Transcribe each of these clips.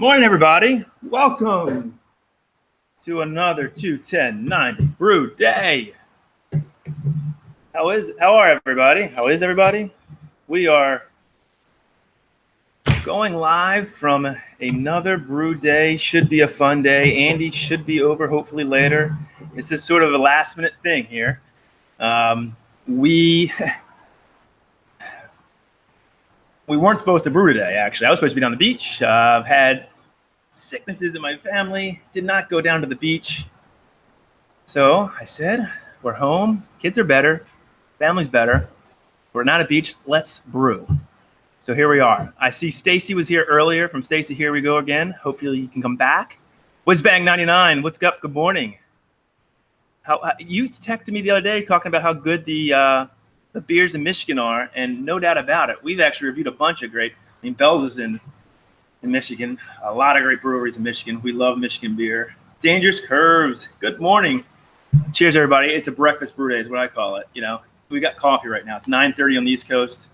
Morning, everybody. Welcome to another 21090 Brew Day. How are everybody? How is everybody? We are going live from another Brew Day. Should be a fun day. Andy should be over hopefully later. This is sort of a last minute thing here. We weren't supposed to brew today, actually. I was supposed to be down the beach. I've had sicknesses in my family, did not go down to the beach. So I said, we're home, kids are better, family's better, we're not at beach, let's brew. So here we are. I see Stacy was here earlier. From Stacy, here we go again. Hopefully you can come back. Whizbang99, what's up? Good morning. You texted me the other day talking about how good the beers in Michigan are, and no doubt about it. We've actually reviewed a bunch of great. Bell's is in Michigan. A lot of great breweries in Michigan. We love Michigan beer. Dangerous Curves. Good morning. Cheers, everybody. It's a breakfast brew day is what I call it. You know, we got coffee right now. It's 9:30 on the East Coast.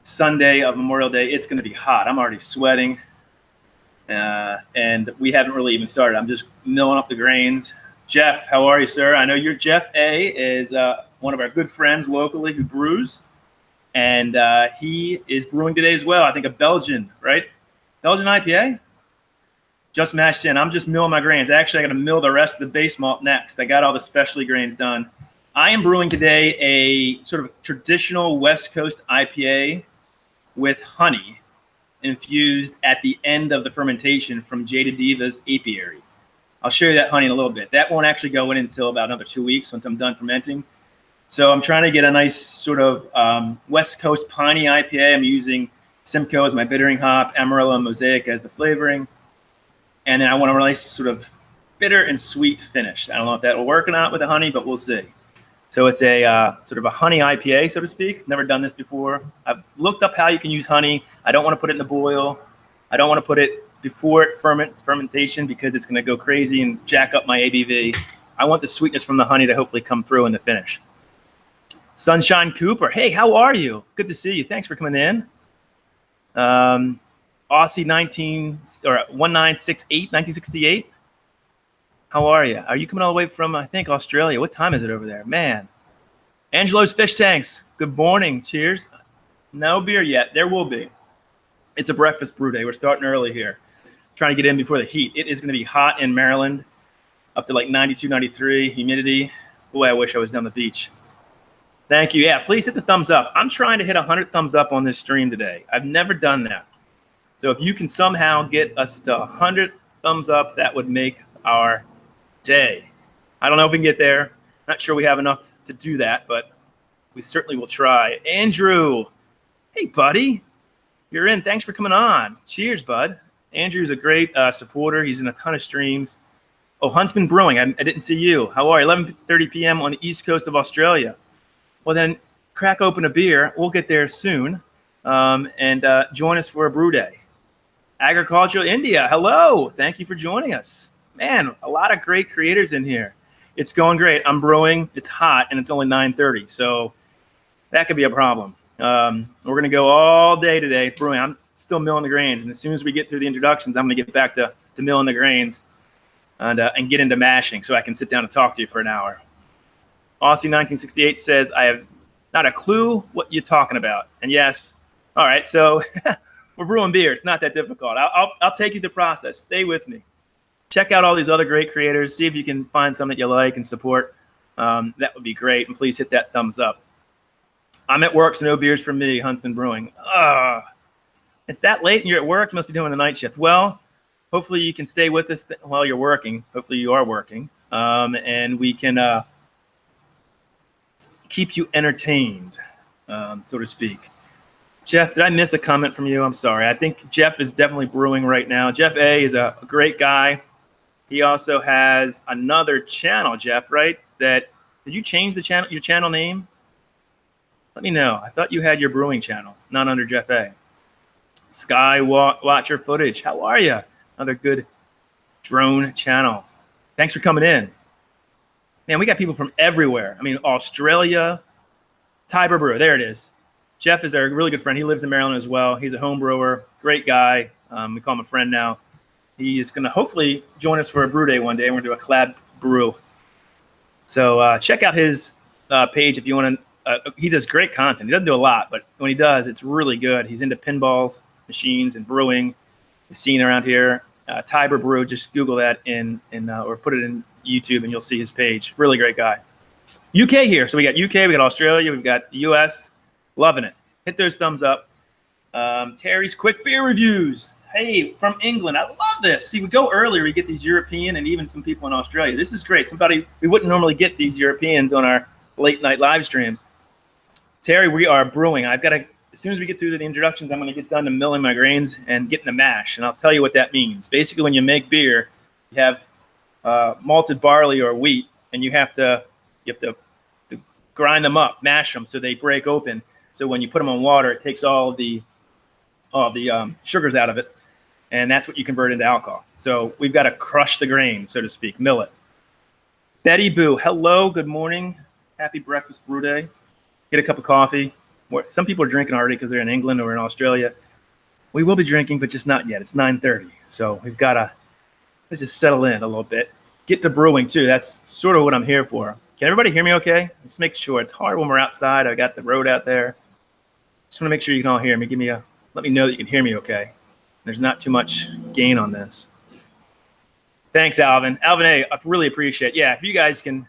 Sunday of Memorial Day. It's going to be hot. I'm already sweating. And we haven't really even started. I'm just milling up the grains. Jeff, how are you, sir? I know you're Jeff A. is one of our good friends locally who brews. And he is brewing today as well. I think a Belgian, right? Belgian IPA? Just mashed in. I'm just milling my grains. Actually, I got to mill the rest of the base malt next. I got all the specialty grains done. I am brewing today a sort of traditional West Coast IPA with honey infused at the end of the fermentation from Jaded Divas apiary. I'll show you that honey in a little bit. That won't actually go in until about another 2 weeks once I'm done fermenting. So I'm trying to get a nice sort of West Coast piney IPA. I'm using Simcoe as my bittering hop, Amarillo and Mosaic as the flavoring. And then I want a nice sort of bitter and sweet finish. I don't know if that will work or not with the honey, but we'll see. So it's a sort of a honey IPA, so to speak. Never done this before. I've looked up how you can use honey. I don't want to put it in the boil. I don't want to put it before it fermentation because it's going to go crazy and jack up my ABV. I want the sweetness from the honey to hopefully come through in the finish. Sunshine Cooper. Hey, how are you? Good to see you. Thanks for coming in. Aussie 1968. How are you? Are you coming all the way from, I think, Australia? What time is it over there? Man. Angelo's Fish Tanks. Good morning. Cheers. No beer yet. There will be. It's a breakfast brew day. We're starting early here. Trying to get in before the heat. It is going to be hot in Maryland. Up to like 92, 93. Humidity. Boy, I wish I was down the beach. Thank you. Yeah, please hit the thumbs up. I'm trying to hit 100 thumbs up on this stream today. I've never done that. So if you can somehow get us to 100 thumbs up, that would make our day. I don't know if we can get there. Not sure we have enough to do that, but we certainly will try. Andrew, hey, buddy. You're in. Thanks for coming on. Cheers, bud. Andrew's a great supporter. He's in a ton of streams. Oh, Huntsman Brewing. I didn't see you. How are you? 11:30 p.m. on the East Coast of Australia. Well, then crack open a beer. We'll get there soon. And join us for a brew day. Agricultural India, hello. Thank you for joining us. Man, a lot of great creators in here. It's going great. I'm brewing. It's hot, and it's only 9:30, so that could be a problem. We're going to go all day today brewing. I'm still milling the grains, and as soon as we get through the introductions, I'm going to get back to milling the grains and get into mashing so I can sit down and talk to you for an hour. Aussie 1968 says, I have not a clue what you're talking about. And yes, all right, so we're brewing beer. It's not that difficult. I'll take you through the process. Stay with me. Check out all these other great creators. See if you can find some that you like and support. That would be great. And please hit that thumbs up. I'm at work, so no beers from me, Huntsman Brewing. It's that late and you're at work? You must be doing the night shift. Well, hopefully you can stay with us while you're working. Hopefully you are working. And we can keep you entertained, so to speak. Jeff, did I miss a comment from you? I'm sorry. I think Jeff is definitely brewing right now. Jeff A is a great guy. He also has another channel, Jeff, right? Did you change your channel name? Let me know. I thought you had your brewing channel, not under Jeff A. Sky Watcher Footage. How are you? Another good drone channel. Thanks for coming in. Man, we got people from everywhere. I mean, Australia, Tiber Brewer. There it is. Jeff is our really good friend. He lives in Maryland as well. He's a home brewer, great guy. We call him a friend now. He is going to hopefully join us for a brew day one day. We're going to do a collab brew. So check out his page if you want to. He does great content. He doesn't do a lot, but when he does, it's really good. He's into pinballs, machines, and brewing. The scene around here, Tiber Brew. Just Google that or put it in YouTube, and you'll see his page. Really great guy. UK here. So we got UK, we got Australia, we've got the US. Loving it. Hit those thumbs up. Terry's quick beer reviews. Hey, from England. I love this. See, we go earlier, we get these European and even some people in Australia. This is great. We wouldn't normally get these Europeans on our late night live streams. Terry, we are brewing. As soon as we get through the introductions, I'm going to get done to milling my grains and getting a mash. And I'll tell you what that means. Basically, when you make beer, you have malted barley or wheat, and you have to grind them up, mash them so they break open. So when you put them on water, it takes all the sugars out of it, and that's what you convert into alcohol. So we've got to crush the grain, so to speak, mill it. Betty Boo, hello, good morning. Happy breakfast brew day. Get a cup of coffee. Some people are drinking already because they're in England or in Australia. We will be drinking, but just not yet. It's 9:30, so we've got to just settle in a little bit. Get to brewing, too. That's sort of what I'm here for. Can everybody hear me okay? Just make sure. It's hard when we're outside. I got the road out there. Just want to make sure you can all hear me. Let me know that you can hear me okay. There's not too much gain on this. Thanks, Alvin. Alvin A., I really appreciate it. Yeah, if you guys can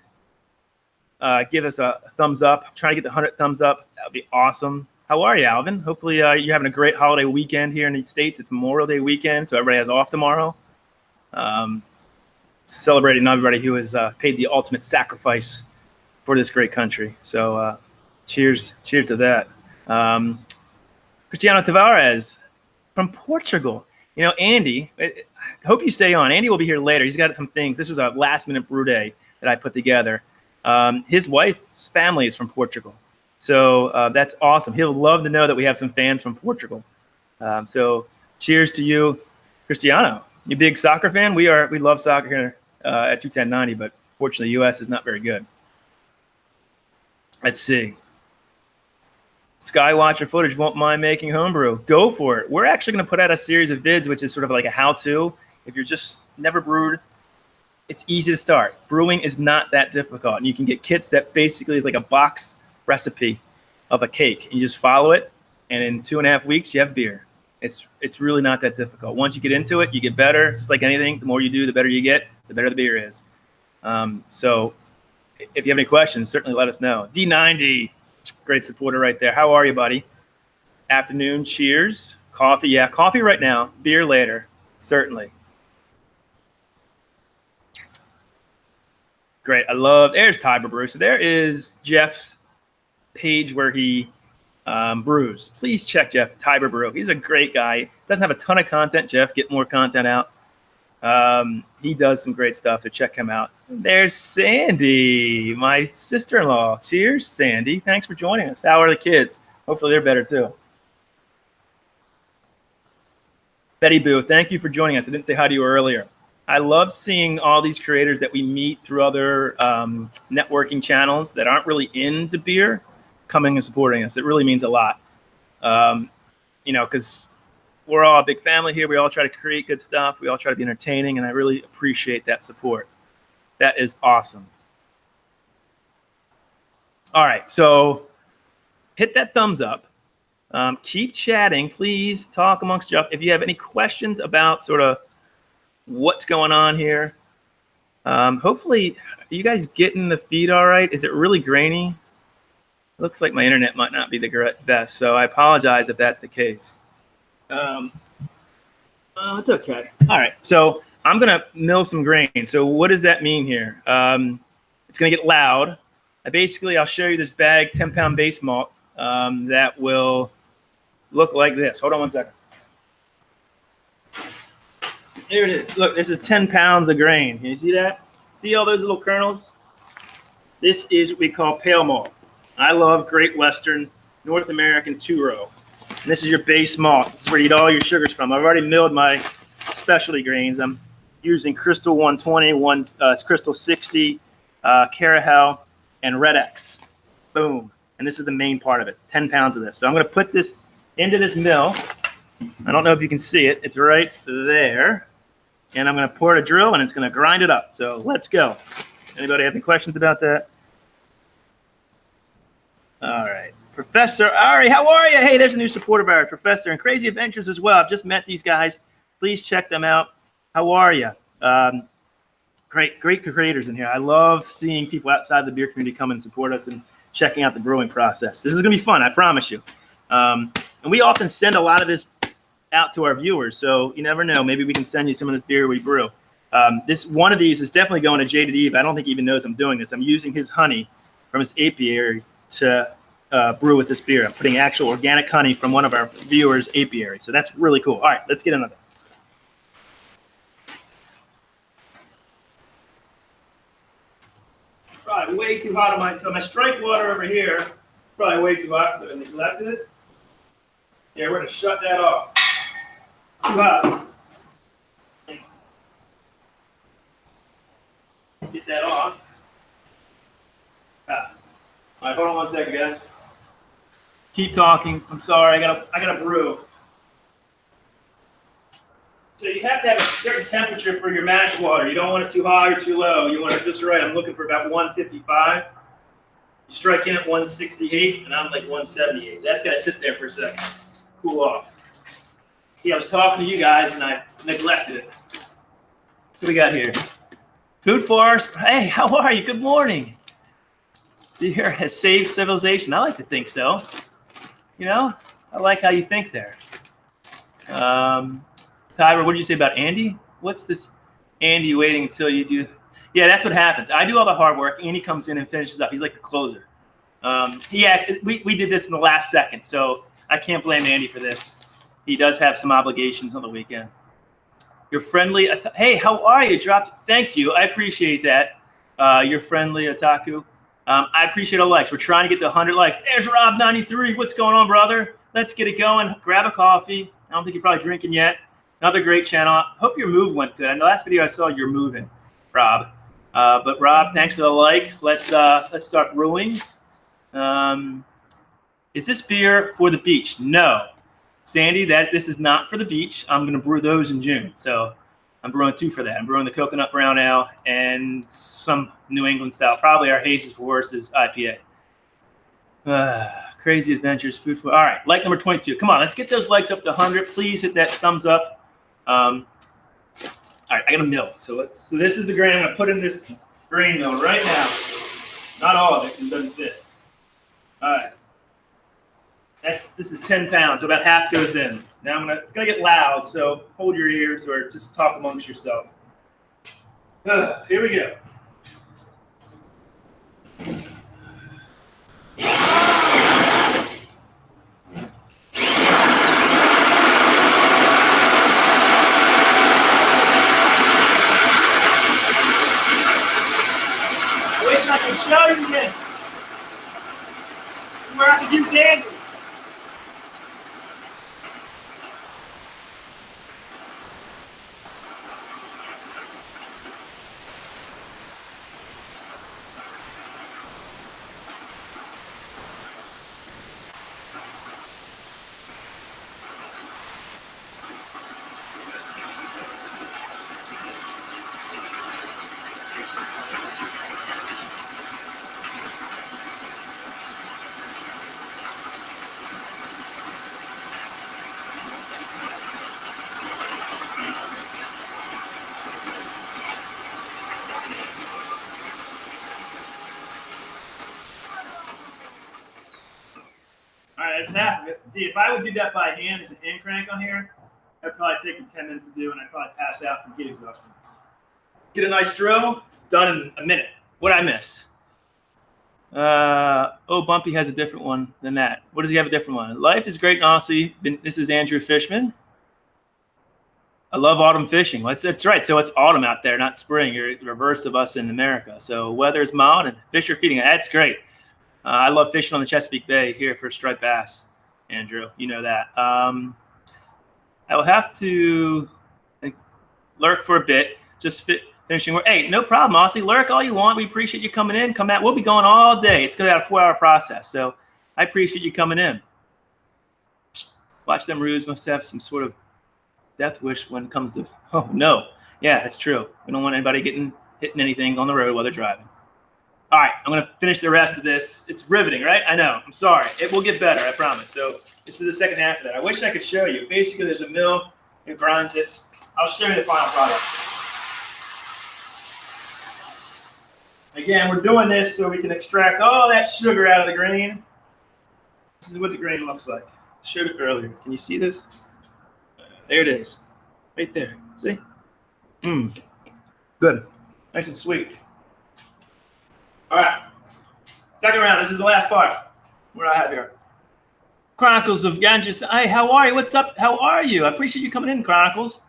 give us a thumbs up. I'm trying to get the 100 thumbs up. That would be awesome. How are you, Alvin? Hopefully you're having a great holiday weekend here in the States. It's Memorial Day weekend, so everybody has off tomorrow. Celebrating everybody who has paid the ultimate sacrifice for this great country. So cheers to that. Cristiano Tavares from Portugal. You know, Andy, I hope you stay on. Andy will be here later. He's got some things. This was a last-minute brew day that I put together. His wife's family is from Portugal. So that's awesome. He'll love to know that we have some fans from Portugal. So cheers to you, Cristiano. You big soccer fan? We love soccer here at 21090, but fortunately, the U.S. is not very good. Let's see. Skywatcher footage won't mind making homebrew. Go for it. We're actually going to put out a series of vids, which is sort of like a how-to. If you're just never brewed, it's easy to start. Brewing is not that difficult. And you can get kits that basically is like a box recipe of a cake. You just follow it, and in 2.5 weeks, you have beer. It's really not that difficult. Once you get into it, you get better. Just like anything, the more you do, the better you get, the better the beer is. So if you have any questions, certainly let us know. D90, great supporter right there. How are you, buddy? Afternoon, cheers. Coffee, yeah, coffee right now. Beer later, certainly. Great, there's Tiber Brew. So there is Jeff's page where he brews. Please check Jeff, Tiber Brew. He's a great guy. Doesn't have a ton of content. Jeff, get more content out. He does some great stuff, so check him out. There's Sandy, my sister-in-law. Cheers, Sandy. Thanks for joining us. How are the kids? Hopefully they're better too. Betty Boo, thank you for joining us. I didn't say hi to you earlier. I love seeing all these creators that we meet through other networking channels that aren't really into beer coming and supporting us. It really means a lot. Because we're all a big family here. We all try to create good stuff. We all try to be entertaining, and I really appreciate that support. That is awesome. All right, so hit that thumbs up. Keep chatting. Please talk amongst you. If you have any questions about sort of what's going on here, hopefully, are you guys getting the feed all right? Is it really grainy? It looks like my internet might not be the best, so I apologize if that's the case. It's okay. All right, so I'm going to mill some grain. So what does that mean here? It's going to get loud. I'll show you this bag, 10-pound base malt, that will look like this. Hold on one second. Here it is. Look, this is 10 pounds of grain. Can you see that? See all those little kernels? This is what we call pale malt. I love Great Western North American 2-row. And this is your base malt. This is where you get all your sugars from. I've already milled my specialty grains. I'm using Crystal 120, Crystal 60, Carahel, and Red X. Boom. And this is the main part of it, 10 pounds of this. So I'm going to put this into this mill. I don't know if you can see it. It's right there. And I'm going to pour a drill, and it's going to grind it up. So let's go. Anybody have any questions about that? All right. Professor Ari, how are you? Hey, there's a new supporter of ours, Professor, and Crazy Adventures as well. I've just met these guys. Please check them out. How are you? Great creators in here. I love seeing people outside the beer community come and support us and checking out the brewing process. This is going to be fun, I promise you. And we often send a lot of this out to our viewers, so you never know. Maybe we can send you some of this beer we brew. One of these is definitely going to Jaded Divas. I don't think he even knows I'm doing this. I'm using his honey from his apiary to brew with this beer. I'm putting actual organic honey from one of our viewers' apiary. So that's really cool. All right, let's get into this. Probably way too hot on my strike water over here. Probably way too hot because I neglected it. Yeah, we're gonna shut that off. Too hot. Get that off. All right, hold on 1 second, guys. Keep talking. I'm sorry. I gotta brew. So you have to have a certain temperature for your mash water. You don't want it too high or too low. You want it just right. I'm looking for about 155. You strike in at 168, and I'm like 178. So that's got to sit there for a second. Cool off. See, I was talking to you guys, and I neglected it. What do we got here? Food Forest. Hey, how are you? Good morning. Beer has saved civilization. I like to think so. You know, I like how you think there. Tyler, what did you say about Andy? What's this Andy waiting until you do? Yeah, that's what happens. I do all the hard work. Andy comes in and finishes up. He's like the closer. We did this in the last second, so I can't blame Andy for this. He does have some obligations on the weekend. You're friendly. Hey, how are you? Thank you. I appreciate that. You're friendly, Otaku. I appreciate all the likes. We're trying to get to 100 likes. There's Rob93. What's going on, brother? Let's get it going. Grab a coffee. I don't think you're probably drinking yet. Another great channel. Hope your move went good. In the last video I saw you're moving, Rob. But Rob, thanks for the like. Let's start brewing. Is this beer for the beach? No, Sandy. This is not for the beach. I'm gonna brew those in June. So I'm brewing 2 for that. I'm brewing the coconut brown ale and some New England style. Probably our Hazes for Horses IPA. Crazy Adventures food for. All right, like number 22. Come on, let's get those likes up to 100. Please hit that thumbs up. All right, I got a mill. So this is the grain I'm gonna put in this grain mill right now. Not all of it, because it doesn't fit. All right. This is 10 pounds, so about half goes in. Now it's gonna get loud, so hold your ears or just talk amongst yourself. Here we go. Show you this. Where I can use Andrew. See, if I would do that by hand as a hand crank on here, that'd probably take me 10 minutes to do, and I'd probably pass out from heat exhaustion. Get a nice drill, done in a minute. What'd I miss? Oh, Bumpy has a different one than that. What does he have a different one? Life is great in Aussie. This is Andrew Fishman. I love autumn fishing. Well, that's right. So it's autumn out there, not spring. You're the reverse of us in America. So weather is mild and fish are feeding. That's great. I love fishing on the Chesapeake Bay here for striped bass, Andrew. You know that. I will have to lurk for a bit. Just finishing. Hey, no problem, Aussie. Lurk all you want. We appreciate you coming in. Come out. We'll be going all day. It's going to be a 4-hour process. So I appreciate you coming in. Watch them ruse must have some sort of death wish when it comes to, oh no. Yeah, that's true. We don't want anybody hitting anything on the road while they're driving. All right, I'm gonna finish the rest of this. It's riveting, right? I know, I'm sorry. It will get better, I promise. So this is the second half of that. I wish I could show you. Basically, there's a mill, it grinds it. I'll show you the final product. Again, we're doing this so we can extract all that sugar out of the grain. This is what the grain looks like. I showed it earlier. Can you see this? There it is, right there. See? Good. Nice and sweet. All right. Second round. This is the last part. What do I have here? Chronicles of Ganges. Hey, how are you? What's up? How are you? I appreciate you coming in, Chronicles.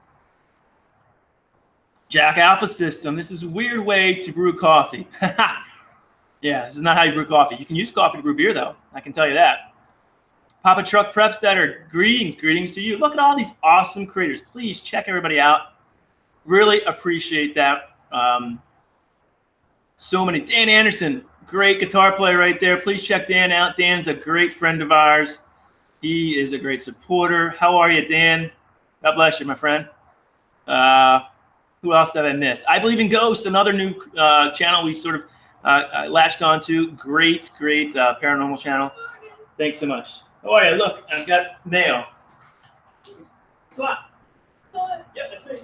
Jack Alpha System. This is a weird way to brew coffee. Yeah, this is not how you brew coffee. You can use coffee to brew beer, though. I can tell you that. Papa Truck Preps that are greetings to you. Look at all these awesome creators. Please check everybody out. Really appreciate that. So many. Dan Anderson, great guitar player right there. Please check Dan out. Dan's a great friend of ours. He is a great supporter. How are you, Dan? God bless you, my friend. Who else did I miss? I Believe in Ghost, another new channel we sort of latched onto. Great paranormal channel. Thanks so much. How are you? Look, I've got mail. Slot. Yeah, that's me.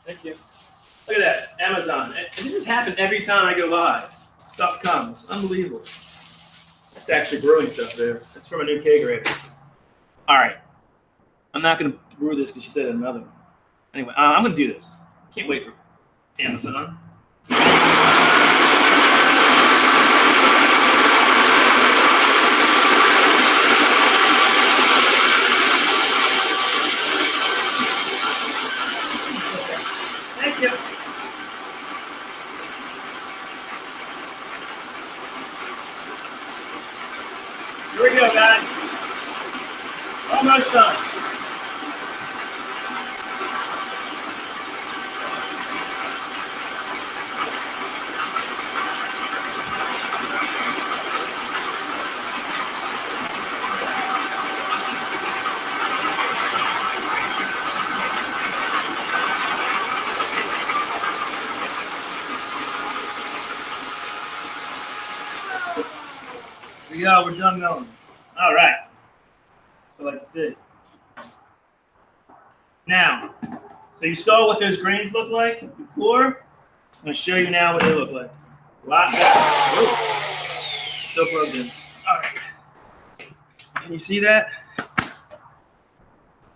Thank you. Look at that, Amazon. This has happened every time I go live. Stuff comes. Unbelievable. That's actually brewing stuff there. That's from a new kegerator. All right. I'm not going to brew this because she said another one. Anyway, I'm going to do this. Can't wait for Amazon. Thank you. Here we go, guys. Almost done. Yeah, we're done going. All right. So like I said. Now, so you saw what those grains look like before. I'm going to show you now what they look like. Still plugged in. All right. Can you see that?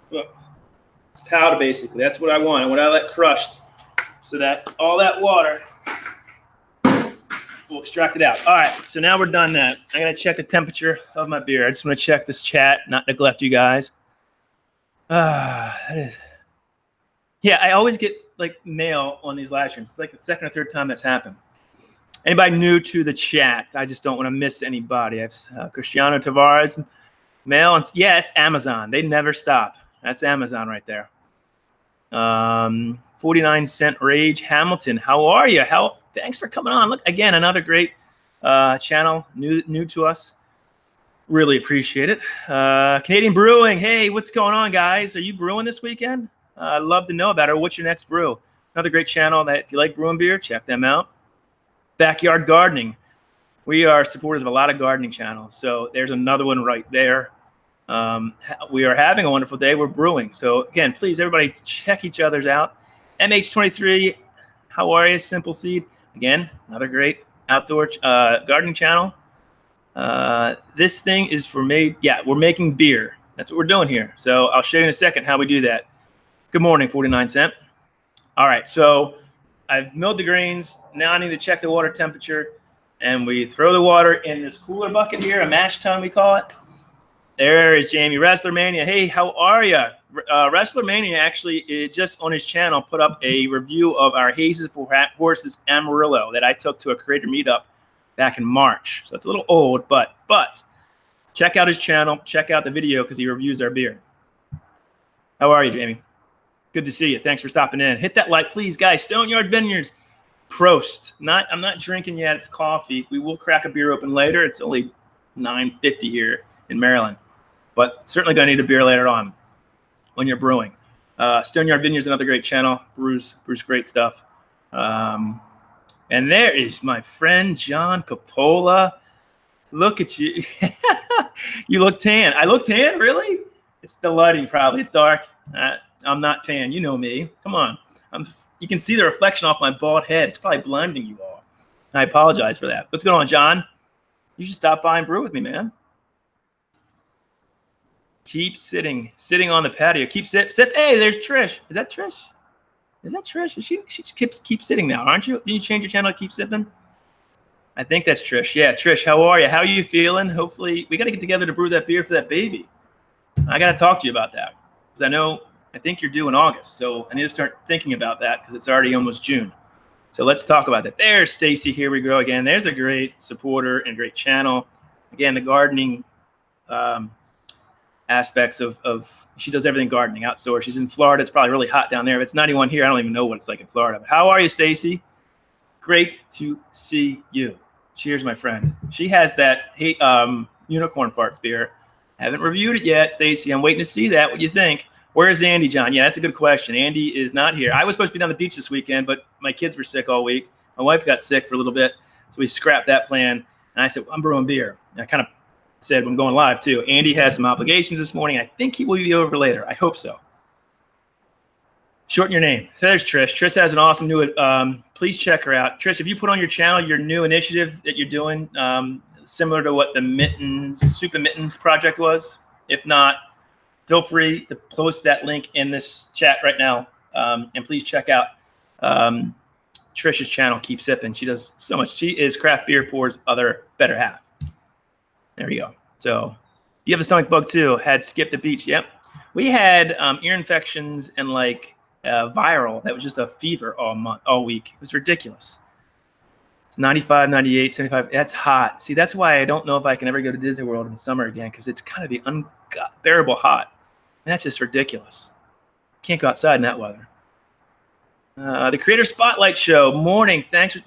Look, it's powder basically. That's what I want. And what I let crushed so that all that water we'll extract it out. All right, so now we're done that. I'm going to check the temperature of my beer. I just want to check this chat, not neglect you guys. That is. Yeah, I always get like mail on these live streams. It's like the second or third time that's happened. Anybody new to the chat? I just don't want to miss anybody. I have Cristiano Tavares mail. And yeah, it's Amazon. They never stop. That's Amazon right there. 49-cent Rage Hamilton. How are you? Thanks for coming on. Look, again, another great channel, new to us. Really appreciate it. Canadian Brewing. Hey, what's going on, guys? Are you brewing this weekend? I'd love to know about it. What's your next brew? Another great channel that if you like brewing beer, check them out. Backyard Gardening. We are supporters of a lot of gardening channels. So there's another one right there. We are having a wonderful day. We're brewing. So again, please, everybody check each other's out. MH23, how are you? Simple Seed. Again, another great outdoor gardening channel. This thing is for we're making beer. That's what we're doing here. So I'll show you in a second how we do that. Good morning, 49-cent. All right, so I've milled the grains. Now I need to check the water temperature. And we throw the water in this cooler bucket here, a mash tun we call it. There is Jamie Wrestler Mania. Hey, how are you? Wrestler Mania actually just on his channel put up a review of our Hazes for Horses Amarillo that I took to a creator meetup back in March. So it's a little old, but check out his channel. Check out the video because he reviews our beer. How are you, Jamie? Good to see you. Thanks for stopping in. Hit that like, please, guys. Stoneyard Vineyards. Prost. I'm not drinking yet. It's coffee. We will crack a beer open later. It's only 9:50 here in Maryland, but certainly gonna need a beer later on when you're brewing. Stoneyard Vineyards, another great channel. Brews great stuff. And there is my friend John Coppola. Look at you. You look tan. I look tan, really? It's the lighting, probably. It's dark. I'm not tan. You know me. Come on. You can see the reflection off my bald head. It's probably blinding you all. I apologize for that. What's going on, John? You should stop by and brew with me, man. Keep sitting on the patio. Keep sip. Hey, there's Trish. Is that Trish? She just keeps sitting now, aren't you? Didn't you change your channel to Keep Sipping? I think that's Trish. Yeah, Trish, how are you? How are you feeling? Hopefully, we got to get together to brew that beer for that baby. I got to talk to you about that because I think you're due in August, so I need to start thinking about that because it's already almost June. So let's talk about that. There's Stacy. Here we go again. There's a great supporter and great channel. Again, the gardening aspects of she does everything gardening outdoors. She's in Florida. It's probably really hot down there. If it's 91 here, I don't even know what it's like in Florida. But how are you, Stacy? Great to see you. Cheers, my friend. She has that unicorn farts beer. Haven't reviewed it yet, Stacy. I'm waiting to see that. What do you think? Where's Andy, John? Yeah, that's a good question. Andy is not here. I was supposed to be on the beach this weekend, but my kids were sick all week. My wife got sick for a little bit, so we scrapped that plan. And I said, well, I'm brewing beer. And I kind of said, I'm going live too. Andy has some obligations this morning. I think he will be over later. I hope so. Shorten your name. So there's Trish. Trish has an awesome new, please check her out. Trish, if you put on your channel your new initiative that you're doing, similar to what the Super Mittens project was, if not, feel free to post that link in this chat right now. And please check out Trish's channel, Keep Sipping. She does so much. She is Craft Beer Pour's other better half. There you go. So you have a stomach bug too. Had skipped the beach. Yep. We had ear infections and viral. That was just a fever all week. It was ridiculous. It's 95, 98, 75. That's hot. See, that's why I don't know if I can ever go to Disney World in the summer again because it's kind of be unbearable hot. And that's just ridiculous. Can't go outside in that weather. The Creator Spotlight Show. Morning. Thanks.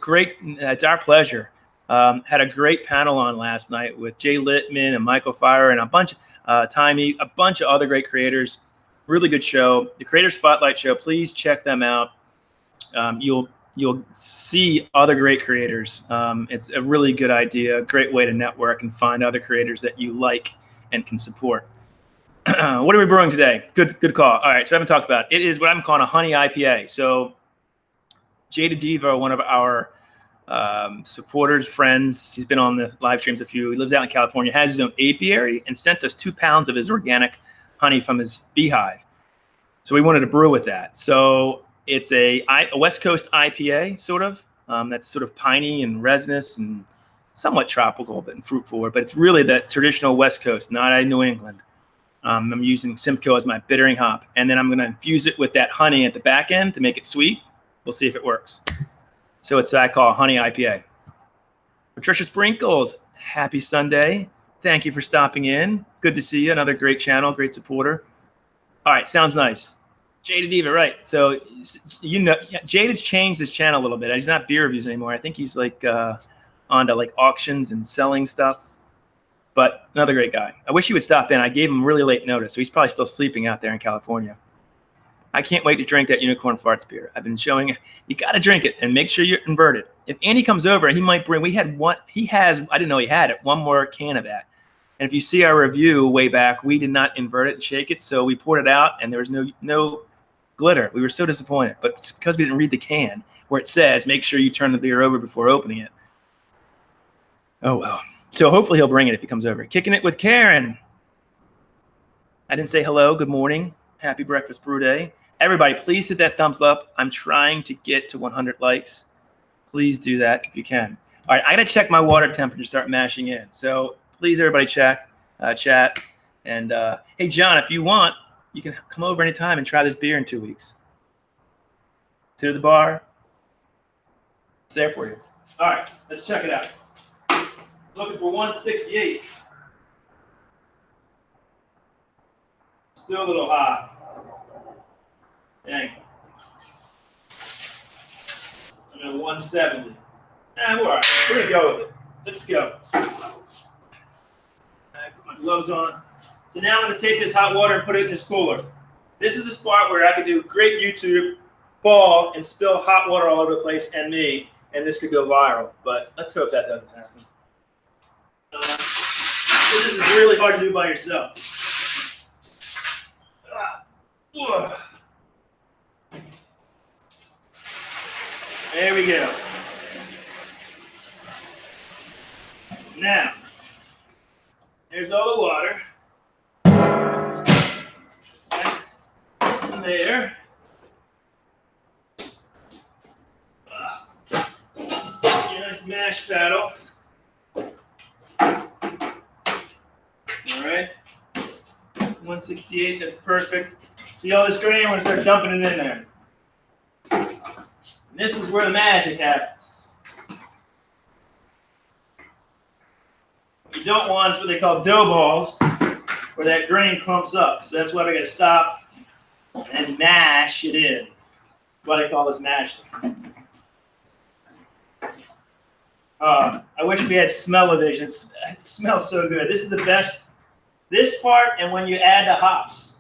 Great. It's our pleasure. Had a great panel on last night with Jay Littman and Michael Fire and a bunch of Timey, a bunch of other great creators. Really good show. The Creator Spotlight Show. Please check them out. You'll see other great creators. It's a really good idea, a great way to network and find other creators that you like and can support. What are we brewing today? Good call. All right, so I haven't talked about it. It is what I'm calling a honey IPA. So Jaded Diva, one of our supporters, friends, he's been on the live streams a few. He lives out in California, has his own apiary, and sent us 2 pounds of his organic honey from his beehive. So we wanted to brew with that. So it's a West Coast IPA, sort of. That's sort of piney and resinous and somewhat tropical, but fruitful. But it's really that traditional West Coast, not New England. I'm using Simcoe as my bittering hop. And then I'm going to infuse it with that honey at the back end to make it sweet. We'll see if it works. So it's what I call honey IPA. Patricia Sprinkles, happy Sunday. Thank you for stopping in. Good to see you. Another great channel, great supporter. All right, sounds nice. Jaded Diva, right. So, Jaded's changed his channel a little bit. He's not beer reviews anymore. I think he's onto auctions and selling stuff. But another great guy. I wish he would stop in. I gave him really late notice, so he's probably still sleeping out there in California. I can't wait to drink that unicorn farts beer. I've been showing you got to drink it and make sure you're inverted. If Andy comes over, he might bring. I didn't know he had it. One more can of that. And if you see our review way back, we did not invert it and shake it, so we poured it out, and there was no glitter. We were so disappointed, but it's because we didn't read the can where it says make sure you turn the beer over before opening it. Oh well. So hopefully he'll bring it if he comes over. Kicking it with Karen. I didn't say hello. Good morning. Happy Breakfast Brew Day. Everybody, please hit that thumbs up. I'm trying to get to 100 likes. Please do that if you can. All right, I got to check my water temperature to start mashing in. So please, everybody, chat. And hey, John, if you want, you can come over anytime and try this beer in 2 weeks. To the bar. It's there for you. All right, let's check it out. Looking for 168. Still a little hot. Dang. I'm at 170. We're all right. We're going to go with it. Let's go. I put my gloves on. So now I'm going to take this hot water and put it in this cooler. This is the spot where I could do great YouTube, fall, and spill hot water all over the place and me, and this could go viral. But let's hope that doesn't happen. This is really hard to do by yourself. There we go. Now, there's all the water. And there. Nice mash paddle. All right. 168, that's perfect. See all this grain? We're going to start dumping it in there. And this is where the magic happens. What you don't want is what they call dough balls, where that grain clumps up. So that's why we got to stop and mash it in. What I call this mashing. I wish we had smell-o-vision. It smells so good. This is the best. This part, and when you add the hops,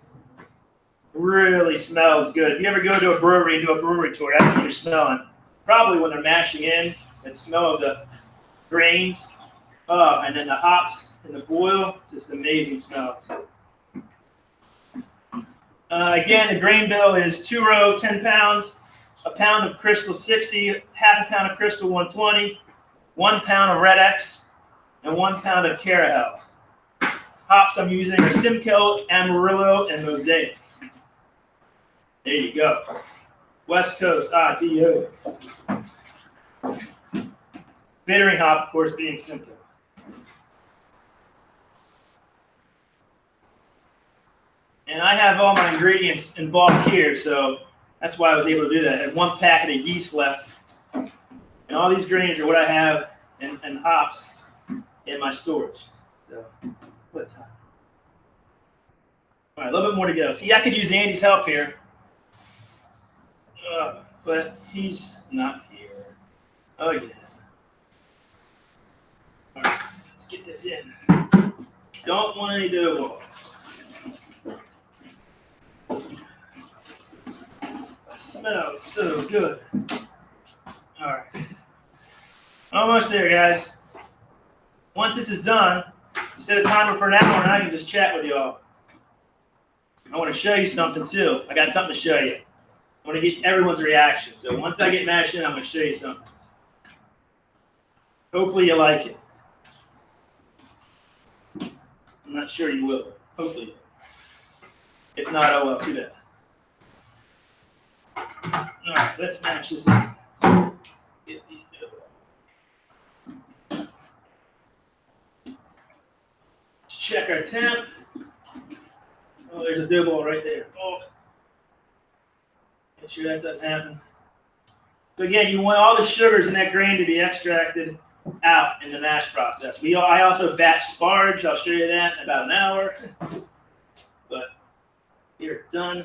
really smells good. If you ever go to a brewery and do a brewery tour, that's what you're smelling. Probably when they're mashing in, that smell of the grains, and then the hops and the boil, just amazing smells. Again, the grain bill is 2 row, 10 pounds, a pound of Crystal 60, half a pound of Crystal 120, 1 pound of Red X, and 1 pound of Carahel. Hops I'm using are Simcoe, Amarillo, and Mosaic. There you go. West Coast, DO. Bittering hop, of course, being Simcoe. And I have all my ingredients in bulk here, so that's why I was able to do that. I had 1 packet of yeast left. And all these grains are what I have and hops in my storage. So, let's hop. All right, a little bit more to go. See, I could use Andy's help here. But he's not here. Again. All right, let's get this in. Don't want any dough ball. It smells so good. All right. Almost there, guys. Once this is done, set a timer for an hour and I can just chat with you all. I want to show you something too. I got something to show you. I want to get everyone's reaction. So once I get mashed in, I'm going to show you something. Hopefully you like it. I'm not sure you will. Hopefully you will. If not, oh well, too bad. All right, let's mash this in. Get these dough. Let's check our temp. Oh, there's a dough ball right there. Oh. Make sure that doesn't happen. So again, you want all the sugars in that grain to be extracted out in the mash process. I also batch Sparge. I'll show you that in about an hour. But you're done.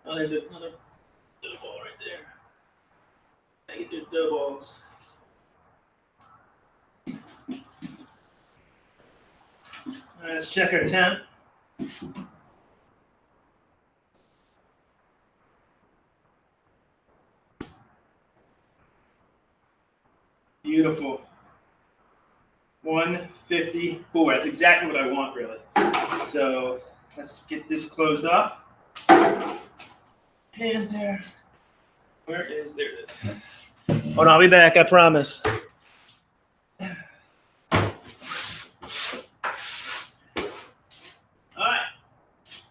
Oh, there's another dough ball right there. I get those dough balls. All right, let's check our temp. Beautiful. 150. Oh, that's exactly what I want, really. So let's get this closed up. Hands there. Where is there? It is. Hold on, I'll be back. I promise. All right,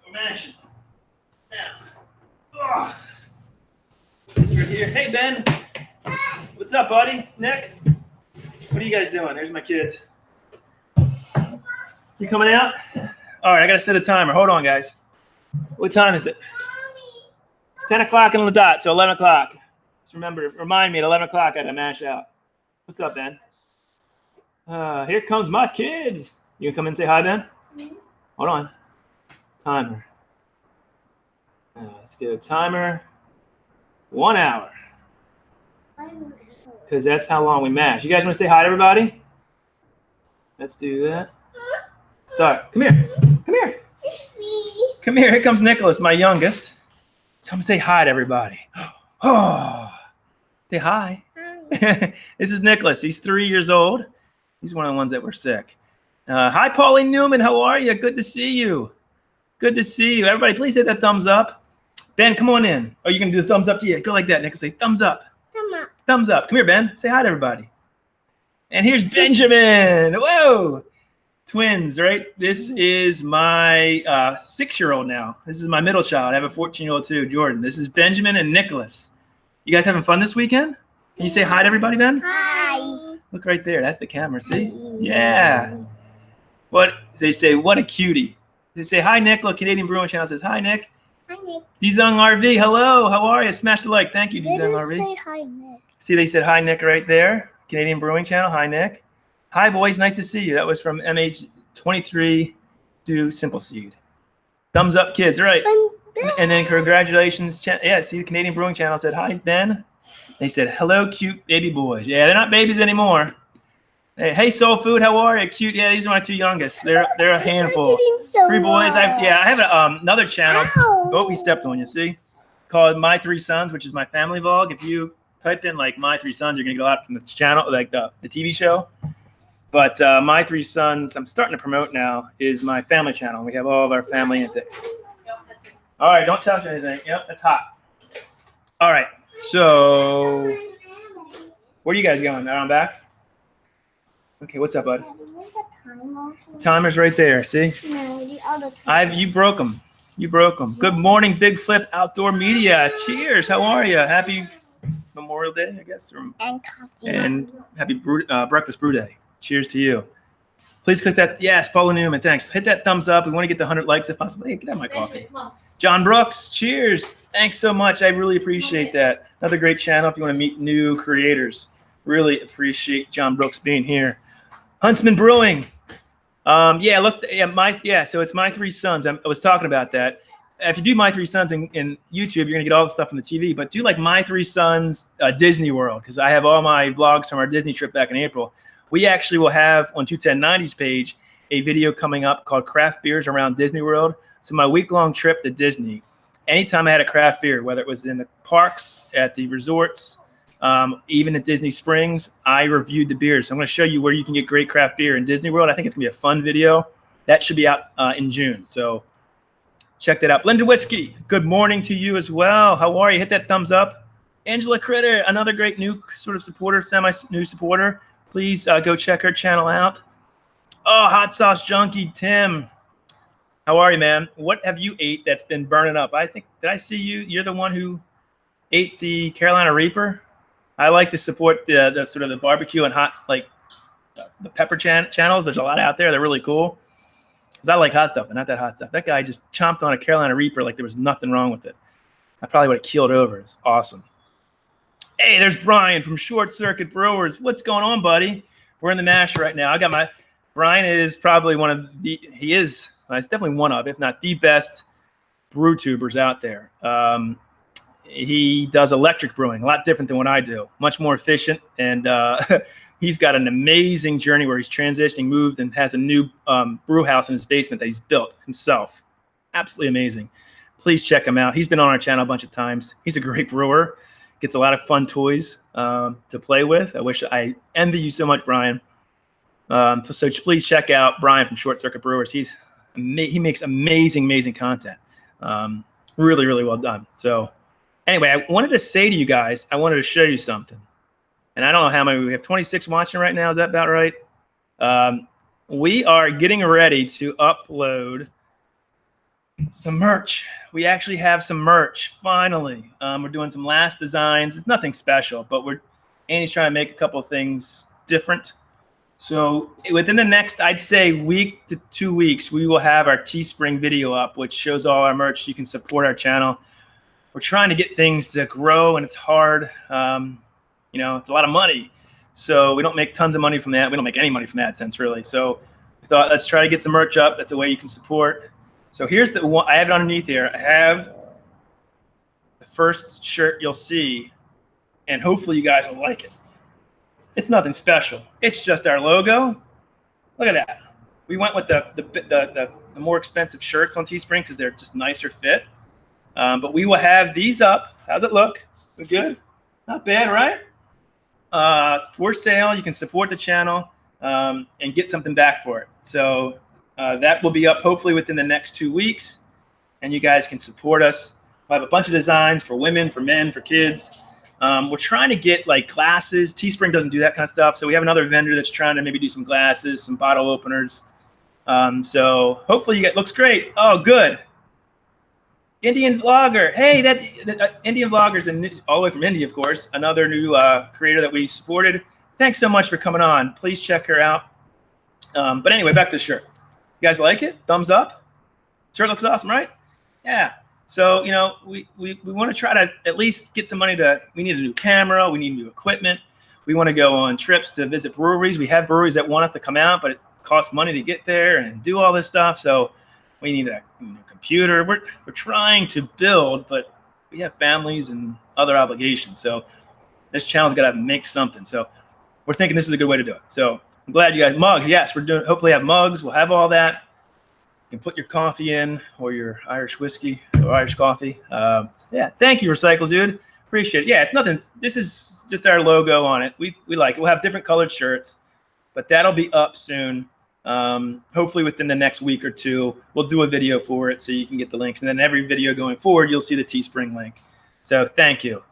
we're mashing. Now, oh, it's right here. Hey, Ben. What's up, buddy? Nick? What are you guys doing? There's my kids. You coming out? All right, I got to set a timer. Hold on, guys. What time is it? It's 10 o'clock on the dot, so 11 o'clock. Just remind me at 11 o'clock I got to mash out. What's up, Ben? Here comes my kids. You gonna come in and say hi, Ben? Hold on. Timer. Let's get a timer. 1 hour. Because that's how long we mash. You guys want to say hi to everybody? Let's do that. Start. Come here. Come here. Come here. Here comes Nicholas, my youngest. Someone say hi to everybody. Oh, say hi. This is Nicholas. He's 3 years old. He's one of the ones that were sick. Hi, Pauline Newman. How are you? Good to see you. Good to see you. Everybody, please hit that thumbs up. Ben, come on in. Oh, you're going to do the thumbs up to you. Go like that, Nicholas. Say thumbs up. Thumb up. Thumbs up. Come here, Ben. Say hi to everybody. And here's Benjamin. Whoa. Twins, right? This is my 6-year-old now. This is my middle child. I have a 14-year-old too, Jordan. This is Benjamin and Nicholas. You guys having fun this weekend? Can you say hi to everybody, Ben? Hi. Look right there. That's the camera. See? Yeah. What they say? What a cutie. They say hi, Nick. Look, Canadian Brewing Channel says hi, Nick. Hi, Nick. Dzung RV. Hello. How are you? Smash the like. Thank you, Dzung RV. Say hi, Nick. See, they said hi, Nick, right there. Canadian Brewing Channel. Hi, Nick. Hi, boys. Nice to see you. That was from MH23 do Simple Seed. Thumbs up, kids. Right. And then congratulations. Yeah, see, the Canadian Brewing Channel said hi, Ben. They said, hello, cute baby boys. Yeah, they're not babies anymore. Hey, Soul Food, how are you? Cute. Yeah, these are my 2 youngest. They're a handful. So 3 boys. I have another channel. Ow. Oh, he stepped on you. See, called My 3 Sons, which is my family vlog. If you type in like My 3 Sons, you're gonna get a lot from the channel, like the TV show. But My 3 Sons, I'm starting to promote now, is my family channel. We have all of our family antics. All right, don't touch anything. Yep, it's hot. All right, so where are you guys going? Around back? Okay, what's up, bud? The timer's right there. See? No, the other time. You broke them. You broke them. Good morning, Big Flip Outdoor Media. Cheers. How are you? Happy Memorial Day, I guess. And coffee. And happy breakfast brew day. Cheers to you. Please click that. Yes, Paula Newman. Thanks. Hit that thumbs up. We want to get the 100 likes if possible. Hey, get out my coffee. John Brooks. Cheers. Thanks so much. I really appreciate that. Another great channel if you want to meet new creators. Really appreciate John Brooks being here. Huntsman Brewing. So it's My 3 Sons. I was talking about that. If you do My 3 Sons in YouTube, you're gonna get all the stuff from the TV. But do like My 3 Sons Disney World, because I have all my vlogs from our Disney trip back in April. We actually will have on 21090's page a video coming up called Craft Beers Around Disney World. So my week-long trip to Disney, anytime I had a craft beer, whether it was in the parks, at the resorts, even at Disney Springs, I reviewed the beers. So I'm going to show you where you can get great craft beer in Disney World. I think it's going to be a fun video. That should be out in June. So check that out. Blended Whiskey, good morning to you as well. How are you? Hit that thumbs up. Angela Critter, another great new sort of supporter, semi-new supporter. Please go check her channel out. Oh, Hot Sauce Junkie, Tim. How are you, man? What have you ate that's been burning up? I think, did I see you? You're the one who ate the Carolina Reaper? I like to support the sort of the barbecue and hot, like the pepper channels. There's a lot out there. They're really cool. Because I like hot stuff, but not that hot stuff. That guy just chomped on a Carolina Reaper like there was nothing wrong with it. I probably would have keeled over. It's awesome. Hey, there's Brian from Short Circuit Brewers. What's going on, buddy? We're in the mash right now. Brian is probably he's definitely one of, if not the best brew tubers out there. He does electric brewing, a lot different than what I do, much more efficient. And he's got an amazing journey where he's transitioning, moved, and has a new brew house in his basement that he's built himself. Absolutely amazing. Please check him out. He's been on our channel a bunch of times. He's a great brewer. Gets a lot of fun toys to play with. I envy you so much, Brian. So please check out Brian from Short Circuit Brewers. He makes amazing content. Really, really well done. So anyway, I wanted to say to you guys, I wanted to show you something. And I don't know how many, we have 26 watching right now. Is that about right? We are getting ready to upload some merch. We actually have some merch, finally. We're doing some last designs. It's nothing special, but Andy's trying to make a couple of things different. So within the next, I'd say, week to 2 weeks, we will have our Teespring video up, which shows all our merch. You can support our channel. We're trying to get things to grow, and it's hard. It's a lot of money. So we don't make tons of money from that. We don't make any money from AdSense, really. So we thought, let's try to get some merch up. That's a way you can support. So here's the one. I have it underneath here. I have the first shirt you'll see, and hopefully you guys will like it. It's nothing special. It's just our logo. Look at that. We went with the more expensive shirts on Teespring because they're just nicer fit. But we will have these up. How's it look? Look good? Not bad, right? For sale. You can support the channel and get something back for it. So that will be up hopefully within the next 2 weeks, and you guys can support us. I have a bunch of designs for women, for men, for kids. We're trying to get like glasses. Teespring doesn't do that kind of stuff. So we have another vendor that's trying to maybe do some glasses, some bottle openers. So hopefully you get, looks great. Oh, good. Indian vlogger. Hey, that Indian vlogger's all the way from India, of course. Another new creator that we supported. Thanks so much for coming on. Please check her out. But anyway, back to the shirt. You guys like it? Thumbs up. Shirt looks awesome, right? Yeah. So, you know, we want to try to at least get some money we need a new camera. We need new equipment. We want to go on trips to visit breweries. We have breweries that want us to come out, but it costs money to get there and do all this stuff. So we need a new computer. We're trying to build, but we have families and other obligations. So this channel's got to make something. So we're thinking this is a good way to do it. So I'm glad you guys, mugs. Yes, we're doing, hopefully have mugs. We'll have all that. You can put your coffee in or your Irish whiskey or Irish coffee. Yeah, thank you, Recycle Dude. Appreciate it. Yeah, it's nothing. This is just our logo on it. We like it. We'll have different colored shirts, but that'll be up soon. Hopefully within the next week or two, we'll do a video for it so you can get the links. And then every video going forward, you'll see the Teespring link. So thank you.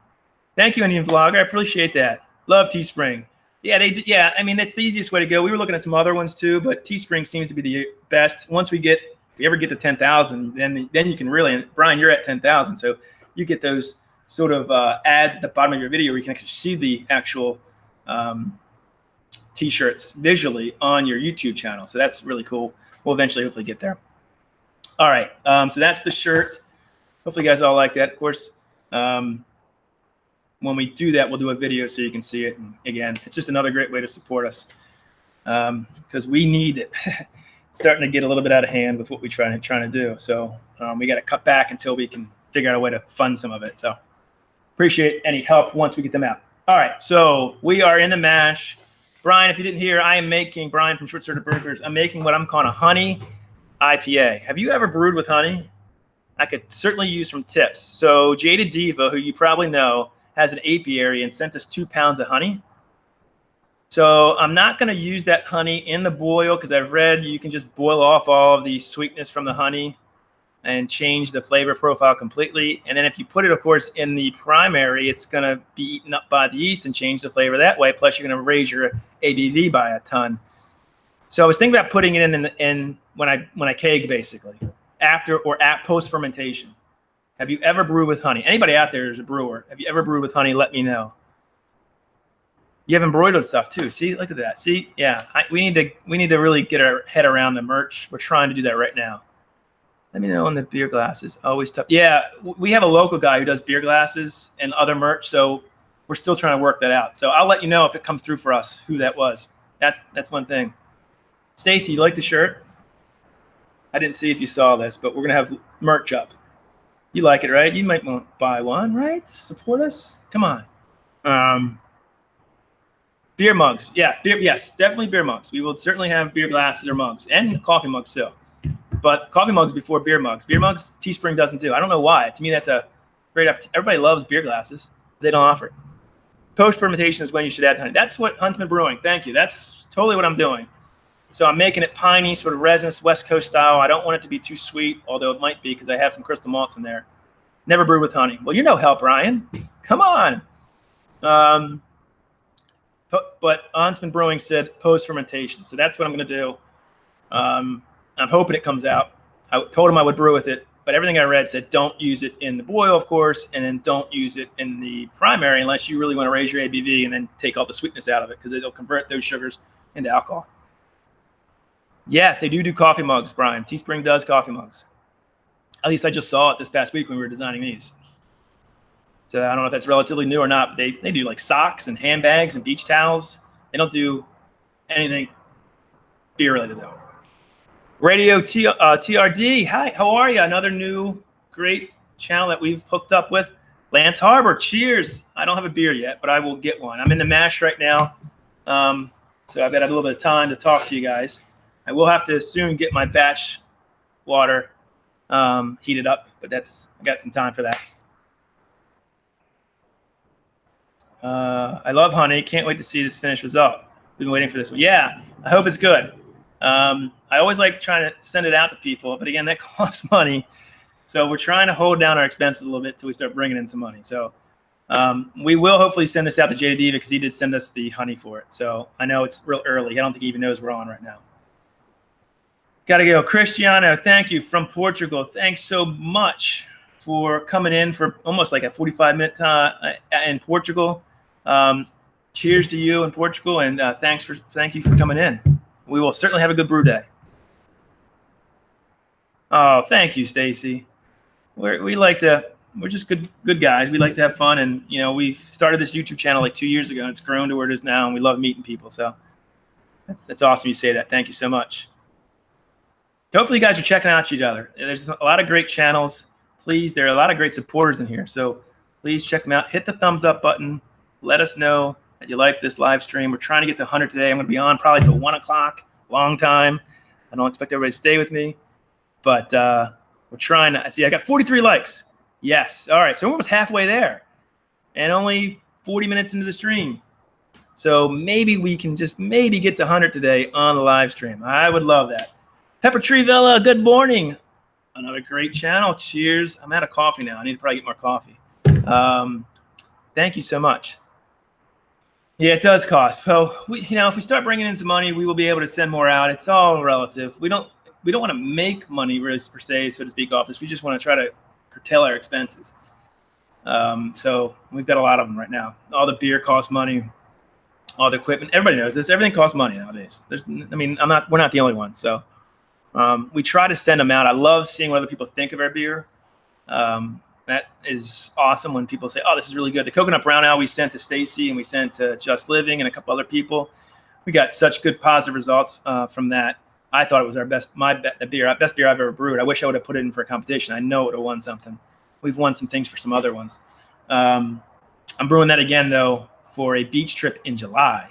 Thank you, Indian Vlogger. I appreciate that. Love Teespring. Yeah, yeah, I mean, that's the easiest way to go. We were looking at some other ones too, but Teespring seems to be the best. Once if we ever get to 10,000, then you can really, and Brian, you're at 10,000. So you get those sort of ads at the bottom of your video where you can actually see the actual T-shirts visually on your YouTube channel. So that's really cool. We'll eventually hopefully get there. All right, so that's the shirt. Hopefully you guys all like that. Of course, when we do that, we'll do a video so you can see it. And again, it's just another great way to support us because we need it. It's starting to get a little bit out of hand with what we're trying to do. So we got to cut back until we can figure out a way to fund some of it. So appreciate any help once we get them out. All right, so we are in the mash. Brian, if you didn't hear, I am making, Brian from Short Sorted Burgers, I'm making what I'm calling a honey IPA. Have you ever brewed with honey? I could certainly use some tips. So Jaded Diva, who you probably know, has an apiary and sent us 2 pounds of honey. So I'm not going to use that honey in the boil because I've read you can just boil off all of the sweetness from the honey and change the flavor profile completely. And then if you put it, of course, in the primary, it's going to be eaten up by the yeast and change the flavor that way. Plus, you're going to raise your ABV by a ton. So I was thinking about putting it in when I keg, basically, after or at post fermentation. Have you ever brewed with honey? Anybody out there is a brewer. Have you ever brewed with honey? Let me know. You have embroidered stuff too. See, look at that. See, yeah, we need to really get our head around the merch. We're trying to do that right now. Let me know on the beer glasses. Always tough. Yeah, we have a local guy who does beer glasses and other merch, so we're still trying to work that out. So I'll let you know if it comes through for us who that was. That's one thing. Stacy, you like the shirt? I didn't see if you saw this, but we're gonna have merch up. You like it, right? You might want to buy one, right? Support us. Come on. Beer mugs. Yeah, yes, definitely beer mugs. We will certainly have beer glasses or mugs and coffee mugs too. But coffee mugs before beer mugs. Beer mugs, Teespring doesn't do. I don't know why. To me, that's a great opportunity. Everybody loves beer glasses. They don't offer it. Post-fermentation is when you should add honey. That's what Huntsman Brewing. Thank you. That's totally what I'm doing. So I'm making it piney, sort of resinous, West Coast style. I don't want it to be too sweet, although it might be because I have some crystal malts in there. Never brewed with honey. Well, you're no help, Ryan. Come on. But Huntsman Brewing said post-fermentation. So that's what I'm going to do. I'm hoping it comes out. I told him I would brew with it, but everything I read said don't use it in the boil, of course, and then don't use it in the primary unless you really want to raise your ABV and then take all the sweetness out of it because it'll convert those sugars into alcohol. Yes, they do coffee mugs, Brian. Teespring does coffee mugs. At least I just saw it this past week when we were designing these. So I don't know if that's relatively new or not, but they do like socks and handbags and beach towels. They don't do anything beer related though. Radio TRD, hi, how are you? Another new great channel that we've hooked up with. Lance Harbor, cheers. I don't have a beer yet, but I will get one. I'm in the mash right now, so I've got a little bit of time to talk to you guys. I will have to soon get my batch water heated up, but I got some time for that. I love honey. Can't wait to see this finished result. We've been waiting for this one. Yeah, I hope it's good. I always like trying to send it out to people, but again, that costs money. So we're trying to hold down our expenses a little bit until we start bringing in some money. So we will hopefully send this out to Jaded Diva because he did send us the honey for it. So I know it's real early. I don't think he even knows we're on right now. Got to go. Cristiano, thank you from Portugal. Thanks so much for coming in for almost like a 45-minute time in Portugal. Cheers to you in Portugal, and thank you for coming in. We will certainly have a good brew day. Oh, thank you, Stacy. We're just good guys. We like to have fun, and we started this YouTube channel like 2 years ago, and it's grown to where it is now, and we love meeting people. So that's awesome you say that. Thank you so much. Hopefully you guys are checking out each other. There's a lot of great channels. Please, there are a lot of great supporters in here, so please check them out. Hit the thumbs up button. Let us know that you like this live stream. We're trying to get to 100 today. I'm going to be on probably till 1 o'clock. Long time. I don't expect everybody to stay with me, but we're trying to see. I got 43 likes. Yes. All right. So we're almost halfway there, and only 40 minutes into the stream. So maybe we can just get to 100 today on the live stream. I would love that. Pepper Tree Villa, good morning. Another great channel. Cheers. I'm out of coffee now. I need to probably get more coffee. Thank you so much. Yeah, it does cost. So if we start bringing in some money, we will be able to send more out. It's all relative. We don't want to make money really per se, so to speak, off this. We just want to try to curtail our expenses. So we've got a lot of them right now. All the beer costs money. All the equipment. Everybody knows this. Everything costs money nowadays. We're not the only ones. So we try to send them out. I love seeing what other people think of our beer. That is awesome when people say, "Oh, this is really good." The coconut brown ale we sent to Stacy and we sent to Just Living and a couple other people. We got such good positive results from that. I thought it was best beer I've ever brewed. I wish I would have put it in for a competition. I know it would have won something. We've won some things for some other ones. I'm brewing that again though for a beach trip in July.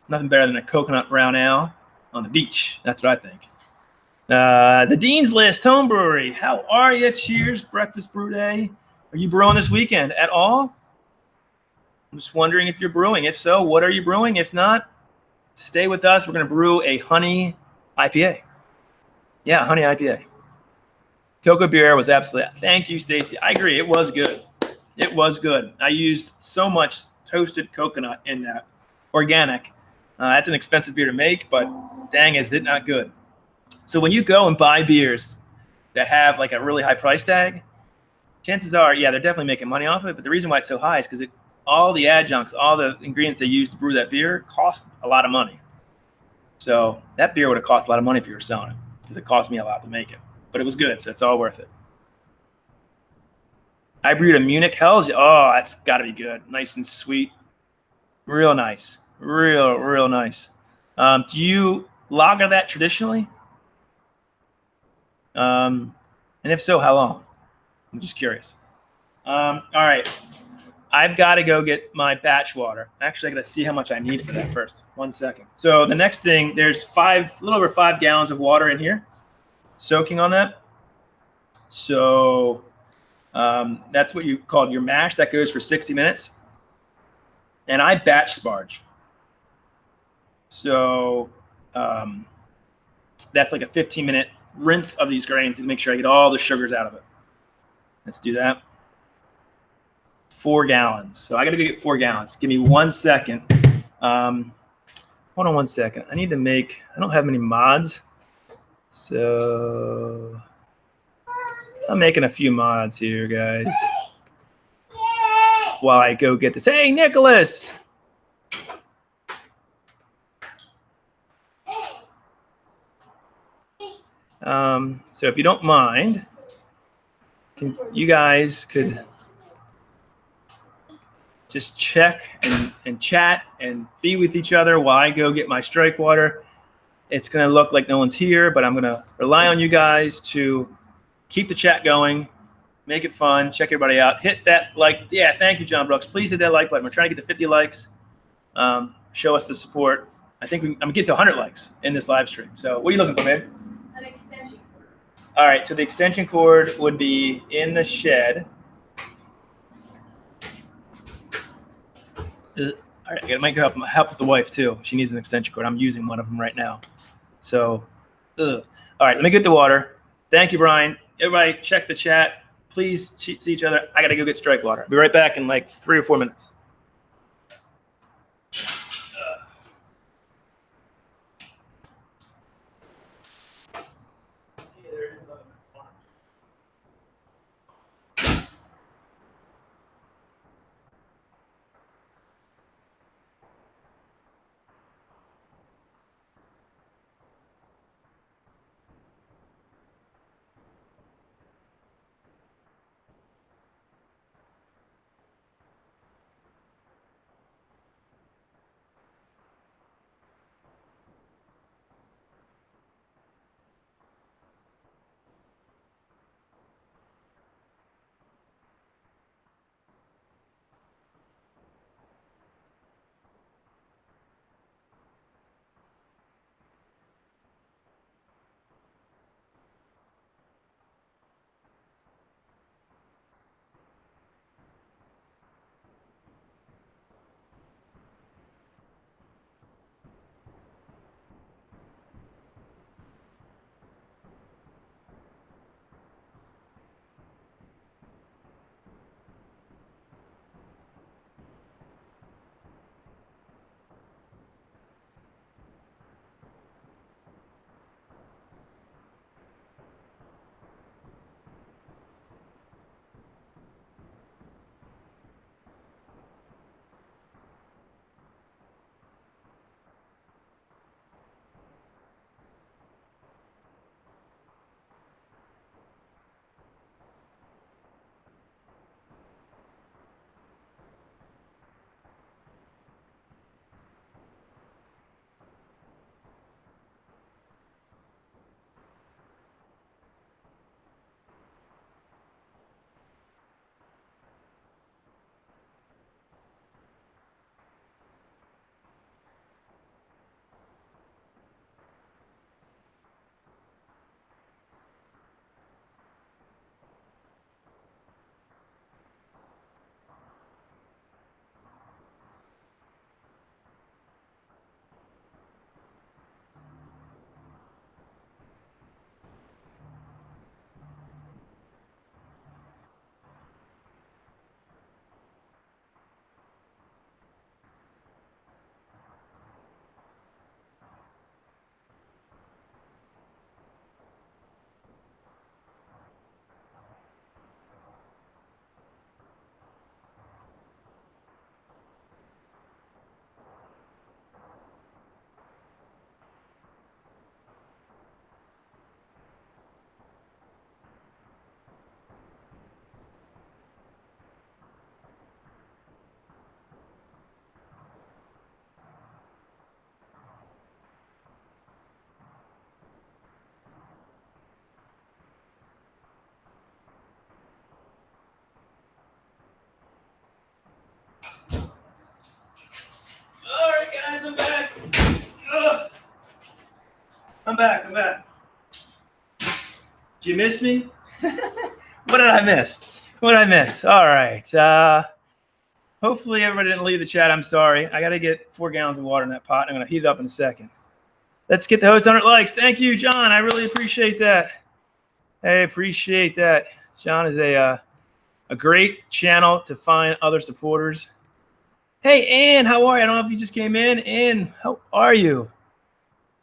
Nothing better than a coconut brown ale on the beach. That's what I think. The Dean's List Home Brewery. How are you? Cheers. Breakfast brew day. Are you brewing this weekend at all? I'm just wondering if you're brewing. If so, what are you brewing? If not, stay with us. We're going to brew a honey IPA. Yeah, honey IPA. Cocoa beer was absolutely. Thank you, Stacy. I agree. It was good. It was good. I used so much toasted coconut in that. Organic. That's an expensive beer to make, but dang, is it not good. So when you go and buy beers that have like a really high price tag, chances are, yeah, they're definitely making money off of it. But the reason why it's so high is because all the adjuncts, all the ingredients they use to brew that beer cost a lot of money. So that beer would have cost a lot of money if you were selling it because it cost me a lot to make it. But it was good, so it's all worth it. I brewed a Munich Hell's. Oh, that's got to be good. Nice and sweet. Real nice. Real nice. Do you lager that traditionally? And if so, how long? I'm just curious. All right. I've got to go get my batch water. Actually, I got to see how much I need for that first. 1 second. So the next thing, there's a little over 5 gallons of water in here, soaking on that. So that's what you call your mash. That goes for 60 minutes. And I batch Sparge. So that's like a 15-minute rinse of these grains to make sure I get all the sugars out of it. Let's do that. 4 gallons. So I got to go get 4 gallons. Give me 1 second. Hold on 1 second. I don't have many mods. So I'm making a few mods here, guys. While I go get this. Hey, Nicholas. So if you don't mind, you guys could just check and chat and be with each other while I go get my strike water. It's going to look like no one's here, but I'm going to rely on you guys to keep the chat going, Make it fun. Check everybody out. Hit that like. Yeah, thank you, John Brooks. Please hit that like button. We're trying to get to 50 likes. Show us the support. I think I'm gonna get to 100 likes in this live stream. So what are you looking for, babe? An extension cord. All right, so the extension cord would be in the shed. All right, I might go help with the wife too. She needs an extension cord. I'm using one of them right now. So, all right, let me get the water. Thank you, Brian. Everybody, check the chat. Please see each other. I gotta go get strike water. I'll be right back in like 3 or 4 minutes. All right, guys, I'm back. Ugh. I'm back. Did you miss me? What did I miss? All right. Hopefully everybody didn't leave the chat. I'm sorry. I got to get 4 gallons of water in that pot. I'm going to heat it up in a second. Let's get the host 100 likes. Thank you, John. I really appreciate that. John is a great channel to find other supporters. Hey, Ann, how are you? I don't know if you just came in. Ann, how are you?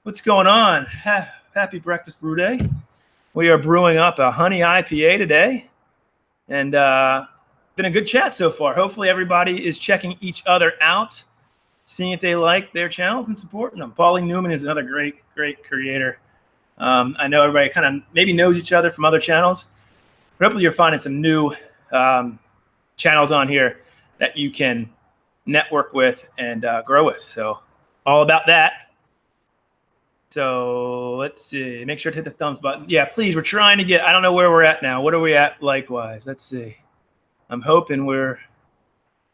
What's going on? Happy breakfast brew day. We are brewing up a honey IPA today. And been a good chat so far. Hopefully everybody is checking each other out, seeing if they like their channels and supporting them. Pauline Newman is another great creator. I know everybody kind of maybe knows each other from other channels. But hopefully you're finding some new channels on here that you can network with and grow with. So all about that. So let's see. Make sure to hit the thumbs button. Yeah, please. We're trying to get. I don't know where we're at now. What are we at? Likewise. Let's see. I'm hoping we're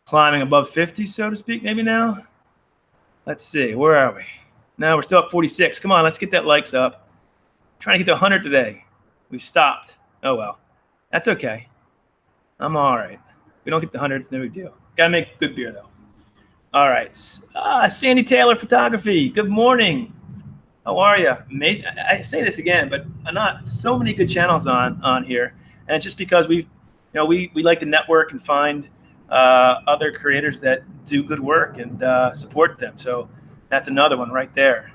climbing above 50, so to speak. Maybe now. Let's see. Where are we? No, we're still at 46. Come on, let's get that likes up. I'm trying to get to 100 today. We've stopped. Oh well. That's okay. I'm all right. We don't get the 100. It's no big deal. Gotta make good beer though. All right. Sandy Taylor Photography. Good morning. How are you? Amazing. I say this again, but not so many good channels on here, and it's just because we like to network and find other creators that do good work and support them. So that's another one right there.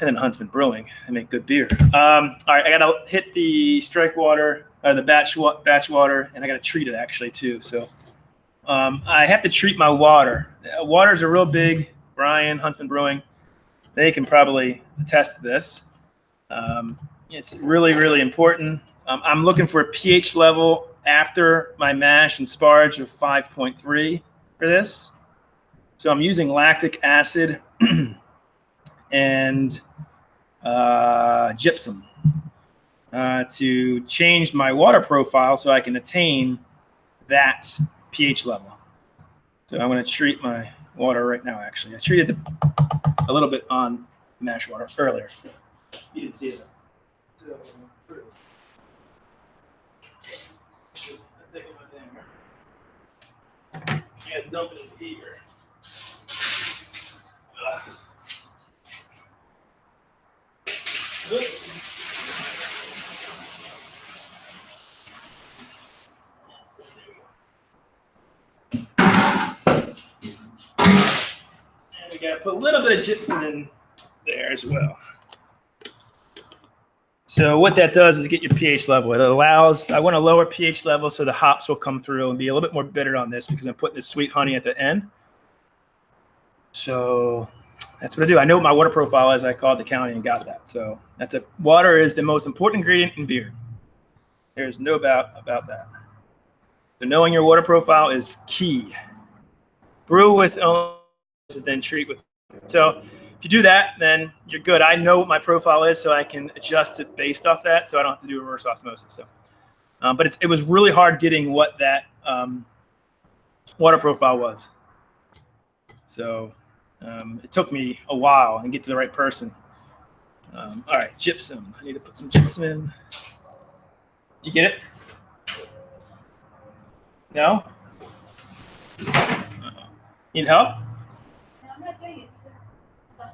And then Huntsman Brewing. They make good beer. All right, I gotta hit the strike water, the batch water, and I gotta treat it actually too. So I have to treat my water. Waters are real big. Brian, Huntsman Brewing. They can probably attest to this. It's really, really important. I'm looking for a pH level after my mash and sparge of 5.3 for this. So I'm using lactic acid and gypsum to change my water profile so I can attain that pH level. So I'm going to treat my water right now, actually. I treated a little bit on mash water earlier. You didn't see it. So, yeah, dump it in here. And we gotta put a little bit of gypsum in there as well. So what that does is get your pH level. It allows, I want a lower pH level so the hops will come through and be a little bit more bitter on this because I'm putting this sweet honey at the end. So that's what I do. I know what my water profile is. I called the county and got that. So that's it. Water is the most important ingredient in beer. There's no doubt about that. So knowing your water profile is key. Brew with only, then treat with. So if you do that, then you're good. I know what my profile is, so I can adjust it based off that, so I don't have to do reverse osmosis. So, but it was really hard getting what that water profile was. So it took me a while and get to the right person. All right, gypsum. I need to put some gypsum in. You get it? No? Need help? No, I'm not doing it because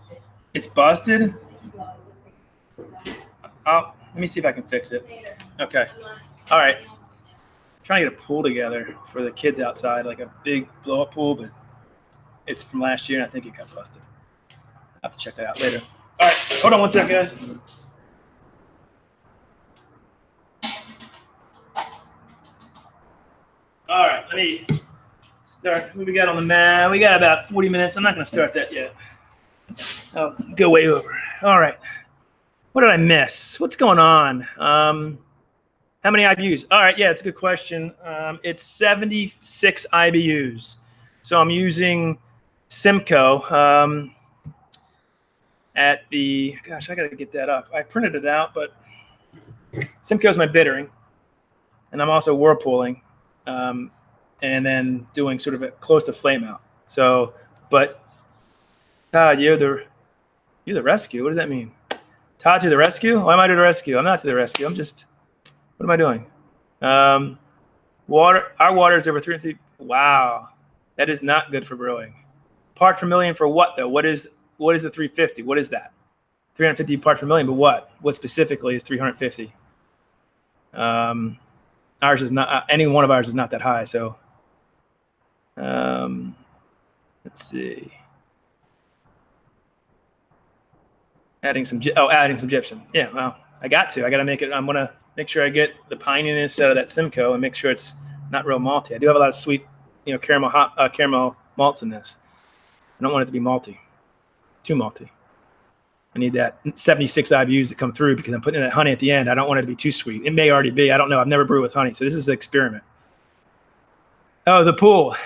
It's it's busted. busted? Oh, let me see if I can fix it. Okay. All right. Trying to get a pool together for the kids outside, like a big blow-up pool, but it's from last year, and I think it got busted. I'll have to check that out later. All right. Hold on one second, guys. All right. Let me start. What we got on the mat? We got about 40 minutes. I'm not going to start that yet. I'll go way over. All right. What did I miss? What's going on? How many IBUs? All right. Yeah, it's a good question. It's 76 IBUs. So I'm using Simcoe at the, gosh, I got to get that up. I printed it out, but Simcoe is my bittering. And I'm also whirlpooling. And then doing sort of a close to flame out. So, but Todd, you're the rescue. What does that mean? Todd to the rescue? Why am I to the rescue? I'm not to the rescue. I'm just, what am I doing? Our water is over 350. Wow, that is not good for brewing. Part per million for what though? What is the 350? What is that? 350 parts per million, but what? What specifically is 350? Ours is not, any one of ours is not that high. So let's see. Adding some gypsum. Yeah, well, I got to make it. I'm going to make sure I get the pininess out of that Simcoe and make sure it's not real malty. I do have a lot of sweet, caramel malts in this. I don't want it to be malty, too malty. I need that 76 IBUs to come through because I'm putting in that honey at the end. I don't want it to be too sweet. It may already be. I don't know. I've never brewed with honey, so this is an experiment. Oh, the pool.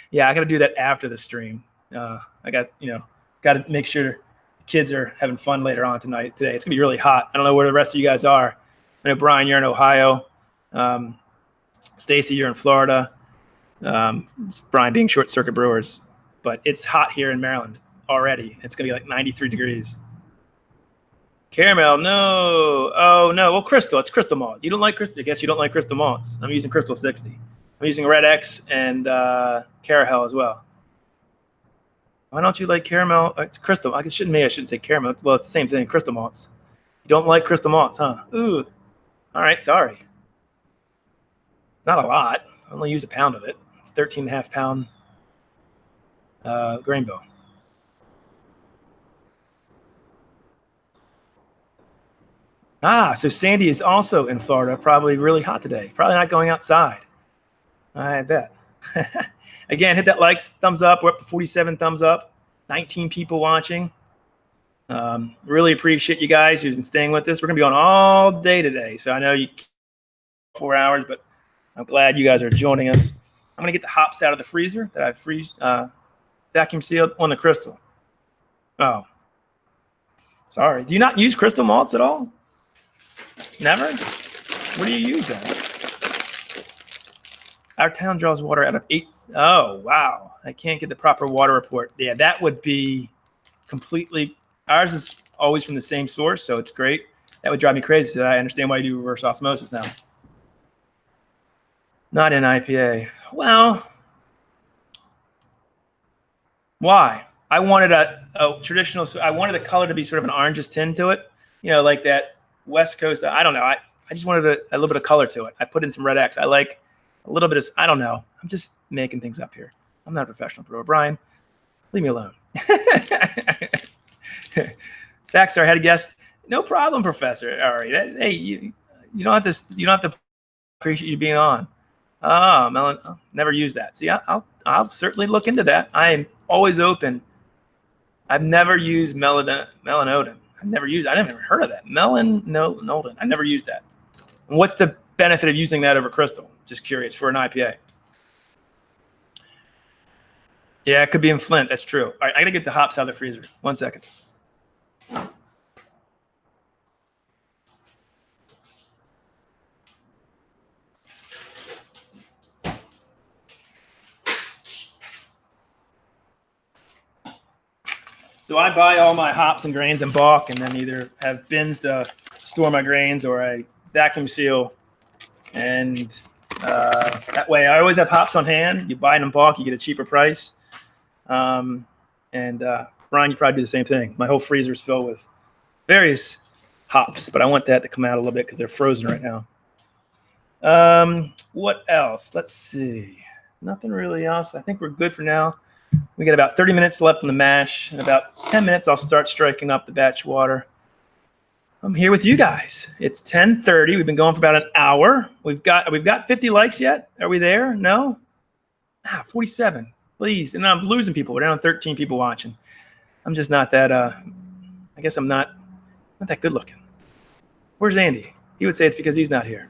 Yeah, I got to do that after the stream. I got to make sure kids are having fun later on today. It's going to be really hot. I don't know where the rest of you guys are. I know, Brian, you're in Ohio. Stacy, you're in Florida. Brian being Short Circuit Brewers. But it's hot here in Maryland already. It's going to be like 93 degrees. Caramel, no. Oh, no. Well, Crystal. It's Crystal Malt. You don't like Crystal? I guess you don't like Crystal Malts. I'm using Crystal 60. I'm using Red X and Carahel as well. Why don't you like caramel? It's Crystal. I shouldn't say caramel. Well, it's the same thing. Crystal Malts. You don't like Crystal Malts, huh? Ooh. All right. Sorry. Not a lot. I only use a pound of it. It's 13.5 pound grain bill. So Sandy is also in Florida, probably really hot today. Probably not going outside. I bet. Again, hit that likes, thumbs up. We're up to 47 thumbs up. 19 people watching. Really appreciate you guys who've been staying with us. We're going to be on all day today. So I know you 4 hours, but I'm glad you guys are joining us. I'm going to get the hops out of the freezer that I've vacuum sealed on the Crystal. Oh. Sorry. Do you not use Crystal Malts at all? Never? What do you use then? Our town draws water out of 8. Oh, wow. I can't get the proper water report. Yeah, that would be completely. Ours is always from the same source, so it's great. That would drive me crazy. So I understand why you do reverse osmosis now. Not in IPA. Well, why? I wanted a traditional. I wanted the color to be sort of an orangish tint to it. You know, like that West Coast. I don't know. I just wanted a little bit of color to it. I put in some Red X. I like a little bit of. I don't know. I'm just making things up here. I'm not a professional brewer. Brian, leave me alone. Baxter, I had a guest. No problem, Professor. All right. Hey, you don't have to. You don't have to appreciate you being on. Oh, melon. Oh, never used that. See, I'll certainly look into that. I am always open. I've never used melanodin. I never heard of that. Melanodin. I never used that. And what's the benefit of using that over Crystal? Just curious for an IPA. Yeah, it could be in Flint. That's true. All right, I got to get the hops out of the freezer. 1 second. So I buy all my hops and grains in bulk and then either have bins to store my grains or I vacuum seal. And that way I always have hops on hand. You buy it in bulk, you get a cheaper price. Brian, you probably do the same thing. My whole freezer is filled with various hops, but I want that to come out a little bit because they're frozen right now. What else? Let's see. Nothing really else. I think we're good for now. We got about 30 minutes left on the mash. In about 10 minutes, I'll start striking up the batch water. I'm here with you guys. It's 10:30. We've been going for about an hour. We've got 50 likes yet. Are we there? No? 47. Please. And I'm losing people. We're down to 13 people watching. I'm just not that. I guess I'm not that good looking. Where's Andy? He would say it's because he's not here.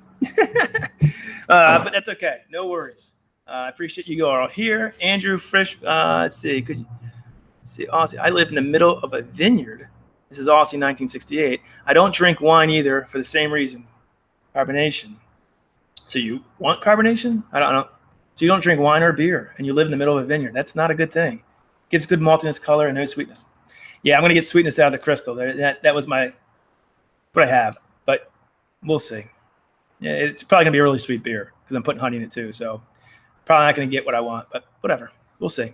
But that's okay. No worries. I appreciate you all here. Andrew Frisch. Let's see. Could you see? Aussie. I live in the middle of a vineyard. This is Aussie 1968. I don't drink wine either for the same reason. Carbonation. So you want carbonation? I don't know. So you don't drink wine or beer and you live in the middle of a vineyard. That's not a good thing. Gives good maltiness, color, and no sweetness. Yeah, I'm going to get sweetness out of the Crystal. That was what I have. But we'll see. Yeah, it's probably going to be a really sweet beer because I'm putting honey in it too. So probably not going to get what I want, but whatever. We'll see.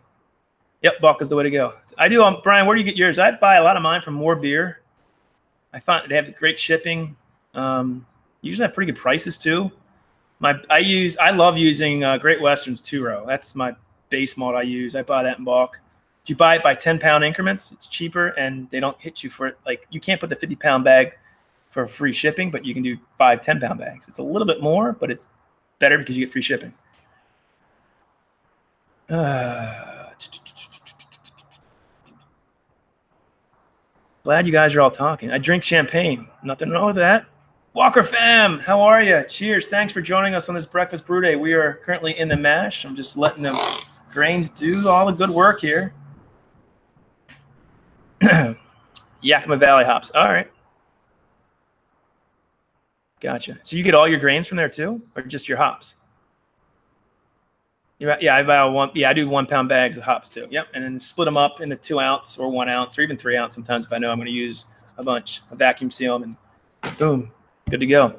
Yep, bulk is the way to go. I do. Brian, where do you get yours? I buy a lot of mine from More Beer. I find they have great shipping. Usually have pretty good prices too. I love using Great Western's 2-row. That's my base malt I use. I buy that in bulk. If you buy it by 10-pound increments, it's cheaper and they don't hit you for it. Like you can't put the 50-pound bag for free shipping, but you can do 5 10-pound bags. It's a little bit more, but it's better because you get free shipping. Glad you guys are all talking. I drink champagne. Nothing wrong with that. Walker fam, how are you? Cheers. Thanks for joining us on this breakfast brew day. We are currently in the mash. I'm just letting the grains do all the good work here. Yakima Valley hops. All right. Gotcha. So you get all your grains from there too, or just your hops? Yeah, I buy one. Yeah, I do 1 pound bags of hops too. Yep, and then split them up into 2 ounce or 1 ounce or even 3 ounce sometimes if I know I'm going to use a bunch. I vacuum seal them and boom, good to go.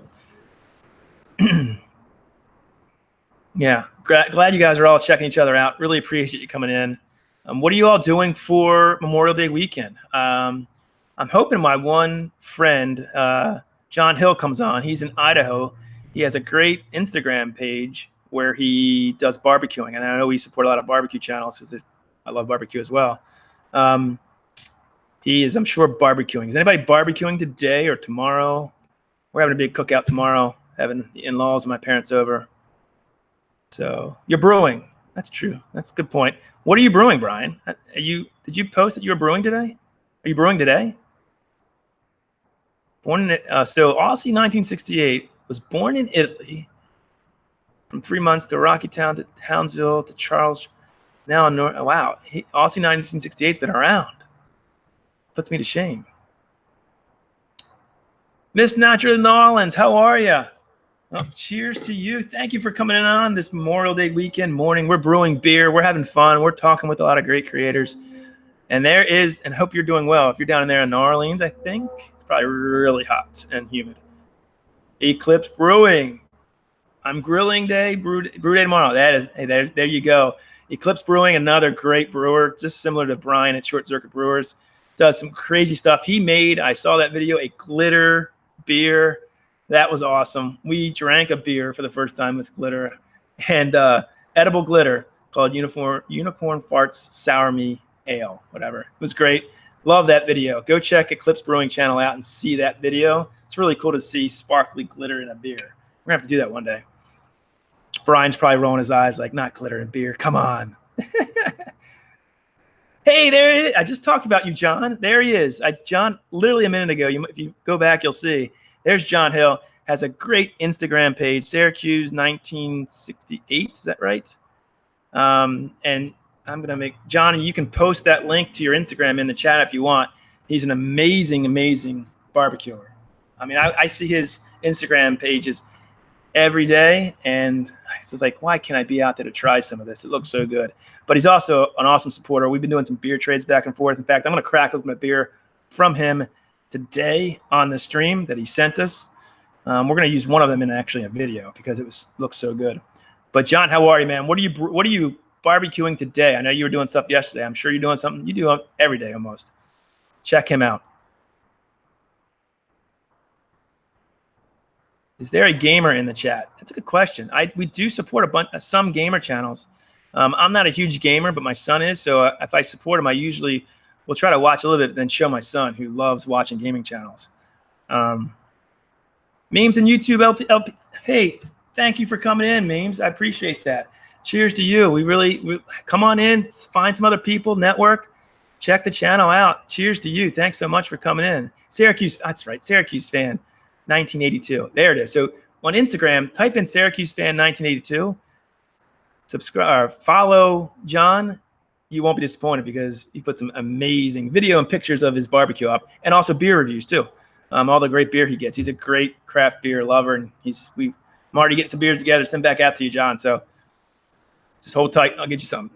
Yeah, glad you guys are all checking each other out. Really appreciate you coming in. What are you all doing for Memorial Day weekend? I'm hoping my one friend, John Hill, comes on. He's in Idaho. He has a great Instagram page where he does barbecuing. And I know we support a lot of barbecue channels because I love barbecue as well. He is, I'm sure, barbecuing. Is anybody barbecuing today or tomorrow? We're having a big cookout tomorrow, having the in-laws and my parents over. So you're brewing. That's true. That's a good point. What are you brewing, Brian? Did you post that you were brewing today? Are you brewing today? Born in so Aussie 1968 was born in Italy. From 3 months to Rocky Town to Townsville to Charles. Now in North. Wow, Aussie 1968's been around. Puts me to shame. Miss Natural New Orleans, how are you? Oh, cheers to you. Thank you for coming in on this Memorial Day weekend morning. We're brewing beer. We're having fun. We're talking with a lot of great creators. And there is, and hope you're doing well. If you're down there in New Orleans, I think it's probably really hot and humid. Eclipse Brewing. I'm grilling day, brew day tomorrow. That is, hey, there you go. Eclipse Brewing, another great brewer, just similar to Brian at Short Circuit Brewers. Does some crazy stuff. He made, I saw that video, a glitter beer. That was awesome. We drank a beer for the first time with glitter and edible glitter called Unicorn Farts Sour Me Ale, whatever. It was great. Love that video. Go check Eclipse Brewing channel out and see that video. It's really cool to see sparkly glitter in a beer. We're going to have to do that one day. Brian's probably rolling his eyes like, not glitter in beer. Come on. Hey, there he is. I just talked about you, John. There he is. John, literally a minute ago, if you go back, you'll see. There's John Hill. Has a great Instagram page, Syracuse 1968. Is that right? And I'm going to make, John, you can post that link to your Instagram in the chat if you want. He's an amazing, amazing barbecuer. I mean, I see his Instagram pages every day, and I was like, why can't I be out there to try some of this? It looks so good. But he's also an awesome supporter. We've been doing some beer trades back and forth. In fact, I'm going to crack open a beer from him today on the stream that he sent us. We're going to use one of them in actually a video because it looks so good. But John, how are you, man? What are you barbecuing today? I know you were doing stuff yesterday. I'm sure you're doing something you do every day almost. Check him out. Is there a gamer in the chat? That's a good question. We do support some gamer channels. I'm not a huge gamer, but my son is. So if I support him, I usually will try to watch a little bit, then show my son who loves watching gaming channels. Memes and YouTube LP. Hey, thank you for coming in, Memes. I appreciate that. Cheers to you. We come on in, find some other people, network, check the channel out. Cheers to you. Thanks so much for coming in. Syracuse, that's right, Syracuse fan. 1982. There it is. So on Instagram, type in Syracuse fan 1982. Subscribe or follow John. You won't be disappointed because he put some amazing video and pictures of his barbecue up, and also beer reviews too. All the great beer he gets. He's a great craft beer lover, and I'm already getting some beers together to send back out to you, John. So just hold tight. I'll get you some.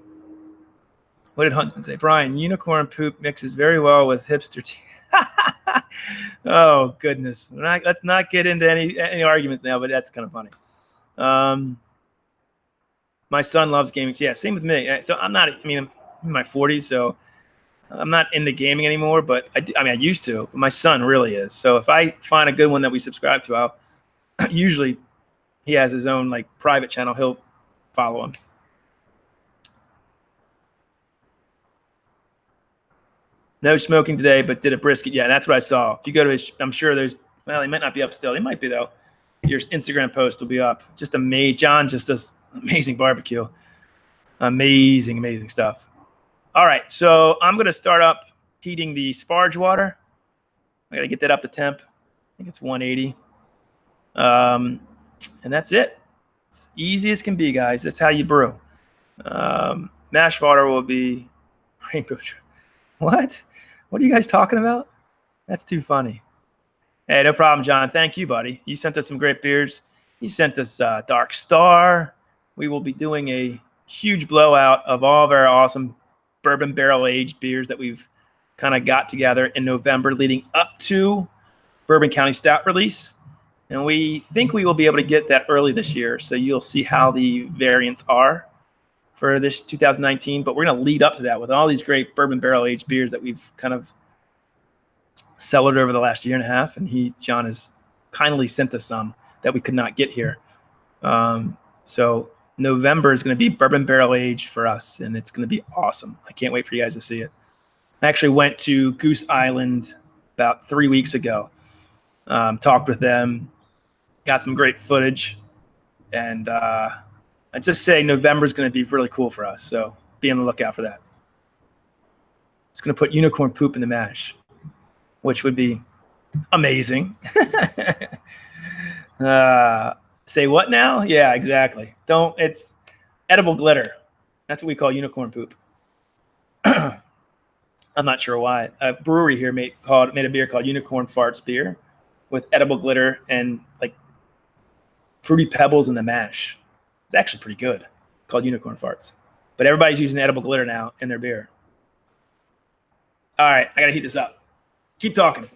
What did Huntsman say? Brian, unicorn poop mixes very well with hipster tea. Oh goodness! Let's not get into any arguments now, but that's kind of funny. My son loves gaming. Yeah, same with me. So I'm in my 40s, so I'm not into gaming anymore. But I used to. But my son really is. So if I find a good one that we subscribe to, I'll usually he has his own like private channel. He'll follow him. No smoking today, but did a brisket. Yeah, that's what I saw. If you go to his, I'm sure he might not be up still. He might be, though. Your Instagram post will be up. Just amazing. John just does amazing barbecue. Amazing, amazing stuff. All right, so I'm going to start up heating the Sparge water. I got to get that up to temp. I think it's 180. And that's it. It's easy as can be, guys. That's how you brew. Mash water will be rainbow. What? What are you guys talking about? That's too funny. Hey, no problem, John. Thank you, buddy. You sent us some great beers. You sent us Dark Star. We will be doing a huge blowout of all of our awesome bourbon barrel aged beers that we've kind of got together in November leading up to Bourbon County Stout release. And we think we will be able to get that early this year. So you'll see how the variants are for this 2019. But we're going to lead up to that with all these great bourbon barrel aged beers that we've kind of cellared over the last year and a half. And John has kindly sent us some that we could not get here. So November is going to be bourbon barrel aged for us, and it's going to be awesome. I can't wait for you guys to see it. I actually went to Goose Island about 3 weeks ago, talked with them, got some great footage, and I'd just say November is going to be really cool for us. So be on the lookout for that. It's going to put unicorn poop in the mash, which would be amazing. Say what now? Yeah, exactly. It's edible glitter. That's what we call unicorn poop. I'm not sure why. A brewery here made a beer called Unicorn Farts beer with edible glitter and like fruity pebbles in the mash. It's actually pretty good, called Unicorn Farts. But everybody's using edible glitter now in their beer. All right, I got to heat this up. Keep talking.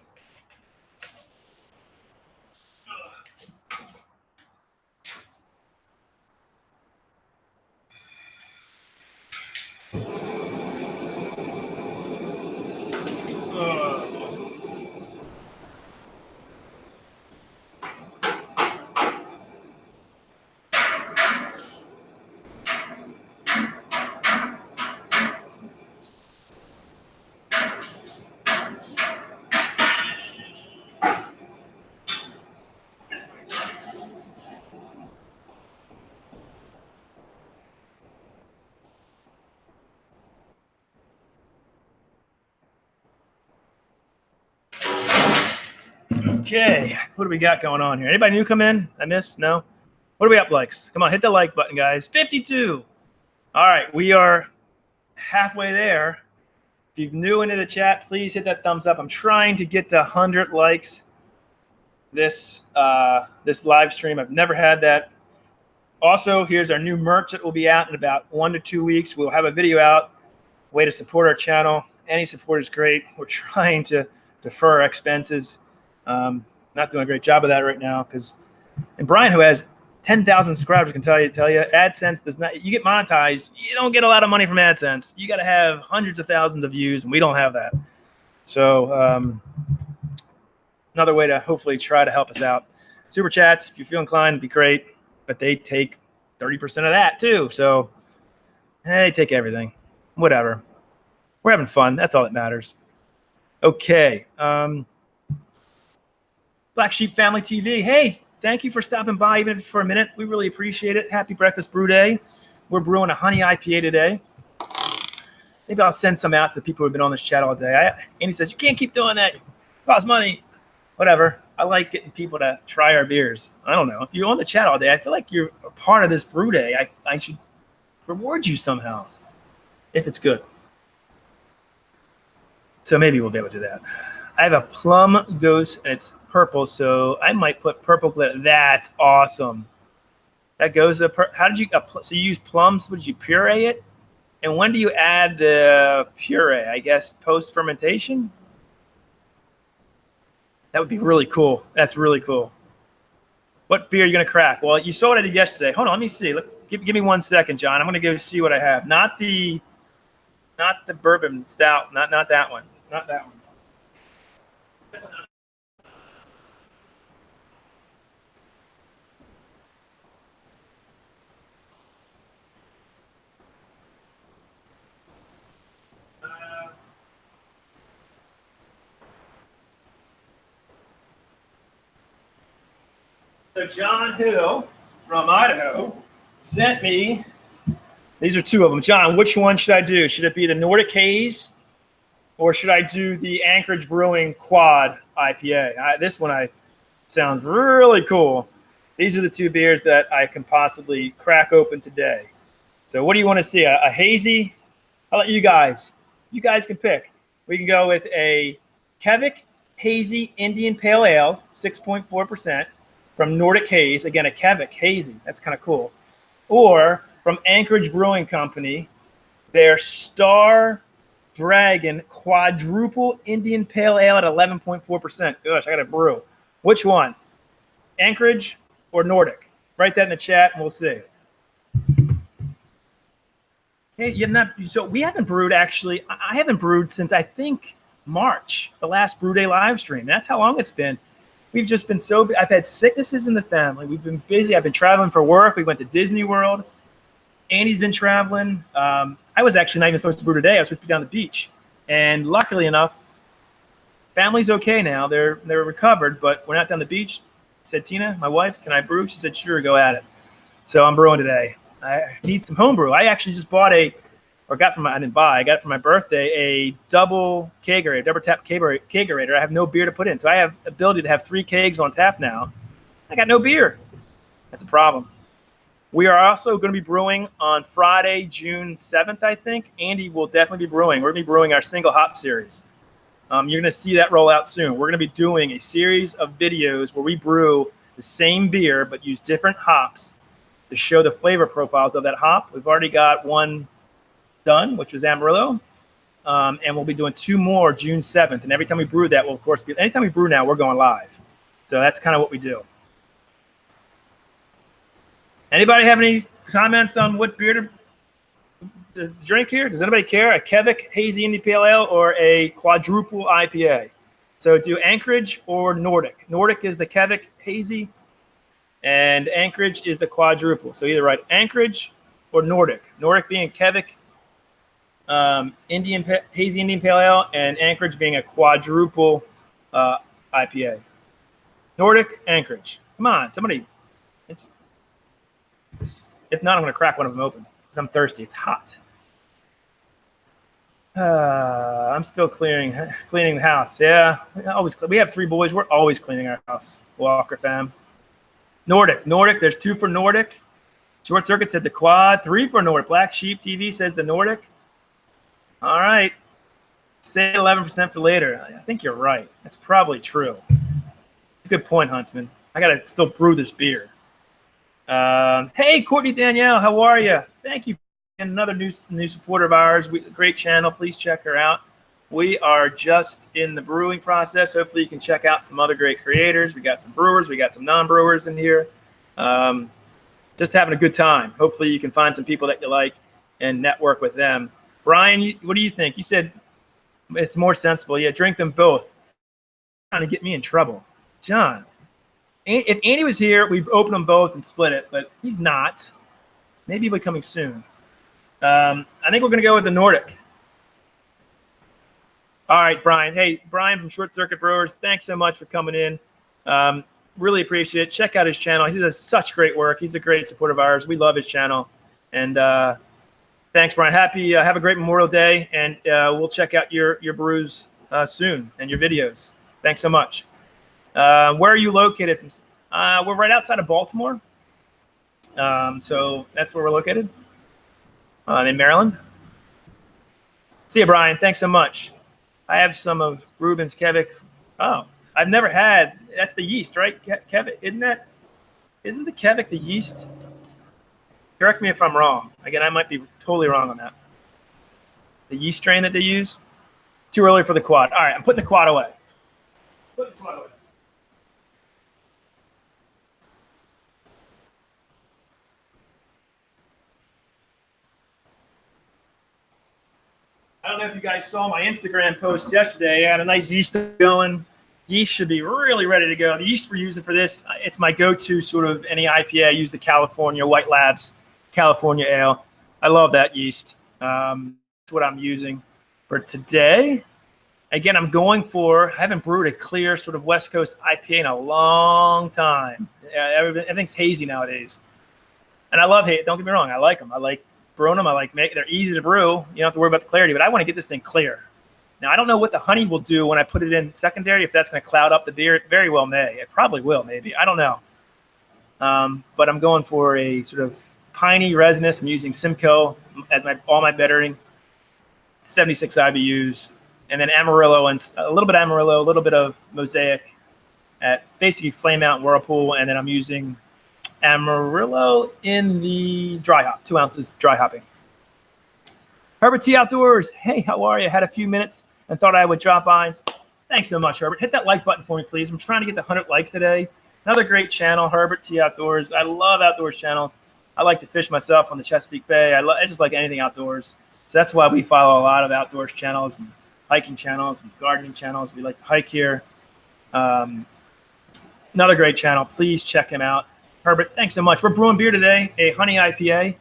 Okay, what do we got going on here? Anybody new come in? I missed? No? What do we up likes? Come on, hit the like button, guys. 52. All right, we are halfway there. If you're new into the chat, please hit that thumbs up. I'm trying to get to 100 likes this live stream. I've never had that. Also, here's our new merch that will be out in about 1 to 2 weeks. We'll have a video out, way to support our channel. Any support is great. We're trying to defer our expenses. Not doing a great job of that right now and Brian, who has 10,000 subscribers, can tell you AdSense does not. You get monetized, you don't get a lot of money from AdSense. You got to have hundreds of thousands of views, and we don't have that. So another way to hopefully try to help us out. Super chats, if you feel inclined, would be great, but they take 30% of that too. So they take everything. Whatever. We're having fun. That's all that matters. Okay. Black Sheep Family TV. Hey, thank you for stopping by, even for a minute. We really appreciate it. Happy Breakfast Brew Day. We're brewing a honey IPA today. Maybe I'll send some out to the people who have been on this chat all day. Andy says, you can't keep doing that. It costs money. Whatever. I like getting people to try our beers. I don't know. If you're on the chat all day, I feel like you're a part of this brew day. I should reward you somehow if it's good. So maybe we'll be able to do that. I have a plum ghost, and it's purple, so I might put purple glitter. That's awesome. That goes up. How did you? So you use plums? Would you puree it? And when do you add the puree? I guess post fermentation. That would be really cool. That's really cool. What beer are you gonna crack? Well, you saw what I did yesterday. Hold on, let me see. Give me 1 second, John. I'm gonna go see what I have. Not the bourbon stout. Not that one. Not that one. So John Hill from Idaho sent me, these are two of them. John, which one should I do? Should it be the Nordic Haze or should I do the Anchorage Brewing Quad IPA? This one sounds really cool. These are the two beers that I can possibly crack open today. So what do you want to see? A hazy? I'll let you guys. You guys can pick. We can go with a Kevik Hazy Indian Pale Ale, 6.4% from Nordic Haze. Again, a Kevik Hazy. That's kind of cool. Or from Anchorage Brewing Company, their Star Dragon Quadruple Indian Pale Ale at 11.4%. Gosh, I got to brew. Which one? Anchorage or Nordic? Write that in the chat and we'll see. Hey, so we haven't brewed actually. I haven't brewed since I think March, the last Brew Day live stream. That's how long it's been. We've just been I've had sicknesses in the family. We've been busy. I've been traveling for work. We went to Disney World. Andy's been traveling. I was actually not even supposed to brew today. I was supposed to be down the beach. And luckily enough, family's okay now. They're recovered, but we're not down the beach. I said, Tina, my wife, can I brew? She said, sure, go at it. So I'm brewing today. I need some home brew. I actually just bought I got it for my birthday, a double kegerator, double tap kegerator. I have no beer to put in. So I have the ability to have 3 kegs on tap now. I got no beer. That's a problem. We are also going to be brewing on Friday, June 7th, I think. Andy will definitely be brewing. We're going to be brewing our single hop series. You're going to see that roll out soon. We're going to be doing a series of videos where we brew the same beer but use different hops to show the flavor profiles of that hop. We've already got one done, which was Amarillo. And we'll be doing 2 more June 7th. And every time we brew that, we'll, of course, anytime we brew now, we're going live. So that's kind of what we do. Anybody have any comments on what beer to drink here? Does anybody care? A Kevik Hazy Indy Pale Ale or a quadruple IPA? So do Anchorage or Nordic. Nordic is the Kevik Hazy, and Anchorage is the quadruple. So either write Anchorage or Nordic. Nordic being Kevik Hazy Indian Pale Ale, and Anchorage being a quadruple IPA. Nordic, Anchorage. Come on, somebody. If not, I'm going to crack one of them open because I'm thirsty. It's hot. I'm still cleaning the house. Yeah, we have 3 boys. We're always cleaning our house. Walker fam. Nordic. There's 2 for Nordic. Short Circuit said the quad. 3 for Nordic. Black Sheep TV says the Nordic. All right. Say 11% for later. I think you're right. That's probably true. Good point, Huntsman. I got to still brew this beer. Hey, Courtney Danielle, how are you? Thank you. And another new supporter of ours. Great channel. Please check her out. We are just in the brewing process. Hopefully you can check out some other great creators. We got some brewers. We got some non-brewers in here. Just having a good time. Hopefully you can find some people that you like and network with them. Brian, what do you think? You said it's more sensible. Yeah, drink them both. Trying to get me in trouble. John. If Andy was here, we'd open them both and split it, but he's not. Maybe he'll be coming soon. I think we're going to go with the Nordic. All right, Brian. Hey, Brian from Short Circuit Brewers, thanks so much for coming in. Really appreciate it. Check out his channel. He does such great work. He's a great supporter of ours. We love his channel. And thanks, Brian. Have a great Memorial Day, and we'll check out your brews soon and your videos. Thanks so much. Where are you located from? We're right outside of Baltimore. So that's where we're located. In Maryland. See you, Brian. Thanks so much. I have some of Ruben's Kevik. Oh, I've never had. That's the yeast, right? Kevik, isn't the Kevik the yeast? Correct me if I'm wrong. Again, I might be totally wrong on that. The yeast strain that they use. Too early for the quad. All right, I'm putting the quad away. Put the quad away. I don't know if you guys saw my Instagram post yesterday. I had a nice yeast going. Yeast should be really ready to go. The yeast we're using for this, it's my go-to sort of any IPA. I use the California White Labs California Ale. I love that yeast. That's what I'm using for today. Again, I haven't brewed a clear sort of West Coast IPA in a long time. Everything's hazy nowadays. And I love it. Don't get me wrong. I like them. I like brewing them. They're easy to brew. You don't have to worry about the clarity, but I want to get this thing clear. Now, I don't know what the honey will do when I put it in secondary, if that's going to cloud up the beer. It very well may. It probably will, maybe. I don't know. But I'm going for a sort of piney resinous. I'm using Simcoe as all my bettering. 76 IBUs. and then Amarillo, and a little bit of Amarillo, a little bit of Mosaic at basically Flame Out and Whirlpool, and then I'm using Amarillo in the dry hop, 2 ounces dry hopping. Herbert T Outdoors, hey, how are you? Had a few minutes and thought I would drop by. Thanks so much, Herbert. Hit that like button for me, please. I'm trying to get the 100 likes today. Another great channel, Herbert T Outdoors. I love outdoors channels. I like to fish myself on the Chesapeake Bay. I just like anything outdoors. So that's why we follow a lot of outdoors channels and hiking channels and gardening channels. We like to hike here. Another great channel. Please check him out. Herbert, thanks so much. We're brewing beer today, a honey IPA.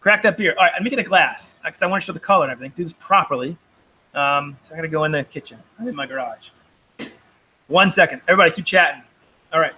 Crack that beer. All right, let me get a glass because I want to show the color and everything. Do this properly. So I got to go in the kitchen. I'm in my garage. 1 second. Everybody keep chatting. All right.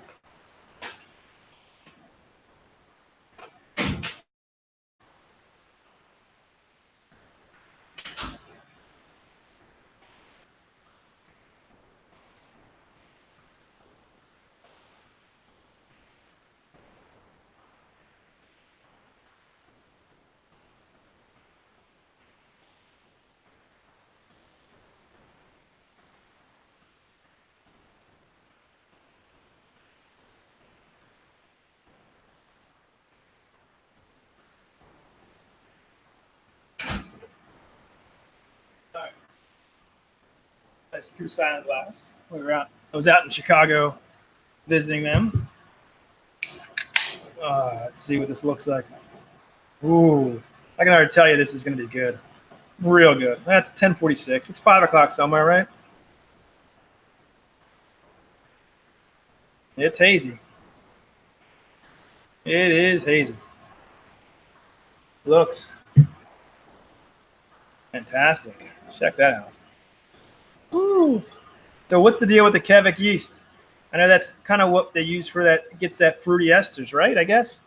That's Goose Island Glass. I was out in Chicago visiting them. Let's see what this looks like. Ooh, I can already tell you this is going to be good. Real good. That's 10:46. It's 5 o'clock somewhere, right? It's hazy. It is hazy. Looks fantastic. Check that out. Ooh. So what's the deal with the Kveik yeast? I know that's kind of what they use for that, gets that fruity esters, right? I guess.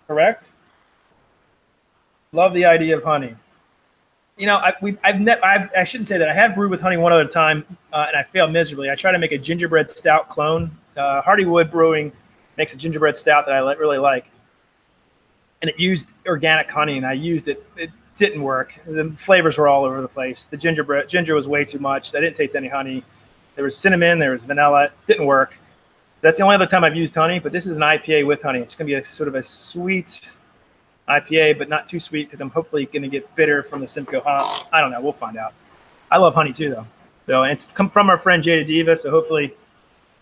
Correct? Love the idea of honey. You know, I shouldn't say that. I have brewed with honey one other time, and I failed miserably. I tried to make a gingerbread stout clone. Hardywood Brewing makes a gingerbread stout that I really like. And it used organic honey, and I used it. It didn't work. The flavors were all over the place. The ginger was way too much. I didn't taste any honey. There was cinnamon. There was vanilla. It didn't work. That's the only other time I've used honey, but this is an IPA with honey. It's going to be a sort of a sweet IPA, but not too sweet because I'm hopefully going to get bitter from the Simcoe hops. I don't know. We'll find out. I love honey too, though. So and it's come from our friend Jaded Divas, so hopefully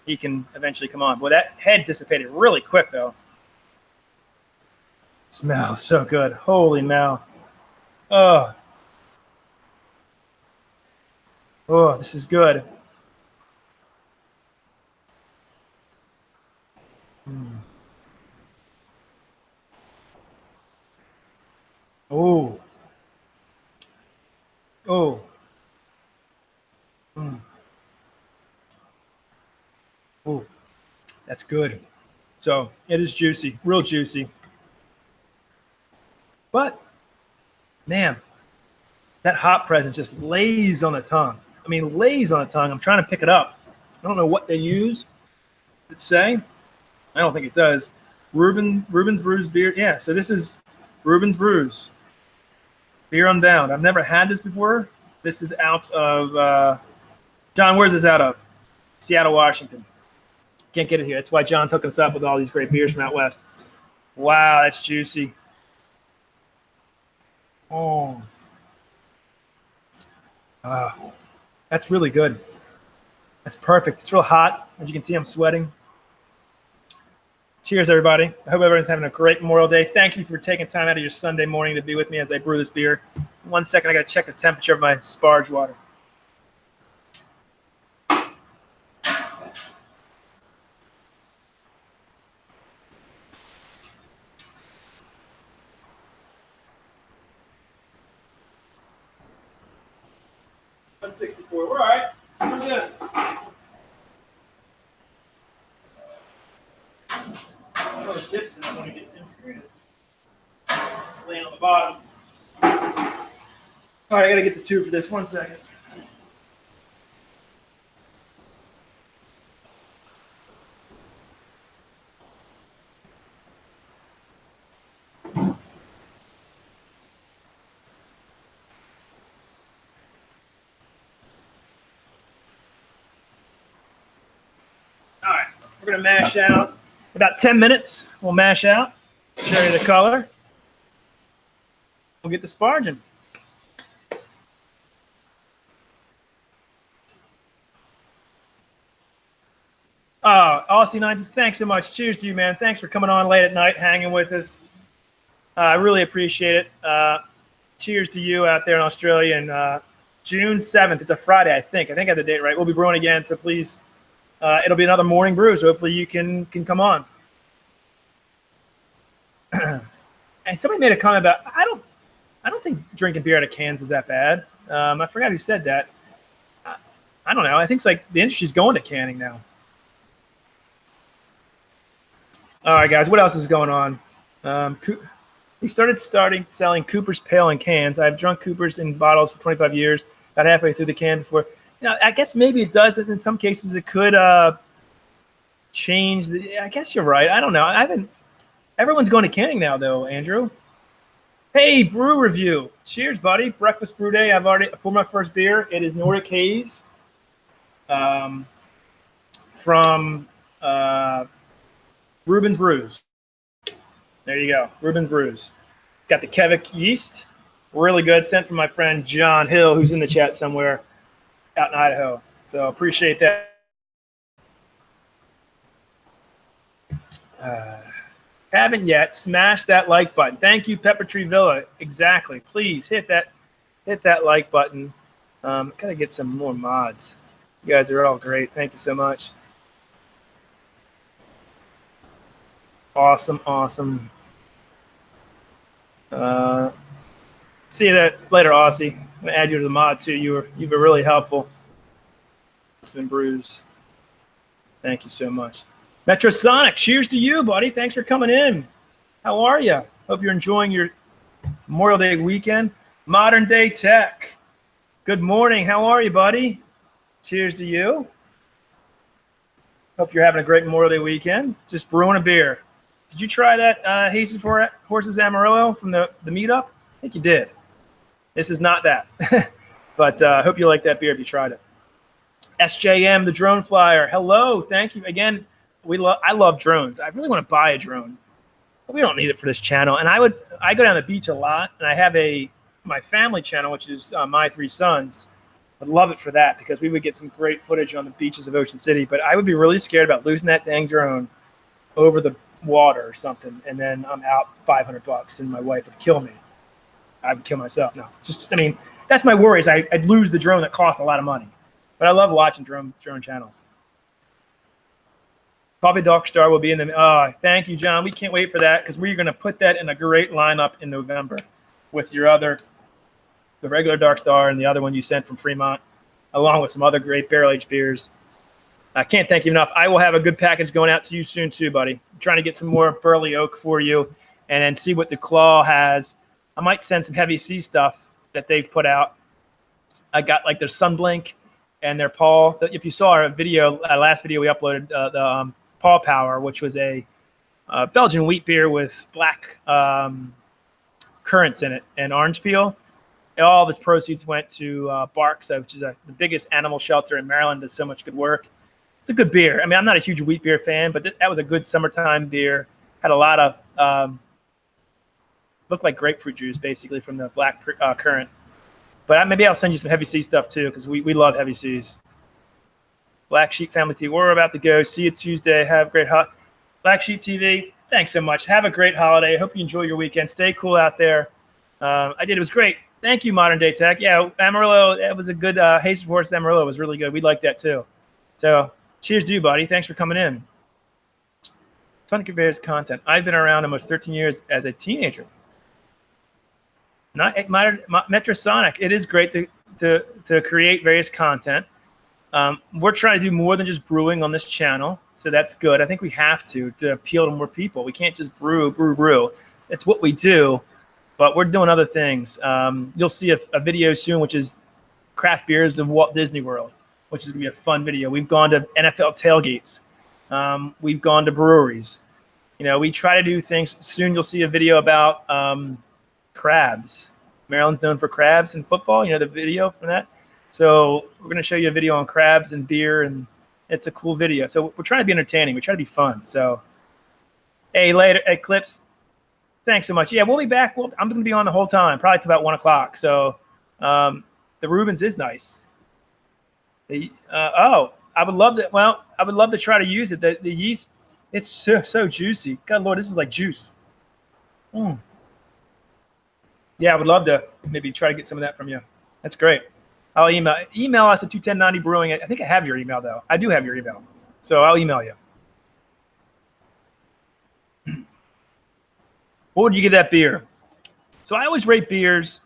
he can eventually come on. Boy, that head dissipated really quick, though. Smells so good. Holy mow. Oh. Oh, this is good. Oh. Oh. Oh. That's good. So it is juicy, real juicy. But, man, that hop presence just lays on the tongue. I mean, lays on the tongue. I'm trying to pick it up. I don't know what they use. Does it say? I don't think it does. Reuben's Brews beer. Yeah, so this is Reuben's Brews. Beer Unbound. I've never had this before. This is out of, John, where's this out of? Seattle, Washington. Can't get it here. That's why John's hooking us up with all these great beers from out west. Wow, that's juicy. Oh. That's really good. That's perfect. It's real hot. As you can see, I'm sweating. Cheers, everybody. I hope everyone's having a great Memorial Day. Thank you for taking time out of your Sunday morning to be with me as I brew this beer. 1 second, I got to check the temperature of my Sparge water. $164. We're all right. We're good. The tips and I want to get integrated. Laying on the bottom. All right, I got to get the 2 for this. 1 second. We're going to mash out about 10 minutes. We'll mash out, show you the color. We'll get the sparging. Oh, Aussie90s, thanks so much. Cheers to you, man. Thanks for coming on late at night, hanging with us. I really appreciate it. Cheers to you out there in Australia. And June 7th, it's a Friday, I think. I have the date right. We'll be brewing again, so please, it'll be another morning brew, so hopefully you can come on. And somebody made a comment about, I don't think drinking beer out of cans is that bad. I forgot who said that. I don't know. I think it's like the industry's going to canning now. All right, guys, what else is going on? We started selling Cooper's Pale in cans. I've drunk Cooper's in bottles for 25 years, about halfway through the can before. I guess maybe it does. In some cases, it could change. I guess you're right. I don't know. Everyone's going to canning now, though, Andrew. Hey, brew review. Cheers, buddy. Breakfast brew day. I poured my first beer. It is Nordic Haze from Reuben's Brews. There you go. Reuben's Brews. Got the Kevik yeast. Really good. Sent from my friend John Hill, who's in the chat somewhere out in Idaho. So appreciate that. Haven't yet, smash that like button. Thank you, Pepper Tree Villa. Exactly. Please hit that like button. Gotta get some more mods. You guys are all great. Thank you so much. Awesome. See you later, Aussie. I'm gonna add you to the mod too. You've been really helpful. It's been Brews. Thank you so much. Metrosonic, cheers to you, buddy. Thanks for coming in. How are you? Hope you're enjoying your Memorial Day weekend. Modern Day Tech. Good morning. How are you, buddy? Cheers to you. Hope you're having a great Memorial Day weekend. Just brewing a beer. Did you try that Hazy for Horses Amarillo from the meetup? I think you did. This is not that. But I hope you like that beer if you tried it. SJM, the drone flyer. Hello. Thank you. Again, I love drones. I really want to buy a drone. But we don't need it for this channel. And I go down the beach a lot, and I have my family channel, which is My Three Sons. I'd love it for that because we would get some great footage on the beaches of Ocean City. But I would be really scared about losing that dang drone over the water or something, and then I'm out $500, and my wife would kill me. I would kill myself. No, that's my worry. Is I'd lose the drone that costs a lot of money. But I love watching drone channels. Coffee Dark Star will be in the. Oh, thank you, John. We can't wait for that because we're going to put that in a great lineup in November with the regular Dark Star and the other one you sent from Fremont, along with some other great barrel-aged beers. I can't thank you enough. I will have a good package going out to you soon too, buddy. I'm trying to get some more burley oak for you and then see what the Claw has. I might send some Heavy Sea stuff that they've put out. I got like their Sunblink and their Paul. If you saw our video, last video we uploaded, the Paul Power, which was a Belgian wheat beer with black currants in it and orange peel. All the proceeds went to Barks, which is the biggest animal shelter in Maryland. Does so much good work. It's a good beer. I mean, I'm not a huge wheat beer fan, but that was a good summertime beer. Had a lot of looked like grapefruit juice, basically, from the black currant. But maybe I'll send you some Heavy Sea stuff, too, because we love Heavy Seas. Black Sheep Family TV. We're about to go. See you Tuesday. Have a great Black Sheep TV, thanks so much. Have a great holiday. Hope you enjoy your weekend. Stay cool out there. It was great. Thank you, Modern Day Tech. Yeah, Amarillo, it was a good Hazy Forest Amarillo was really good. We liked that, too. So cheers to you, buddy. Thanks for coming in. Ton of various content. I've been around almost 13 years as a teenager. Not Metrosonic. It is great to create various content. We're trying to do more than just brewing on this channel, so that's good. I think we have to appeal to more people. We can't just brew. It's what we do, but we're doing other things. You'll see a video soon, which is craft beers of Walt Disney World, which is going to be a fun video. We've gone to NFL tailgates. We've gone to breweries. We try to do things. Soon you'll see a video about crabs. Maryland's known for crabs in football. The video from that. So we're going to show you a video on crabs and beer and It's a cool video. So we're trying to be entertaining. We try to be fun. So, hey, later, hey, Clips. Thanks so much. Yeah, we'll be back. I'm going to be on the whole time, probably to about 1 o'clock. So the Rubens is nice. I would love to. Well, I would love to try to use it. The yeast, it's so juicy. God, Lord, this is like juice. Yeah, I would love to maybe try to get some of that from you. That's great. I'll email us at 21090 Brewing. I think I have your email, though. I do have your email. So I'll email you. What would you give that beer? So I always rate beers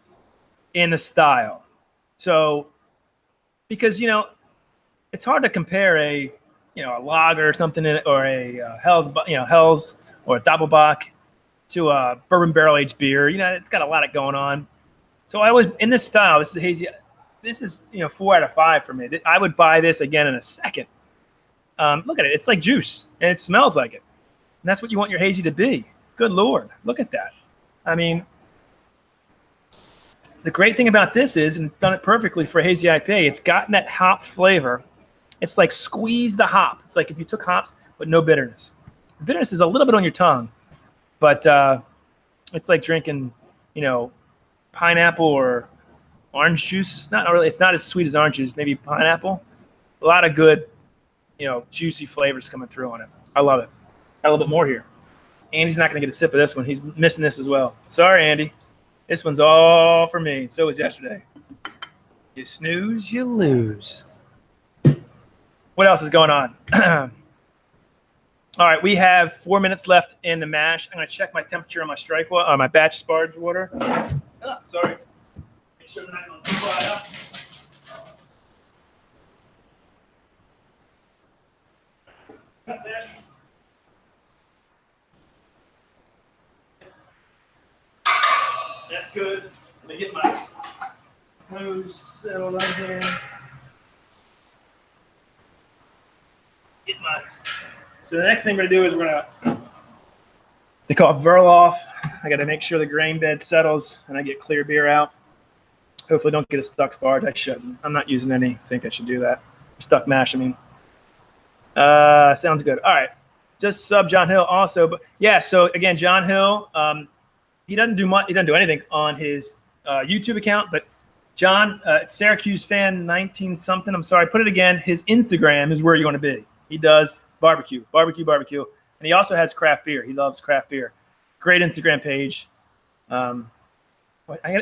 in the style. So because, it's hard to compare a lager or something or a Hell's or a Doppelbock to a bourbon barrel aged beer. It's got a lot going on. So I always, in this style, this is hazy. This is 4 out of 5 for me. I would buy this again in a second. Look at it. It's like juice, and it smells like it. And that's what you want your hazy to be. Good Lord. Look at that. I mean, the great thing about this is, and done it perfectly for hazy IPA, it's gotten that hop flavor. It's like squeeze the hop. It's like if you took hops, but no bitterness. The bitterness is a little bit on your tongue, but it's like drinking, pineapple or orange juice. Not really. It's not as sweet as orange juice. Maybe pineapple. A lot of good, juicy flavors coming through on it. I love it. Got a little bit more here. Andy's not going to get a sip of this one. He's missing this as well. Sorry, Andy. This one's all for me. So was yesterday. You snooze, you lose. What else is going on? All right, we have 4 minutes left in the mash. I'm going to check my temperature on my strike water, my batch Sparge water. Sorry. Make sure they're not going to fly up. Got that. That's good. Let me get my hose settled on here. So the next thing we're gonna do is they call it Verloff. I gotta make sure the grain bed settles and I get clear beer out. Hopefully don't get a stuck Sparge. I shouldn't. I'm not using any. I think I should do that. Stuck mash, I mean. Sounds good. All right. Just sub John Hill also. But yeah, so again, John Hill, he doesn't do much. He doesn't do anything on his YouTube account. But John, Syracuse fan 19 something. I'm sorry. Put it again. His Instagram is where you want to be. He does barbecue, and he also has craft beer. He loves craft beer. Great Instagram page. I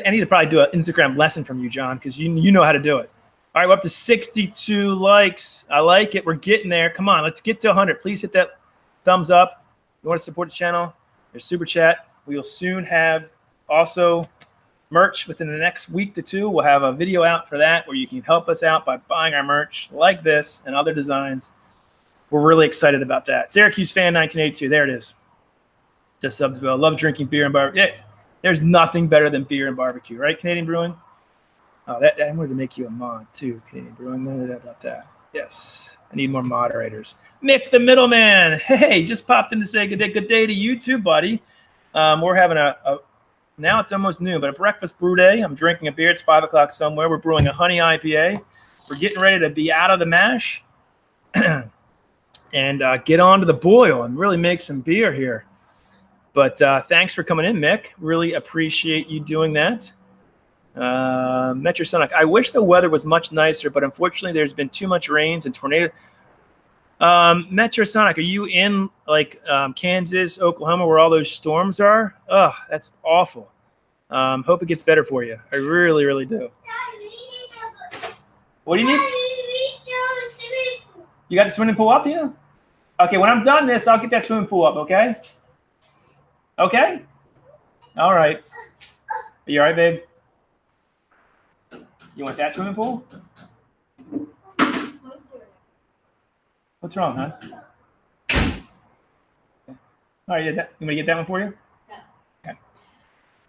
need to probably do an Instagram lesson from you, John, because you know how to do it. All right, we're up to 62 likes. I like it. We're getting there. Come on, let's get to 100. Please hit that thumbs up. You want to support the channel? There's super chat. We will soon have also merch within the next week to 2. We'll have a video out for that where you can help us out by buying our merch like this and other designs. We're really excited about that. Syracuse fan 1982. There it is. Just subs Bill. Love drinking beer and barbecue. Yeah, there's nothing better than beer and barbecue, right? Canadian Brewing. Oh, I wanted to make you a mod too, Canadian Brewing. No doubt about that. Yes, I need more moderators. Mick the middleman. Hey, just popped in to say good day to you too, buddy. We're having now it's almost noon, but a breakfast brew day. I'm drinking a beer. It's 5 o'clock somewhere. We're brewing a honey IPA. We're getting ready to be out of the mash and get on to the boil and really make some beer here. But thanks for coming in, Mick. Really appreciate you doing that. Metrosonic. I wish the weather was much nicer, but unfortunately there's been too much rains and tornado. Metrosonic, are you in like Kansas, Oklahoma, where all those storms are? Oh, that's awful. Hope it gets better for you. I really, really do. What do you need? You got the swimming pool up to you? Okay, when I'm done this, I'll get that swimming pool up, okay? Okay? All right. Are you all right, babe? You want that swimming pool? What's wrong, huh? All right, you want me to get that one for you? Yeah. Okay.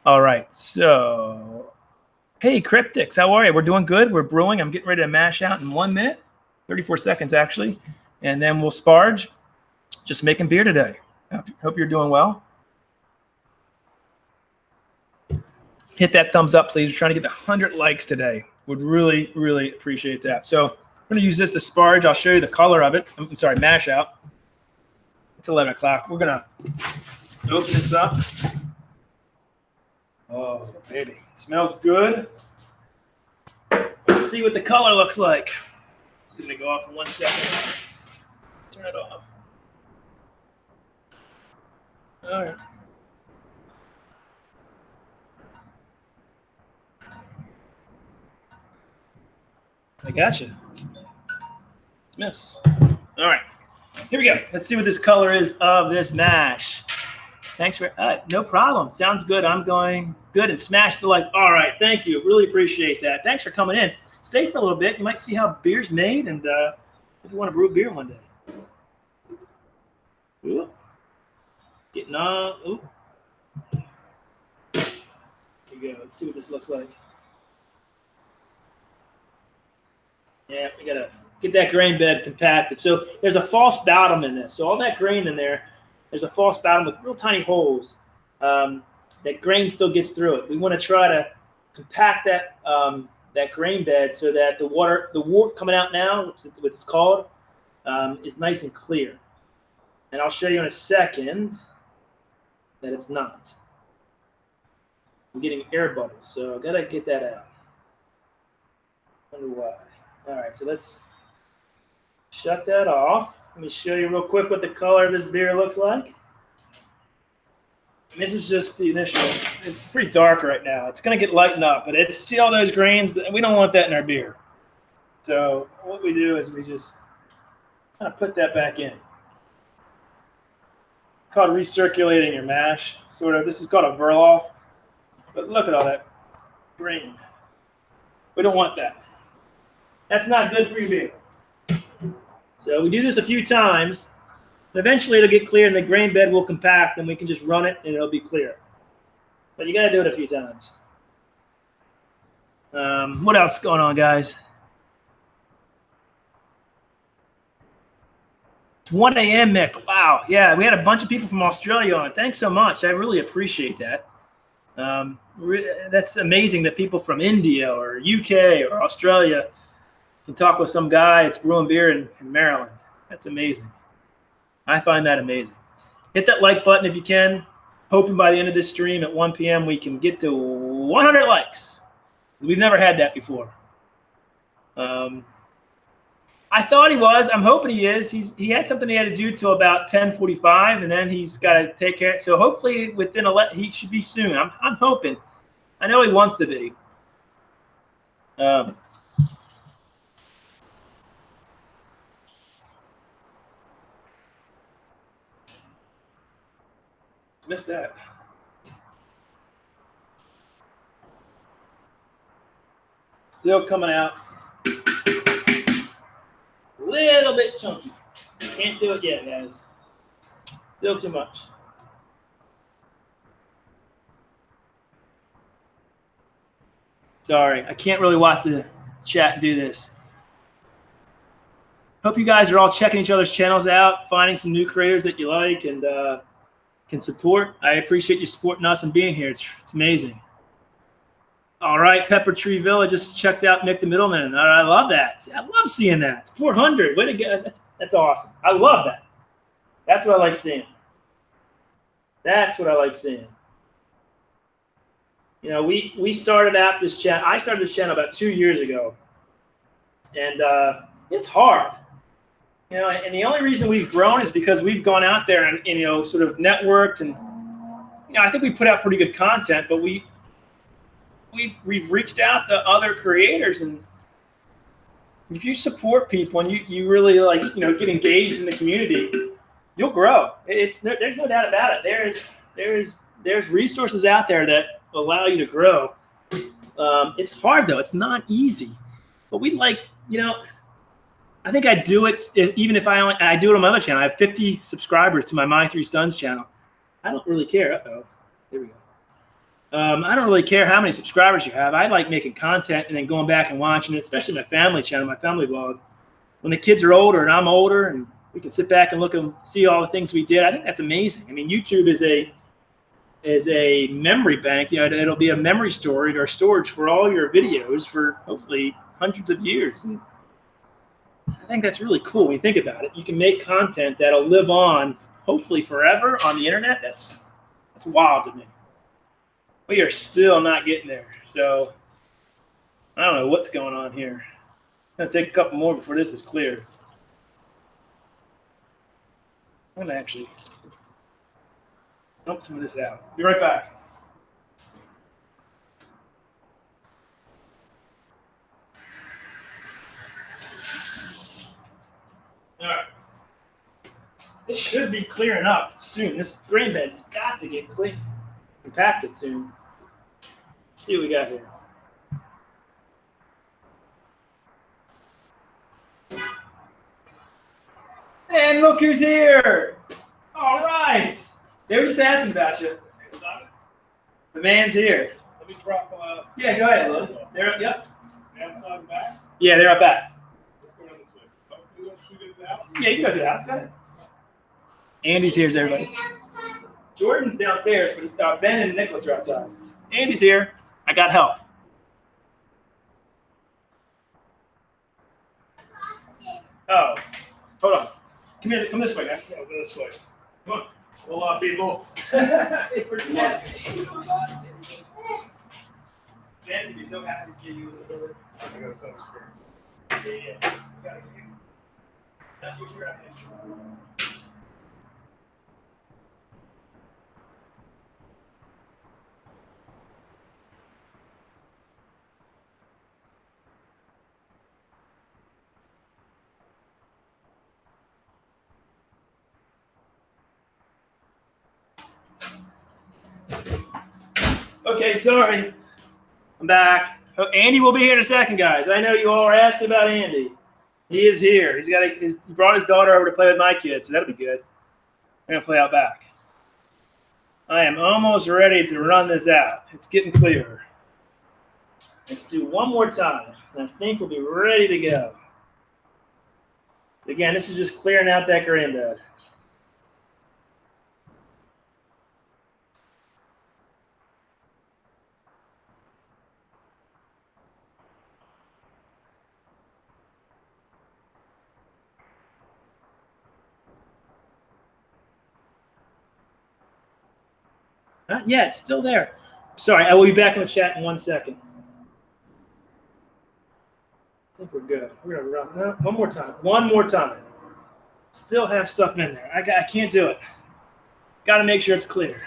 All right, so, hey, Cryptics, how are you? We're doing good. We're brewing. I'm getting ready to mash out in 1 minute, 34 seconds, actually. And then we'll Sparge. Just making beer today. Hope you're doing well. Hit that thumbs up, please. We're trying to get 100 likes today. Would really, really appreciate that. So I'm going to use this to sparge. I'll show you the color of it. I'm sorry, mash out. It's 11 o'clock. We're going to open this up. Oh, baby. It smells good. Let's see what the color looks like. It's going to go off in 1 second. Turn it off. All right. I got you. Miss. All right. Here we go. Let's see what this color is of this mash. Thanks for no problem. Sounds good. I'm going good and smash the like. All right. Thank you. Really appreciate that. Thanks for coming in. Stay for a little bit. You might see how beer's made, and if you want to brew beer one day. Ooh. Getting on. Ooh. Here we go. Let's see what this looks like. Yeah, we gotta get that grain bed compacted. So there's a false bottom in this. So all that grain in there, there's a false bottom with real tiny holes. That grain still gets through it. We want to try to compact that that grain bed so that the wort coming out now, what it's called, is nice and clear. And I'll show you in a second that it's not. I'm getting air bubbles, so I gotta get that out. Wonder why. All right, so let's shut that off. Let me show you real quick what the color of this beer looks like. And this is just the initial. It's pretty dark right now. It's going to get lightened up, but it's, see all those grains? We don't want that in our beer. So what we do is we just kind of put that back in. It's called recirculating your mash, sort of. This is called a Verloff. But look at all that grain. We don't want that. That's not good for your beer. So we do this a few times. Eventually it'll get clear and the grain bed will compact and we can just run it and it'll be clear. But you got to do it a few times. What else is going on, guys? It's 1 a.m., Mick. Wow. Yeah, we had a bunch of people from Australia on. Thanks so much. I really appreciate that. That's amazing that people from India or UK or Australia can talk with some guy that's brewing beer in Maryland. That's amazing. I find that amazing. Hit that like button if you can. Hoping by the end of this stream at 1 p.m. we can get to 100 likes. We've never had that before. I thought he was. I'm hoping he is. He had something he had to do till about 10:45, and then he's got to take care. So hopefully within he should be soon. I'm hoping. I know he wants to be. Missed that. Still coming out. Little bit chunky. Can't do it yet, guys. Still too much. Sorry, I can't really watch the chat and do this. Hope you guys are all checking each other's channels out, finding some new creators that you like and can support. I appreciate you supporting us and being here. It's amazing. All right, Pepper Tree Villa just checked out Nick the Middleman. I love that. I love seeing that. 400. Way to go. That's awesome. I love that. That's what I like seeing. That's what I like seeing. You know, we started out this channel. I started this channel about 2 years ago, and it's hard. You know, and the only reason we've grown is because we've gone out there and you know, sort of networked, and you know, I think we put out pretty good content, but we've reached out to other creators, and if you support people and you really like, you know, get engaged in the community, you'll grow. There's no doubt about it. There's resources out there that allow you to grow. It's hard though. It's not easy, but we like, you know, I think I do it even if I do it on my other channel. I have 50 subscribers to my Three Sons channel. I don't really care. Uh-oh. There we go. I don't really care how many subscribers you have. I like making content and then going back and watching it, especially my family channel, my family vlog. When the kids are older and I'm older and we can sit back and look and see all the things we did, I think that's amazing. I mean, YouTube is a memory bank. You know, it'll be a memory storage or storage for all your videos for hopefully hundreds of years. And I think that's really cool when you think about it. You can make content that'll live on, hopefully forever, on the internet. That's wild to me. We are still not getting there. So I don't know what's going on here. I'm going to take a couple more before this is clear. I'm going to actually dump some of this out. Be right back. All right. This should be clearing up soon. This grain bed's got to get clean, compacted soon. Let's see what we got here. And look who's here. All right. They were just asking about you. The man's here. Let me drop. Yeah, go ahead, Liz. They're yep. Outside and back. Yeah, they're up back. Let's go down this way. Oh, you want to shoot at the house? Yeah, you can go to the house. Go ahead. Andy's here, everybody. Jordan's downstairs, but Ben and Nicholas are outside. Andy's here. I got help. Oh, hold on. Come here. Come this way, guys. Yeah, this way. Come on. Hola, people. We're just asking. Nancy, be so happy to see you. I got sunscreen. Yeah. That was right. Okay, sorry. I'm back. Oh, Andy will be here in a second, guys. I know you all are asking about Andy. He is here. He brought his daughter over to play with my kids, so that'll be good. We're gonna play out back. I am almost ready to run this out. It's getting clearer. Let's do one more time, and I think we'll be ready to go. So again, this is just clearing out that grain bed. Not yet, it's still there. Sorry, I will be back in the chat in 1 second. I think we're good. We're gonna run one more time. One more time. Still have stuff in there. I can't do it. Got to make sure it's clear.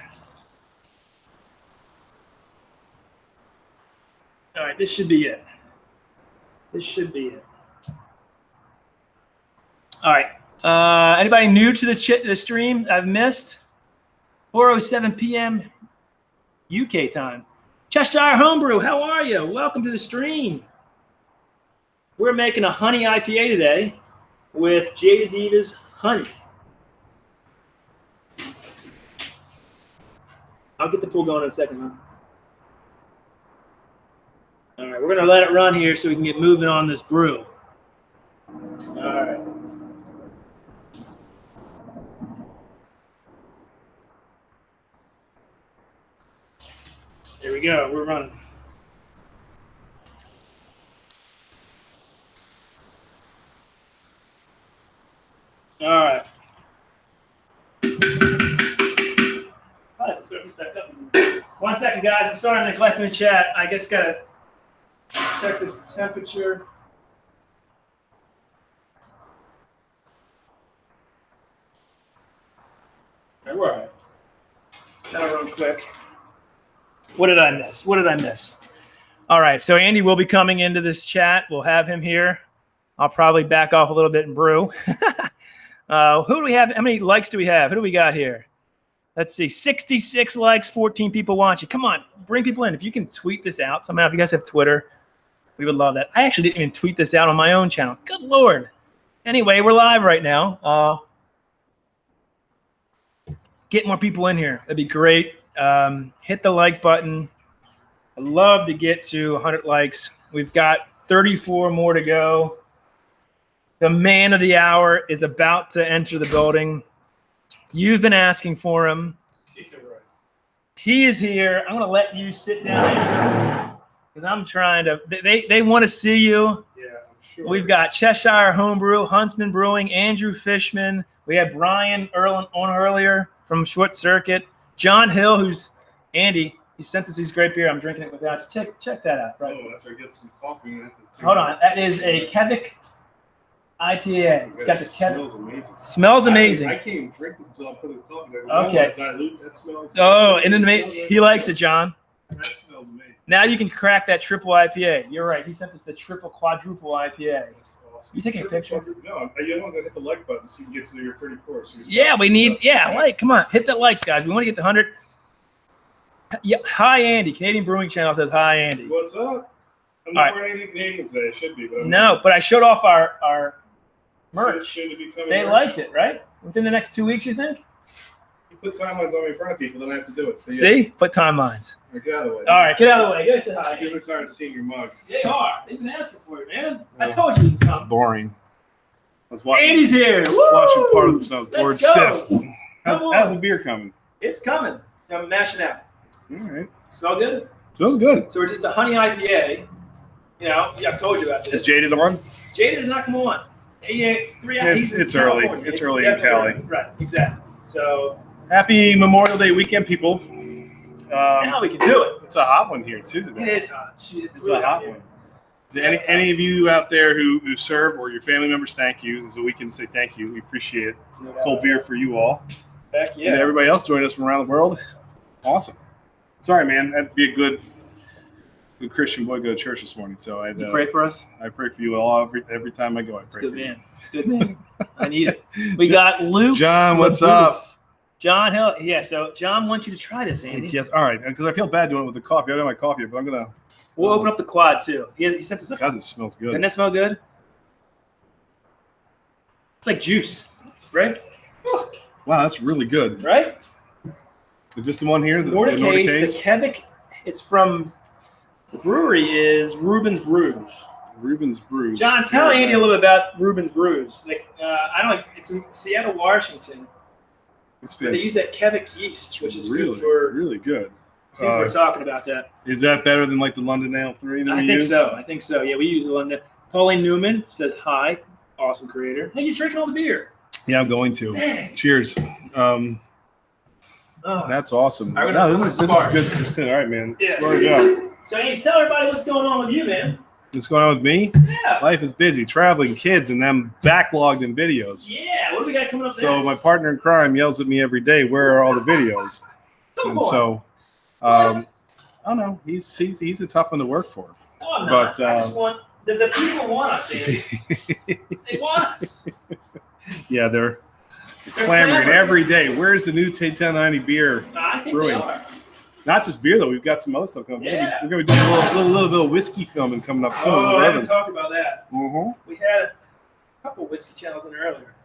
All right, this should be it. This should be it. All right. Anybody new to the stream I've missed? 4:07 p.m. UK time. Cheshire Homebrew, how are you? Welcome to the stream. We're making a honey IPA today with Jaded Divas honey. I'll get the pool going in a second, huh? All right, we're going to let it run here so we can get moving on this brew. All right. There we go. We're running. All right. 1 second, guys. I'm sorry I'm neglecting the chat. I just got to check this temperature. All right, we're all right. That'll run quick. What did I miss? What did I miss? All right, so Andy will be coming into this chat. We'll have him here. I'll probably back off a little bit and brew. Who do we have? How many likes do we have? Who do we got here? Let's see, 66 likes, 14 people watching. Come on, bring people in. If you can tweet this out somehow, if you guys have Twitter, we would love that. I actually didn't even tweet this out on my own channel. Good Lord. Anyway, we're live right now. Get more people in here. That'd be great. Hit the like button. I'd love to get to 100 likes. We've got 34 more to go. The man of the hour is about to enter the building. You've been asking for him. He is here. I'm going to let you sit down because I'm trying to. They want to see you. Yeah, I'm Sure. We've got Cheshire Homebrew, Huntsman Brewing, Andrew Fishman. We had Brian on earlier from Short Circuit. John Hill, who's Andy. He sent us these great beer. I'm drinking it without you. Check that out. Right. Oh, after I get some coffee, I have to Hold on. That is a Quebec IPA. It's got the Quebec. Smells amazing. Smells amazing. I can't even drink this until I put this coffee there. Okay. Dilute. That smells. Oh, and then That smells he likes it, John. That smells amazing. Now you can crack that triple IPA. You're right. He sent us the triple quadruple IPA. That's awesome. You taking a picture? No, I'm going to hit the like button so you can get to your 34. So Yeah, we need. Yeah, like, come on, hit the likes, guys. We want to get the 100. Yeah, hi Andy. Canadian Brewing Channel says hi Andy. What's up? I'm All not right. wearing anything Canadian today. I should be, but I'm No, but I showed off our merch. Soon to be coming They merch. liked it, right? Within the next 2 weeks, you think? You put timelines on me in front of people, then I have to do it. So See? Put timelines. Get out of the way. All right, get out of the way. Go say hi. People are tired of seeing your mug. They are. They've been asking for it, man. I Yeah. told you he'd It's come. boring. I was watching. Andy's here. Watching part of Woo! the snow. I was Let's bored go. stiff. How's Come on. the beer coming? It's coming. I'm mashing out. All right. Smell good? Smells good. So it's a honey IPA. You know, I've told you about Is this. Jaded on? Jaded does not come on. Yeah, it's 3 hours. It's early. It's early in Cali. Right, exactly. So Happy Memorial Day weekend, people. now we can do it. It's a hot one here too It today. is hot. It's It's really a hot here. one. To any of you out there who serve or your family members, thank you. This is a weekend to say thank you. We appreciate it. No doubt. Cold beer for you all. Heck And yeah. everybody else joining us from around the world. Awesome. Sorry, man. That'd be a good Christian boy go to church this morning. So You pray for us. I pray for you all every time I go. I It's pray good, for you. man. It's good, man. I need it. We got Luke. John, what's up? John Hill. Yeah, so John wants you to try this, Andy. Yes, all right. Because I feel bad doing it with the coffee. I don't have my coffee, but I'm gonna. We'll open up the quad, too. He sent us a God, this smells good. Doesn't that smell good? It's like juice, right? Wow, that's really good. Right? Is this the one here? The Nordic Nordic Haze, the Haze? Quebec. It's from the brewery is Reuben's Brews. Reuben's Brew. John, tell Andy a little bit about Reuben's Brews. Like, I don't know, it's in Seattle, Washington. It's But they use that Quebec yeast, which is really, good for. really good. People are talking about that. Is that better than like the London Ale 3 that we I think use? so. I think so. Yeah, we use the London. Pauline Newman says hi. Awesome creator. Hey, you're drinking all the beer. Yeah, I'm going to. Dang. Cheers. Oh, That's awesome. All right, No, we're this gonna is Sparge. good. This is, all right, man. Yeah. Sparge out. so Andy, tell everybody what's going on with you, man. What's going on with me? Yeah. Life is busy, traveling, kids, and them backlogged in videos. Yeah. What do we got coming up So next? my partner in crime yells at me every day, "Where are all the videos?" Come And on. so, I don't know. He's a tough one to work for. No, I'm not. but, I just want the people want us, Andy. They want us. Yeah, they're clamoring every day. Where's the new 1090 beer? I think Brewing. they are. Not just beer though. We've got some other stuff coming. Yeah. We're gonna be doing a little bit of whiskey filming coming up soon. Oh, I haven't talked about that. Mm-hmm. We had a couple whiskey channels in earlier.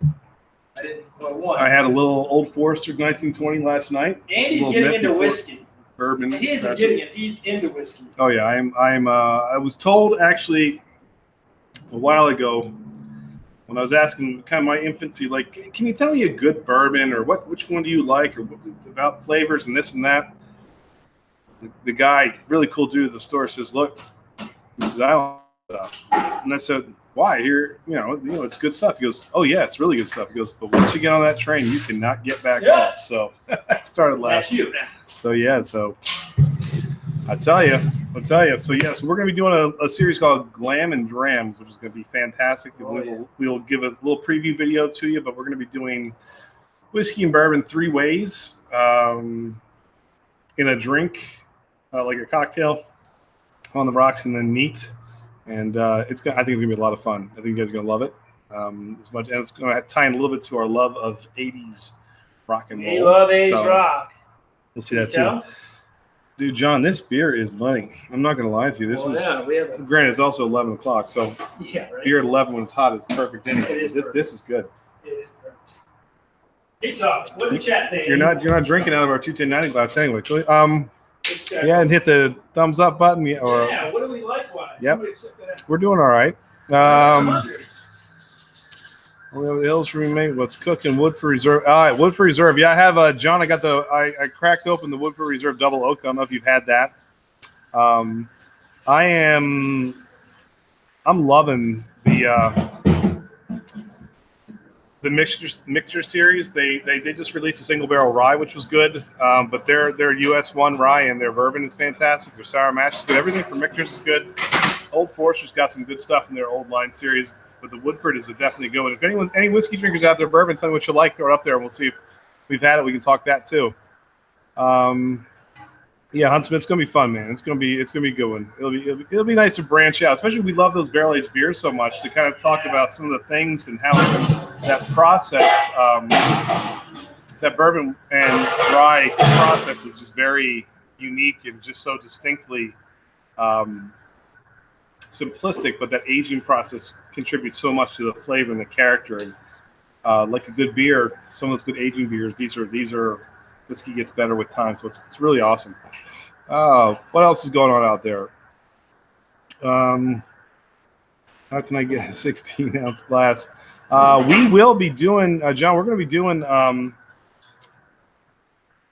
I didn't. Well, one. I had a little Old Forester 1920 last night. Andy's little getting bit into before- whiskey. Bourbon. He isn't special. getting it. He's into whiskey. Oh yeah, I was told actually a while ago when I was asking kind of my infancy, like, can you tell me a good bourbon or which one do you like or about flavors and this and that? The guy, really cool dude at the store, says, "Look, this is Island stuff." And I said, "Why? Here, it's good stuff." He goes, "Oh yeah, it's really good stuff." He goes, "But once you get on that train, you cannot get back Yeah. off." So I started That's laughing. you now. So yeah, I'll tell you. So yes, we're going to be doing a series called Glam and Drams, which is going to be fantastic. Oh, We'll give a little preview video to you, but we're going to be doing whiskey and bourbon 3 ways in a drink, like a cocktail on the rocks, and then neat. And I think it's going to be a lot of fun. I think you guys are going to love it as much, and it's going to tie in a little bit to our love of 80s rock and roll. We love 80s So rock. We'll see that Tell? too. Dude, John, this beer is money. I'm not going to lie to you. This Well, is, yeah, we have a, granted, it's also 11 o'clock. So yeah, right. beer at 11 when it's hot is perfect anyway. It is This perfect. is good. It is perfect. Keep talking. What's the chat saying? You're not drinking out of our 21090 glass anyway. So It's, uh, yeah, and hit the thumbs up button. Or yeah, what do we likewise? Yep. Somebody check that out. we're doing all right. 100. We have the hills for me. What's cooking? Woodford Reserve. All right, Woodford Reserve. Yeah, I have John. I cracked open the Woodford Reserve Double Oak. I don't know if you've had that. I I'm loving the mixture series. They just released a single barrel rye, which was good. But their US 1 rye and their bourbon is fantastic. Their sour mash is good. Everything from mixers is good. Old Forester's got some good stuff in their old line series, but the Woodford is a definitely good one. If any whiskey drinkers out there, bourbon, tell me what you like, throw it up there, and we'll see if we've had it. We can talk that too. Yeah, Huntsman, it's gonna be fun, man. It's gonna be a good one. It'll be nice to branch out, especially we love those barrel aged beers so much, to kind of talk about some of the things and how that process, that bourbon and rye process is just very unique and just so distinctly simplistic, but that aging process contributes so much to the flavor and the character. And like a good beer, some of those good aging beers, these are whiskey gets better with time, so it's really awesome. What else is going on out there? How can I get a 16-ounce glass? We will be doing, John, we're going to be doing,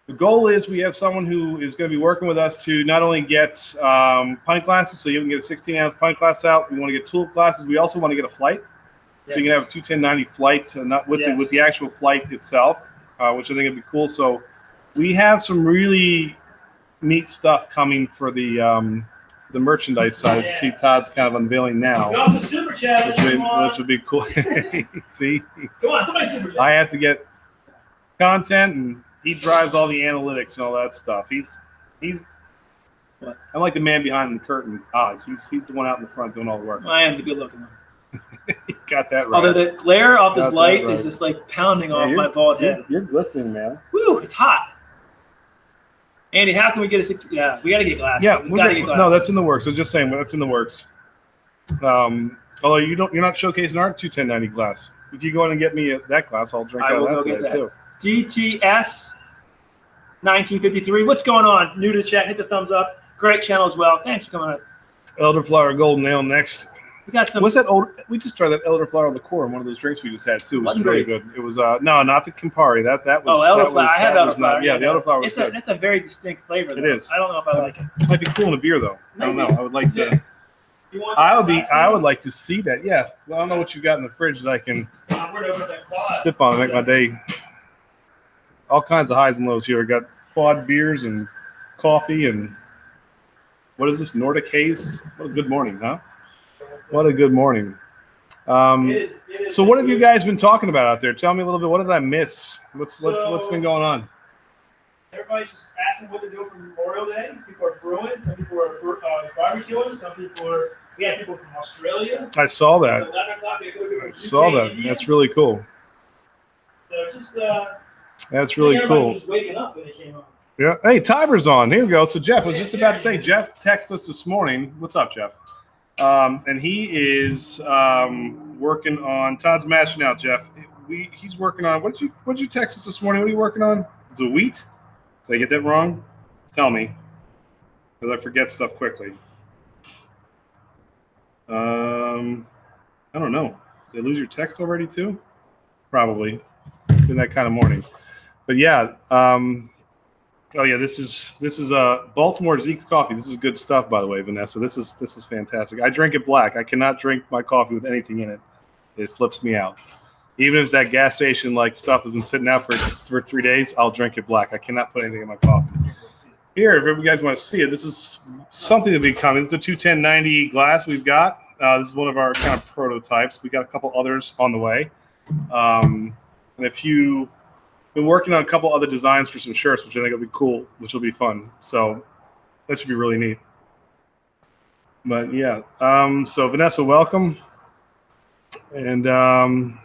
the goal is we have someone who is going to be working with us to not only get pint glasses, so you can get a 16-ounce pint glass out. We want to get tulip glasses. We also want to get a flight. Yes. So you can have a 210-90 flight, not with with the actual flight itself, which I think would be cool. So we have some really neat stuff coming for the merchandise side. Yeah. See, Todd's kind of unveiling now. Also super chat, which would be cool. See, come on, somebody super chat. I have to get content, and he drives all the analytics and all that stuff. He's I'm like the man behind the curtain. Oz. He's the one out in the front doing all the work. I am the good looking one. You got that right. Although the glare off this light is just like pounding off my bald head. You're glistening, man. Woo, it's hot. Andy, how can we get a 60? Yeah, we got to get glasses. Yeah, we got to get glasses. No, that's in the works. So just saying, that's in the works. Although you're not showcasing our 210-90 glass. If you go in and get me that glass, I'll drink out of that today too. DTS 1953. What's going on? New to the chat, hit the thumbs up. Great channel as well. Thanks for coming up. Elderflower Golden Ale next. We got some. What's that old? We just tried that elderflower liqueur in one of those drinks we just had too. It was really good. It was no, not the Campari. That was. Oh, elderflower. I had elderflower. Yeah, the elderflower was good. It's a very distinct flavor. Though. It is. I don't know if I like it. Might be cool in a beer though. Maybe. I don't know. I would like to. I would like to see that. Yeah. Well, I don't know what you got in the fridge that I can sip on and make my day. All kinds of highs and lows here. I got quad beers and coffee and what is this? Nordic Haze. What a good morning, huh? What a good morning. So what have you guys been talking about out there? Tell me a little bit. What did I miss? What's been going on? Everybody's just asking what to do for Memorial Day. People are brewing. Some people are barbecuing. Some people are. We have people from Australia. I saw that. I saw that. That's really cool. So just. That's really cool. Was waking up when it came on. Yeah. Hey, Tiber's on. Here we go. So Jeff was just about to say. Jeff texted us this morning. What's up, Jeff? And he is working on Todd's mashing out, Jeff. He's working on what'd you text us this morning? What are you working on? Is it wheat? Did I get that wrong? Tell me, because I forget stuff quickly. I don't know. Did I lose your text already too? Probably. It's been that kind of morning. But yeah. Oh yeah, this is Baltimore Zeke's coffee. This is good stuff, by the way, Vanessa. This is fantastic. I drink it black. I cannot drink my coffee with anything in it. It flips me out. Even if it's that gas station like stuff that's been sitting out for 3 days, I'll drink it black. I cannot put anything in my coffee. Here, if you guys want to see it, this is something to be coming. This is a 210-90 glass we've got. This is one of our kind of prototypes. We got a couple others on the way, and if you. Been working on a couple other designs for some shirts, which I think will be cool, which will be fun. So that should be really neat. But yeah, so Vanessa, welcome. And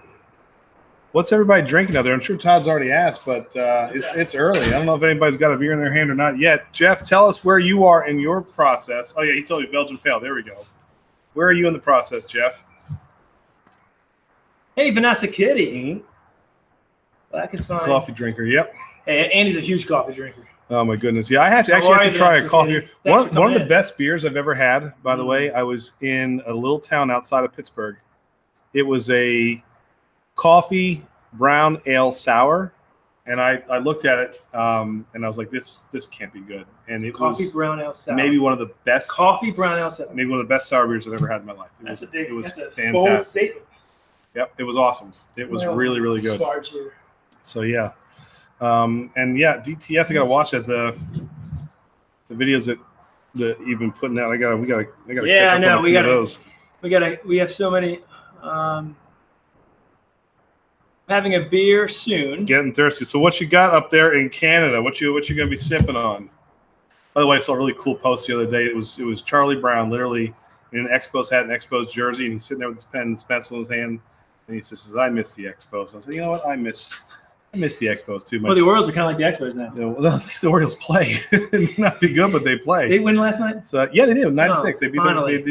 what's everybody drinking out there? I'm sure Todd's already asked, but it's early. I don't know if anybody's got a beer in their hand or not yet. Jeff, tell us where you are in your process. Oh yeah, he told you Belgian Pale. There we go. Where are you in the process, Jeff? Hey, Vanessa Kitty. Mm-hmm. Black is fine. Coffee drinker, yep. Hey, Andy's a huge coffee drinker. Oh my goodness, yeah. I have to try a coffee. One of the best beers I've ever had. By the way, I was in a little town outside of Pittsburgh. It was a coffee brown ale sour, And I looked at it, and I was like, this can't be good. And it Coffee was brown ale sour. maybe one of the best Coffee brown ale sour. maybe one of the best sour beers I've ever had in my life. It That's was a big. it was That's a bold fantastic. statement. Yep, it was awesome. It was really, really good. Sparge here. So yeah, and yeah, DTS. I gotta watch it. The videos that you've been putting out. I gotta Yeah, catch I up know. on a few of those. We have so many. Having a beer soon. Getting thirsty. So what you got up there in Canada? What you gonna be sipping on? By the way, I saw a really cool post the other day. It was Charlie Brown, literally in an Expos hat and Expos jersey, and he's sitting there with his pen and his pencil in his hand, and he says, "I miss the Expos." I said, "You know what? I miss the Expos too much." Well, the Orioles are kind of like the Expos now. You know, well, at least the Orioles play. Not be good, but they play. They win last night. So yeah, they did 9-6. They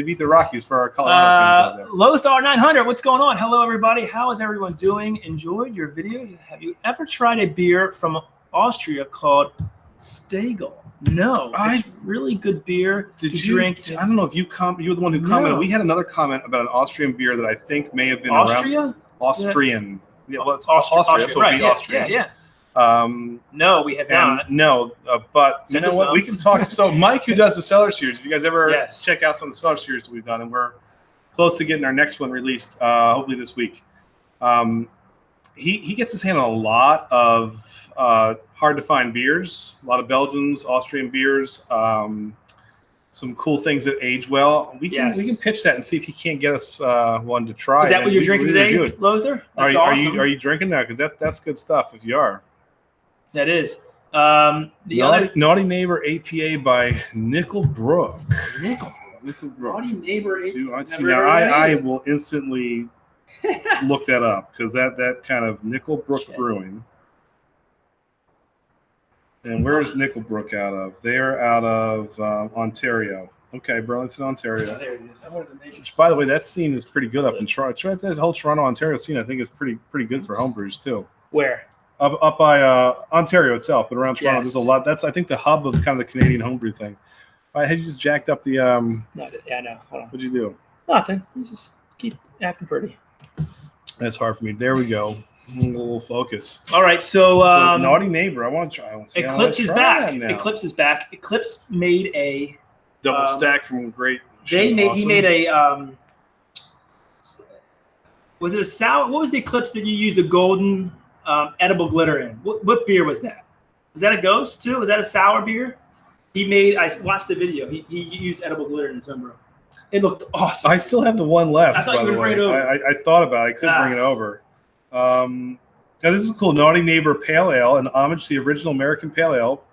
beat the Rockies for our Colorado fans out there. Lothar 900, what's going on? Hello, everybody. How is everyone doing? Enjoyed your videos? Have you ever tried a beer from Austria called Stagel? No, it's really good beer to drink. I don't know if you were the one who commented. We had another comment about an Austrian beer that I think may have been Austria. Austrian. Yeah, well, it's Austria, so it'll be Austrian. Yeah. No, we have not. No, but you know what? We can talk. So Mike, who does the Cellar Series, if you guys ever check out some of the Cellar Series that we've done, and we're close to getting our next one released, hopefully this week. He gets his hand on a lot of hard to find beers, a lot of Belgians, Austrian beers, some cool things that age well. We can pitch that and see if he can't get us one to try. Is that what you're drinking today, Lothar? That's awesome. Are you drinking that? Because that's good stuff. If you are, that is. Naughty Neighbor APA by Nickel Brook. Nickel Brook. Naughty Neighbor APA. Now I will instantly look that up because that kind of Nickel Brook Brewing. And where is Nickel Brook out of? They're out of Ontario. Okay, Burlington, Ontario. There it is. I wanted to make it. Which, by the way, that scene is pretty good up in Toronto. That whole Toronto, Ontario scene, I think, is pretty good for homebrews too. Where? Up by Ontario itself, but around Toronto, there's a lot. That's I think the hub of kind of the Canadian homebrew thing. All right, had you just jacked up the? No, yeah, no. Hold on. What'd you do? Nothing. You just keep acting pretty. That's hard for me. There we go. A little focus. All right, so Naughty Neighbor. I want to try. Eclipse is back. Eclipse is back. Eclipse made a double stack from Great. He made a was it a sour? What was the Eclipse that you used the golden edible glitter in? What beer was that? Was that a Ghost too? Was that a sour beer? I watched the video. He used edible glitter in his own brew. It looked awesome. I still have the one left. I thought you would bring it over. I thought about it. I couldn't bring it over. Now this is cool. Naughty Neighbor Pale Ale, an homage to the original American Pale Ale,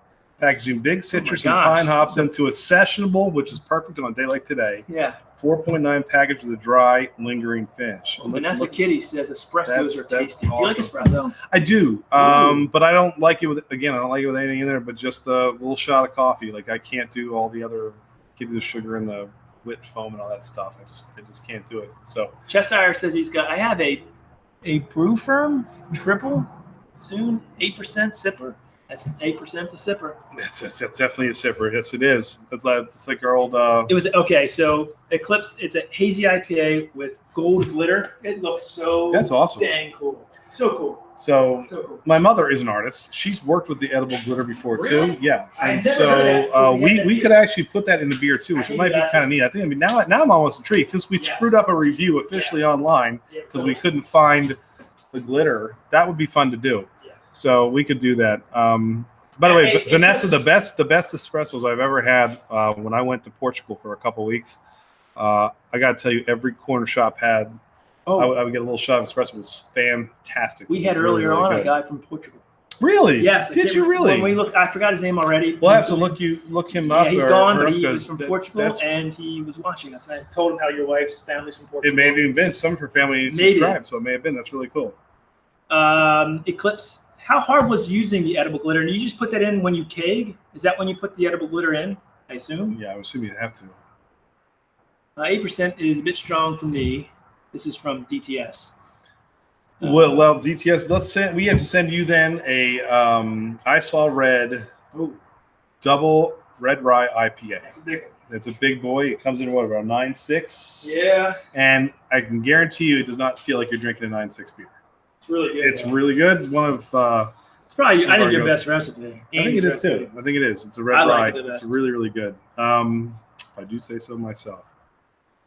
packaging big citrus and pine hops into a sessionable, which is perfect on a day like today. Yeah. 4.9 package with a dry, lingering finish. Vanessa Kitty says espressos are tasty. Awesome. Do you like espresso? I do, but I don't like it with anything in there, but just a little shot of coffee. Like I can't do all the other, give you the sugar and the whipped foam and all that stuff. I just can't do it. So Cheshire says I have a Brew Firm triple soon, 8% sipper. That's 8% a sipper. That's definitely a sipper. Yes, it is. It's like our old. It was okay. So Eclipse, it's a hazy IPA with gold glitter. It looks so. That's awesome. Dang cool. So cool. So cool. My mother is an artist. She's worked with the edible glitter before too. Yeah, and we could actually put that in the beer too, which might be kind of neat. I think. Now I'm almost intrigued since we screwed up a review officially online because we couldn't find the glitter. That would be fun to do. So we could do that. By the way, Vanessa, the best espressos I've ever had when I went to Portugal for a couple of weeks. I got to tell you, every corner shop had. I would get a little shot of espresso. It was fantastic. We had earlier on a guy from Portugal. Really? Yes. Did you really? When we looked, I forgot his name already. We'll have to look him up. Yeah, he's gone, but he was from Portugal, and he was watching us. I told him how your wife's family's from Portugal. It may have even been some of her family subscribed, so it may have been. That's really cool. Eclipse. How hard was using the edible glitter? And you just put that in when you keg? Is that when you put the edible glitter in? I assume. Yeah, I assume you'd have to. 8% is a bit strong for me. This is from DTS. Well, DTS. We have to send you then a I Saw Red double red rye IPA. That's a big one. It's a big boy. It comes in about 9.6. Yeah. And I can guarantee you, it does not feel like you're drinking a 9.6 beer. It's really good. It's really good. It's one of probably, I think, your Embargo. best recipe. I think it is too. I think it is. It's a red I like rye. it the It's best. really, really good. If I do say so myself.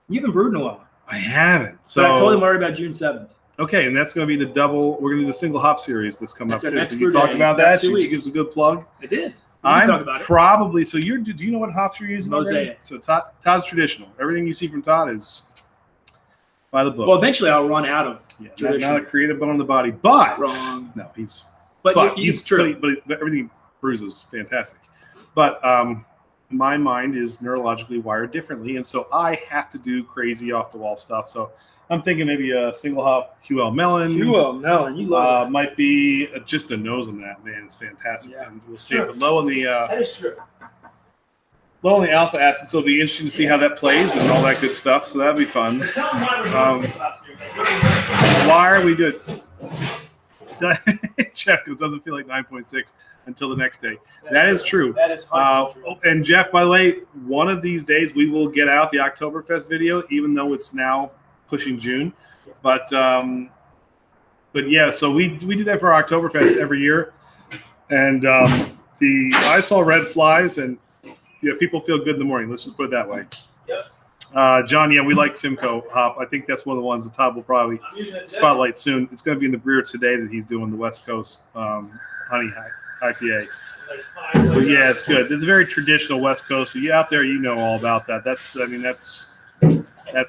You haven't brewed in a while. I haven't. So But I told him already about June 7th. okay, and that's going to be the double. We're going to do the single hop series that's coming That's up our too. next So brew you talked day. about It's about that. 2 You weeks. give us a good plug. I did. We can talk about I'm it. probably so. Do you know what hops you're using? already? Mosaic. So Todd's traditional. Everything you see from Todd is by the book. Well, eventually I'll run out of yeah, not traditional. a creative bone in the body, but Wrong. no, he's But he's true. But everything he brews is fantastic. But my mind is neurologically wired differently, and so I have to do crazy off the wall stuff. So I'm thinking maybe a single hop Huel melon. Huel melon, you love that. Might be just a nose on that, man. It's fantastic. Yeah. And we'll see Sure. it. But low That is true. on the alpha acid, so it'll be interesting to see how that plays and all that good stuff. So that'll be fun. But tell him why we're doing single hops here. Why are we doing? Jeff, it doesn't feel like 9.6 until the next day. That is true. That is 100% true. And Jeff, by the way, one of these days we will get out the Oktoberfest video, even though it's now pushing June. But yeah, so we do that for Oktoberfest every year, and I saw red flies, and yeah, people feel good in the morning. Let's just put it that way. Yep. John, yeah, we like Simcoe hop. I think that's one of the ones that Todd will probably I'm using it today. spotlight soon. It's going to be in the brewer today that he's doing the West Coast honey IPA. But yeah, it's good. It's a very traditional West Coast. So you out there, you know all about that. That's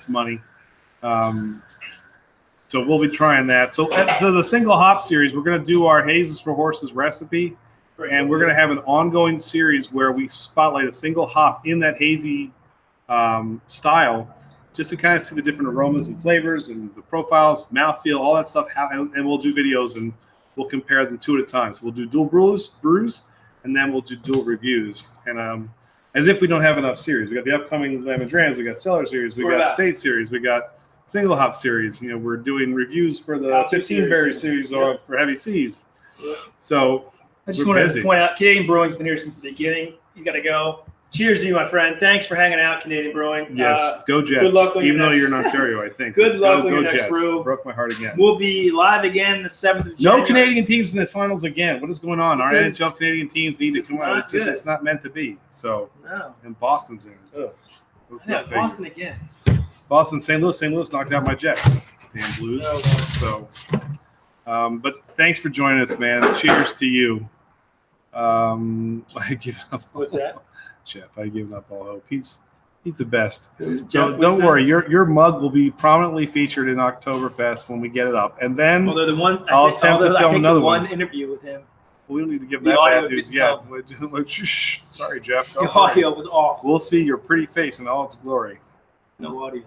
money. So we'll be trying that. So the single hop series, we're going to do our Hazes for Horses recipe, and we're going to have an ongoing series where we spotlight a single hop in that hazy style, just to kind of see the different aromas and flavors and the profiles, mouthfeel, all that stuff. And we'll do videos and we'll compare them 2 at a time. So we'll do dual brews, and then we'll do dual reviews. And as if we don't have enough series, we got the upcoming Lemon Drams, we got Cellar series, we got State series, we got single hop series. You know, we're doing reviews for the 15 berry series or for Heavy Seas. So I just we're wanted busy. to point out, Canadian Brewing's been here since the beginning. You got to go. Cheers to you, my friend. Thanks for hanging out, Canadian Brewing. Yes, go Jets. good luck on Even your though next- you're in Ontario, I think. Good luck on your go next Jets. brew. Broke my heart again. We'll be live again the 7th of January. No Canadian teams in the finals again. What is going on? Our Because NHL Canadian teams need to it's come out. not It's good. not meant to be. So, No. and Boston's in. Ugh. Yeah, Boston again. Boston, St. Louis. St. Louis knocked out my Jets. Damn Blues. No. So, but thanks for joining us, man. Cheers to you. I give up. What's that? Jeff, I give up all hope. He's the best. Jeff, Don't what's that? worry. Your mug will be prominently featured in Oktoberfest when we get it up, and then Although the one, I'll attempt to film another one one. interview with him, we don't need to give The that audio bad news didn't yet. Shh. Sorry, Jeff. the Don't worry. audio was off. We'll see your pretty face in all its glory. No audio.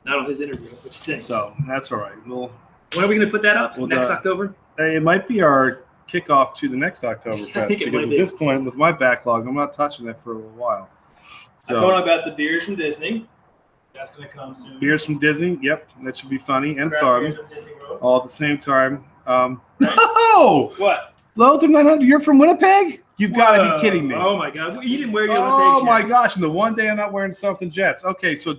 Not on his interview, which stinks. So that's all right. We'll. When are we going to put that up? We'll Next do it. October? It might be our kickoff to the next I Oktoberfest think it because might at be. this point, with my backlog, I'm not touching it for a little while. I told him about the beers from Disney. That's going to come soon. Beers from Disney. Yep, that should be funny and Craft fun beers from Disney World. all at the same time. No, What? Lothar 900. You're from Winnipeg? You've got to Whoa. be kidding me. Oh my God! You didn't wear your Oh Winnipeg my shirt. gosh! And the one day I'm not wearing something Jets. Okay, so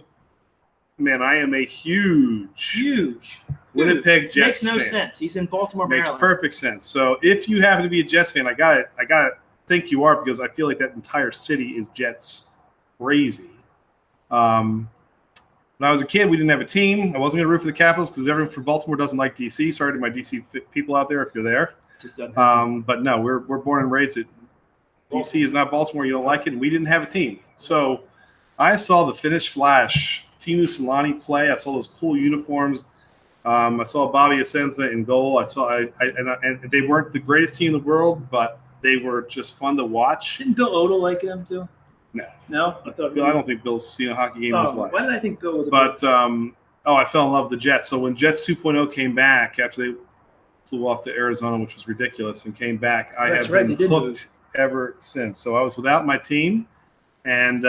man, I am a huge Winnipeg Makes Jets no fan. sense. He's in Baltimore, Makes Maryland. perfect sense. So if you happen to be a Jets fan, I gotta think you are, because I feel like that entire city is Jets crazy. When I was a kid, we didn't have a team. I wasn't gonna root for the Capitals because everyone from Baltimore doesn't like DC. Sorry to my DC people out there if you're there. Just doesn't happen. But no, we're born and raised at DC is not Baltimore. You don't like it, and we didn't have a team. So I saw the Finnish Flash, Teemu Selanne play. I saw those cool uniforms. I saw Bobby Asensna in goal. And they weren't the greatest team in the world, but they were just fun to watch. Didn't Bill Odell like them too? No. No, I thought. Bill, I don't think Bill's seen a hockey game in his life. Why did I think Bill was? But I fell in love with the Jets. So when Jets 2.0 came back after they flew off to Arizona, which was ridiculous, and came back, I That's have right, been they did hooked ever since. So I was without my team, and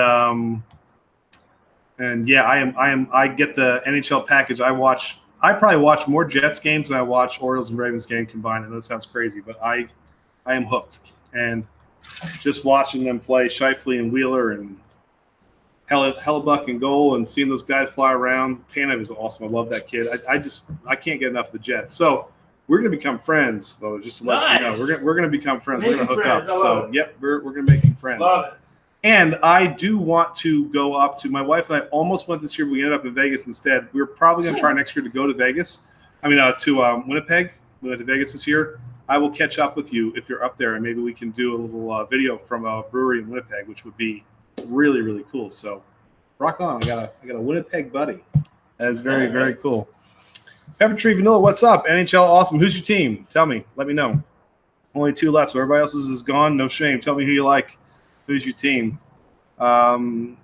yeah, I get the NHL package. I probably watch more Jets games than I watch Orioles and Ravens game combined. I know that sounds crazy, but I am hooked. And just watching them play, Scheifele and Wheeler and Hellebuck in goal, and seeing those guys fly around. Tanev is awesome. I love that kid. I can't get enough of the Jets. So We're going to become friends, though, just to let you know. Nice. We're going to become friends. We're Making going to hook friends. up. I love So, it. yep, we're going to make some friends. Love it. And I do want to go up to, my wife and I almost went this year, but we ended up in Vegas instead. We're probably going to try next year to go to Vegas. I mean, to Winnipeg. We went to Vegas this year. I will catch up with you if you're up there, and maybe we can do a little video from a brewery in Winnipeg, which would be really, really cool. So, rock on. I got a Winnipeg buddy. That is very, very cool. Pepper Tree Vanilla, what's up? NHL, awesome. Who's your team? Tell me. Let me know. Only 2 left, so everybody else's is gone. No shame. Tell me who you like. Who's your team? And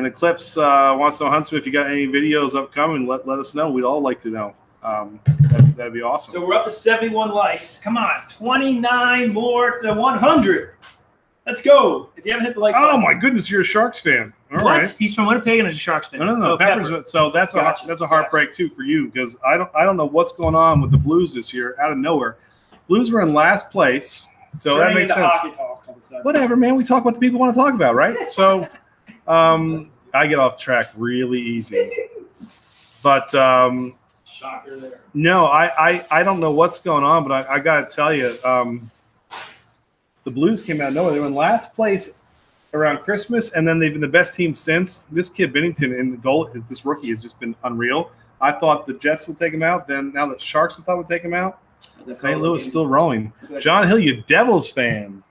Eclipse wants to know, Huntsman, if you got any videos upcoming, let us know. We'd all like to know. That'd be awesome. So we're up to 71 likes. Come on, 29 more to the 100. Let's go. If you haven't hit the like button. Oh my goodness, you're a Sharks fan. All What? right. He's from Winnipeg and is a Sharks fan. No. Oh, Peppers. Pepper. So that's Gotcha. that's a heartbreak too for you, because I don't know what's going on with the Blues this year out of nowhere. Blues were in last place, so that Turning makes into sense. hockey talk all of a sudden. Whatever, man. We talk about the people we want to talk about, right? So, I get off track really easy. But Shocker there. no, I don't know what's going on, but I got to tell you, the Blues came out of nowhere. They were in last place around Christmas, and then they've been the best team since. This kid Bennington in the goal, this rookie has just been unreal. I thought the Jets would take him out. Then now the Sharks I thought would take him out. St. Louis still rolling. John Hill, you Devils fan.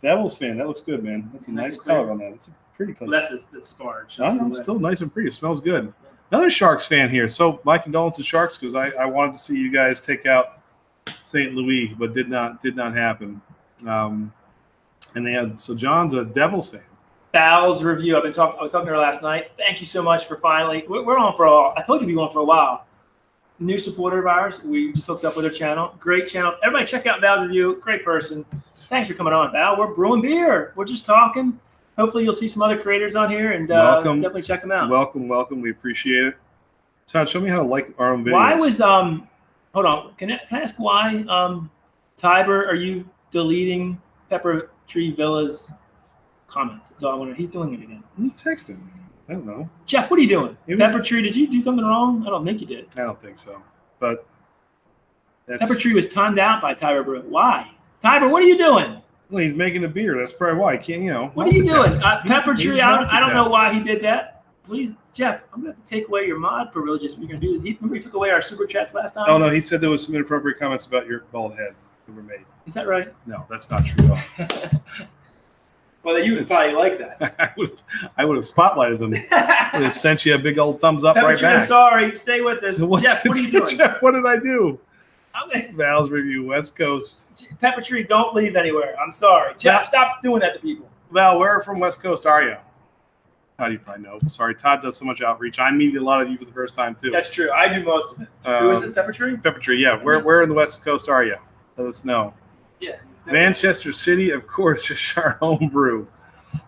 Devils fan. That looks good, man. That's a nice color on that. It's a pretty color. Well, that's Sparge. I don't know, it's still nice and pretty. It smells good. Another Sharks fan here. So my condolences, Sharks, because I wanted to see you guys take out St. Louis, but did not happen. And they had, so John's a Devils fan. Val's review. I was talking to her last night. Thank you so much for finally. We're on for I told you we'd be on for a while. New supporter of ours. We just hooked up with her channel. Great channel. Everybody check out Val's review. Great person. Thanks for coming on, Val. We're brewing beer. We're just talking. Hopefully you'll see some other creators on here, and definitely check them out. Welcome. We appreciate it. Todd, show me how to like our own videos. Why was hold on. Can I ask why Tiber, are you deleting Pepper Tree Villa's comments? That's all I wanted. He's doing it again. Text him. I don't know. Jeff, what are you doing? It was- Pepper Tree, did you do something wrong? I don't think you did. I don't think so. But that's, Pepper Tree was timed out by Tiber Brew. Why? Tiber, what are you doing? well, he's making a beer. That's probably why. Can't What are you doing? multitask. Pepper He's Tree, I don't know multitasking. why he did that. Please, Jeff, I'm going to have to take away your mod privileges if you're going to do this. Remember he took away our super chats last time? Oh no, he said there was some inappropriate comments about your bald head that were made. Is that right? No, that's not true at all. Well, you would It's- probably like that. I would have spotlighted them. I would have sent you a big old thumbs up Pepper right Tree, I'm back. sorry. Stay with us. Jeff, what are you doing? Jeff, what did I do? I'm gonna, Val's review, West Coast. Pepper Tree, don't leave anywhere. I'm sorry. Jeff, stop doing that to people. Val, where from West Coast are you? Todd, you probably know. Sorry, Todd does so much outreach. I'm meeting a lot of you for the first time too. That's true. I do most of it. Who is this, Pepper Tree? Pepper Tree, yeah. Where in the West Coast are you? Let us know. Yeah. Manchester City, of course, just our home brew.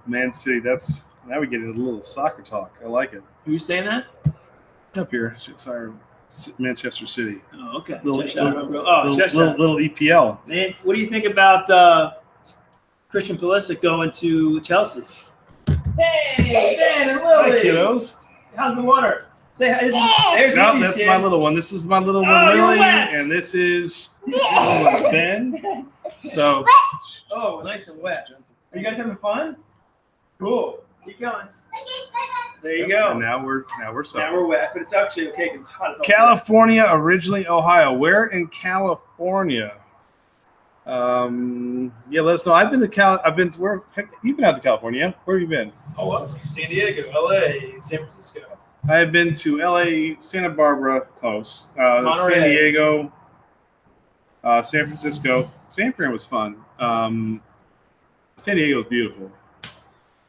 Man City, that's now we get into a little soccer talk. I like it. Who's saying that? Up here, sorry, Manchester City. Oh, okay. Little- Check that out, bro. Oh, check that out. Little EPL. Man, what do you think about Christian Pulisic going to Chelsea? Hey, Dan and Hi, Lily. kiddos. How's the water? Say hi. There's No, Lily's that's kid. my little one. This is my little Oh, one, you're Lily, wet. and this is Ben. So Oh, nice and wet. Are you guys having fun? Cool. Keep going. There you and go. now we're soaked. Now we're wet, but it's actually okay because it's hot. It's all California, originally Ohio. Where in California? Yeah, let us know. I've been to where? You've been out to California. Where have you been? wet. Oh, well, San Diego, LA, San Francisco. I've been to LA, Santa Barbara, close. Monterey. San Diego, San Francisco. San Fran was fun. San Diego was beautiful.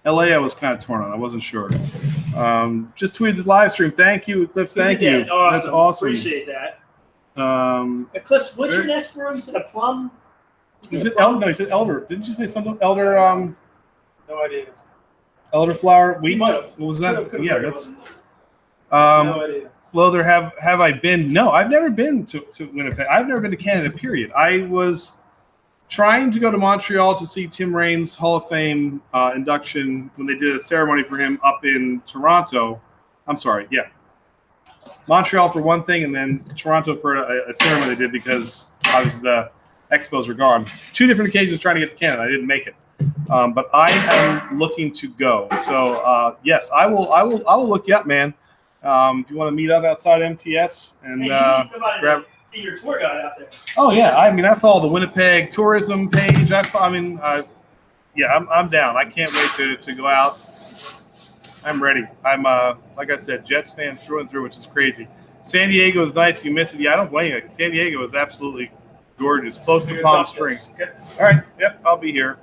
LA, I was kind of torn on. I wasn't sure. Just tweeted the live stream. Thank you, Eclipse. Thank you. Awesome. That's awesome. Appreciate that. Eclipse, Eclipse, what's your next brew? You said a plum? He said elder. No, he said elder. Didn't you say something? Elder, No idea. elderflower wheat. Might have. What was that? Could've Yeah, heard it, that's. wasn't it? No idea. Well, there have I been? No, I've never been to Winnipeg. I've never been to Canada. Period. I was trying to go to Montreal to see Tim Raines' Hall of Fame induction when they did a ceremony for him up in Toronto. I'm sorry. Yeah. Montreal for one thing, and then Toronto for a ceremony they did because obviously the Expos are gone. 2 different occasions trying to get to Canada. I didn't make it, but I am looking to go. So yes, I will look you up, man. If you want to meet up outside MTS and Hey, you need somebody grab. to be your tour guide out there. Oh yeah, I mean I follow the Winnipeg tourism page. Yeah, I'm down. I can't wait to go out. I'm ready. I'm like I said, Jets fan through and through, which is crazy. San Diego is nice. You miss it. Yeah, I don't blame you. San Diego is absolutely gorgeous, close to Palm Springs. Okay. All right. Yep, I'll be here.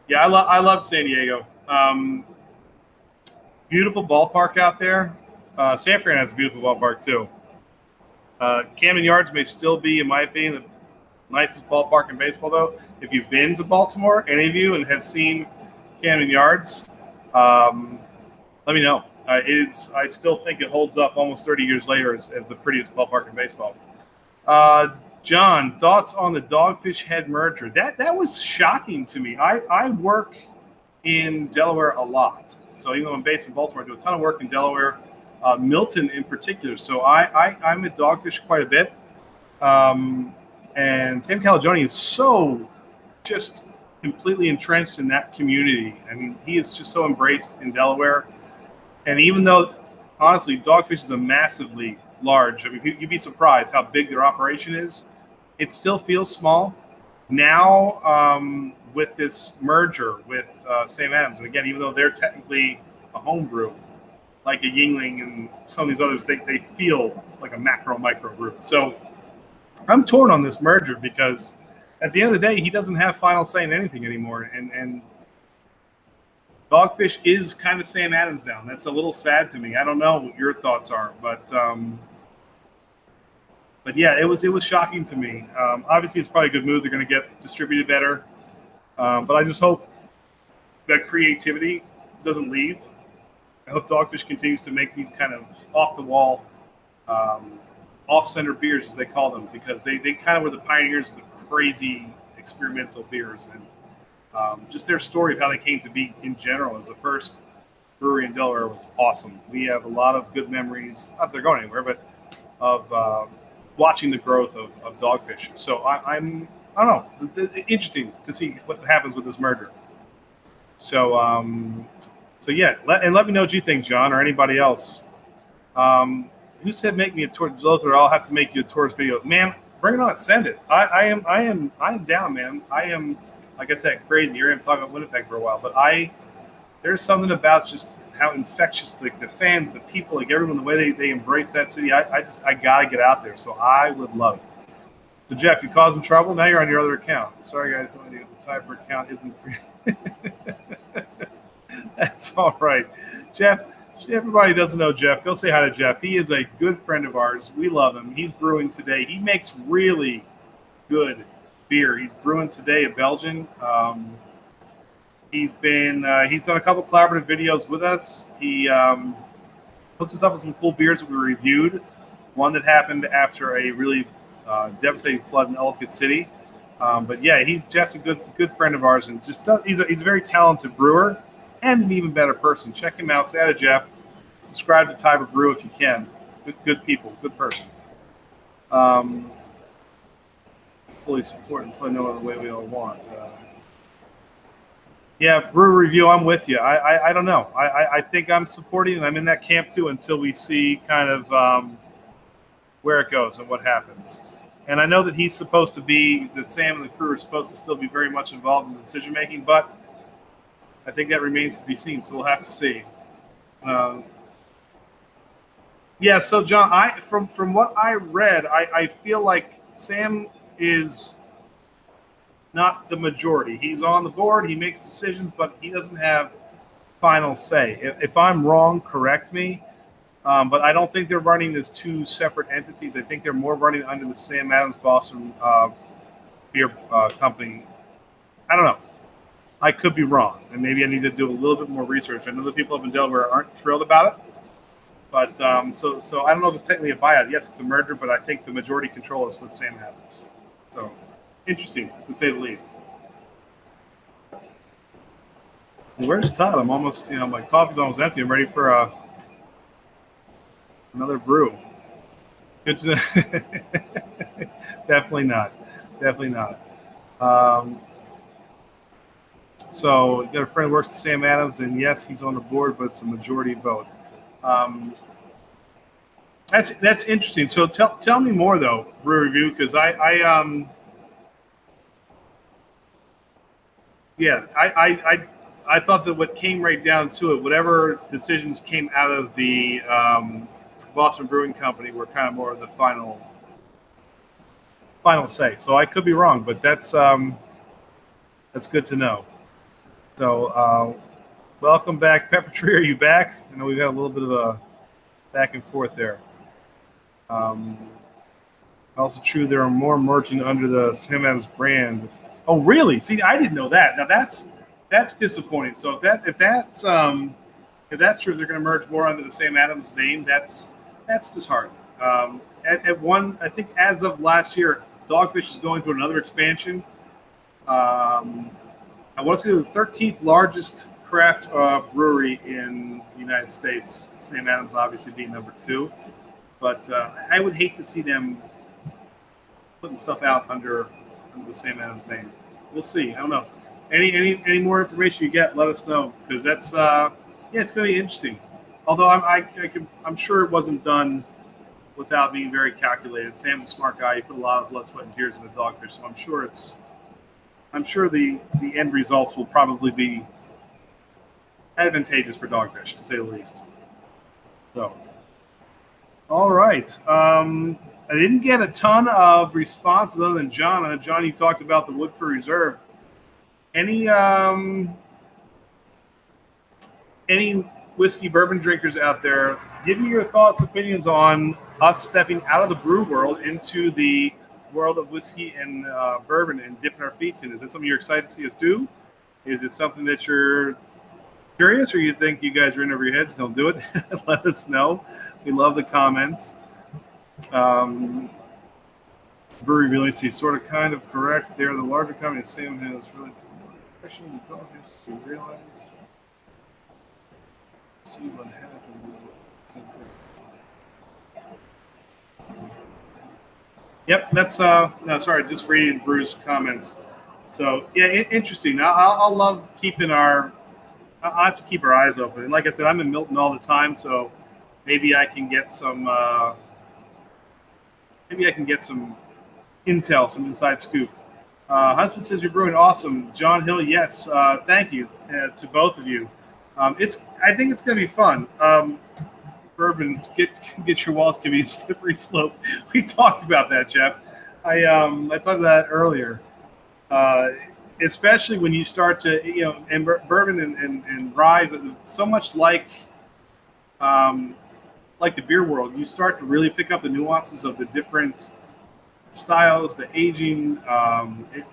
Yeah, I love San Diego. Beautiful ballpark out there. San Fran has a beautiful ballpark too. Camden Yards may still be, in my opinion, the nicest ballpark in baseball, though. If you've been to Baltimore, any of you, and have seen Camden Yards, let me know. I still think it holds up almost 30 years later as the prettiest ballpark in baseball. John, thoughts on the Dogfish Head merger? That was shocking to me. I work in Delaware a lot. So even though I'm based in Baltimore, I do a ton of work in Delaware, Milton in particular. So I'm at Dogfish quite a bit. And Sam Calagione is so just completely entrenched in that community. I mean, he is just so embraced in Delaware. And even though, honestly, Dogfish is a massively large, I mean, you'd be surprised how big their operation is. It still feels small. Now, with this merger with Sam Adams, and again, even though they're technically a home brew, like a Yingling and some of these others, they feel like a micro brew. So I'm torn on this merger because at the end of the day, he doesn't have final say in anything anymore. And Dogfish is kind of Sam Adams now. That's a little sad to me. I don't know what your thoughts are, but yeah, it was shocking to me. Obviously, it's probably a good move. They're going to get distributed better, but I just hope that creativity doesn't leave. I hope Dogfish continues to make these kind of off-the-wall, off-center beers, as they call them, because they kind of were the pioneers of the crazy experimental beers. And just their story of how they came to be in general as the first brewery in Delaware was awesome. We have a lot of good memories, not that they're going anywhere, but of watching the growth of Dogfish. So I don't know, interesting to see what happens with this merger. So yeah, let me know what you think, John, or anybody else. Who said make me a tour? Lothar, I'll have to make you a tourist video. Man, bring it on, send it. I am down, man. I am, like I said, crazy. You're gonna talk about Winnipeg for a while, but there's something about just how infectious the fans, the people, like everyone, the way they embrace that city. I gotta get out there. So I would love it. So Jeff, you causing trouble? Now you're on your other account. Sorry guys, don't idea if the typer account isn't free. That's all right. Jeff, everybody doesn't know Jeff. Go say hi to Jeff. He is a good friend of ours. We love him. He's brewing today. He makes really good beer. He's brewing today a Belgian. He's done a couple collaborative videos with us. He hooked us up with some cool beers that we reviewed. One that happened after a really devastating flood in Ellicott City. But yeah, Jeff's a good friend of ours, and he's a very talented brewer and an even better person. Check him out. Say hi to Jeff. Subscribe to Tyber Brew if you can. Good people, good person. Fully support him, so I know the way we all want. Yeah, brew review. I'm with you. I don't know. I think I'm supporting, and I'm in that camp too until we see kind of where it goes and what happens. And I know that he's supposed to be, that Sam and the crew are supposed to still be very much involved in the decision making, but I think that remains to be seen. So we'll have to see. Yeah. So John, from what I read, I feel like Sam is not the majority. He's on the board. He makes decisions, but he doesn't have final say. If I'm wrong, correct me. But I don't think they're running as 2 separate entities. I think they're more running under the Sam Adams Boston beer company. I don't know. I could be wrong, and maybe I need to do a little bit more research. I know the people up in Delaware aren't thrilled about it, but so I don't know if it's technically a buyout. Yes, it's a merger, but I think the majority control is with Sam Adams. So interesting, to say the least. Where's Todd? I'm almost, my coffee's almost empty. I'm ready for another brew. Good to know. Definitely not. Definitely not. So you got a friend who works with Sam Adams, and yes, he's on the board, but it's a majority vote. That's interesting. So tell me more though, Brew Review, because I thought that what came right down to it, whatever decisions came out of the Boston Brewing Company, were kind of more of the final say. So I could be wrong, but that's good to know. So welcome back, Pepper Tree. Are you back? I know we've had a little bit of a back and forth there. Also true, there are more merging under the Sam Adams brand. Oh, really? See, I didn't know that. Now that's disappointing. So if that's true, if they're going to merge more under the Sam Adams name, that's disheartening. At one, I think as of last year, Dogfish is going through another expansion. I want to say the 13th largest craft brewery in the United States. Sam Adams obviously being number 2, but I would hate to see them putting stuff out under the Sam Adams name. We'll see. I don't know. Any more information you get, let us know, because that's it's going to be interesting. Although I'm sure it wasn't done without being very calculated. Sam's a smart guy. He put a lot of blood, sweat, and tears into Dogfish, so I'm sure the end results will probably be advantageous for Dogfish, to say the least. So, all right. I didn't get a ton of responses other than John. John, you talked about the Woodford Reserve. Any whiskey bourbon drinkers out there, give me your thoughts, opinions on us stepping out of the brew world into the world of whiskey and bourbon and dipping our feet in. Is this something you're excited to see us do? Is it something that you're curious, or you think you guys are in over your heads? Don't do it. Let us know. We love the comments. Brewery Resiliency, sort of kind of correct. They're the larger company. Sam has really questions to realize. See what happens. Yep, that's no, sorry, just reading Brew's comments. So yeah, interesting. I'll love keeping I'll have to keep our eyes open. And like I said, I'm in Milton all the time, so maybe I can get some intel, some inside scoop. Husband says you're brewing awesome. John Hill, yes, thank you to both of you. I think it's going to be fun. Bourbon, get your walls can be a slippery slope. We talked about that, Jeff. I talked about that earlier. Especially when you start to, and bourbon and rye, so much like the beer world, you start to really pick up the nuances of the different styles, the aging.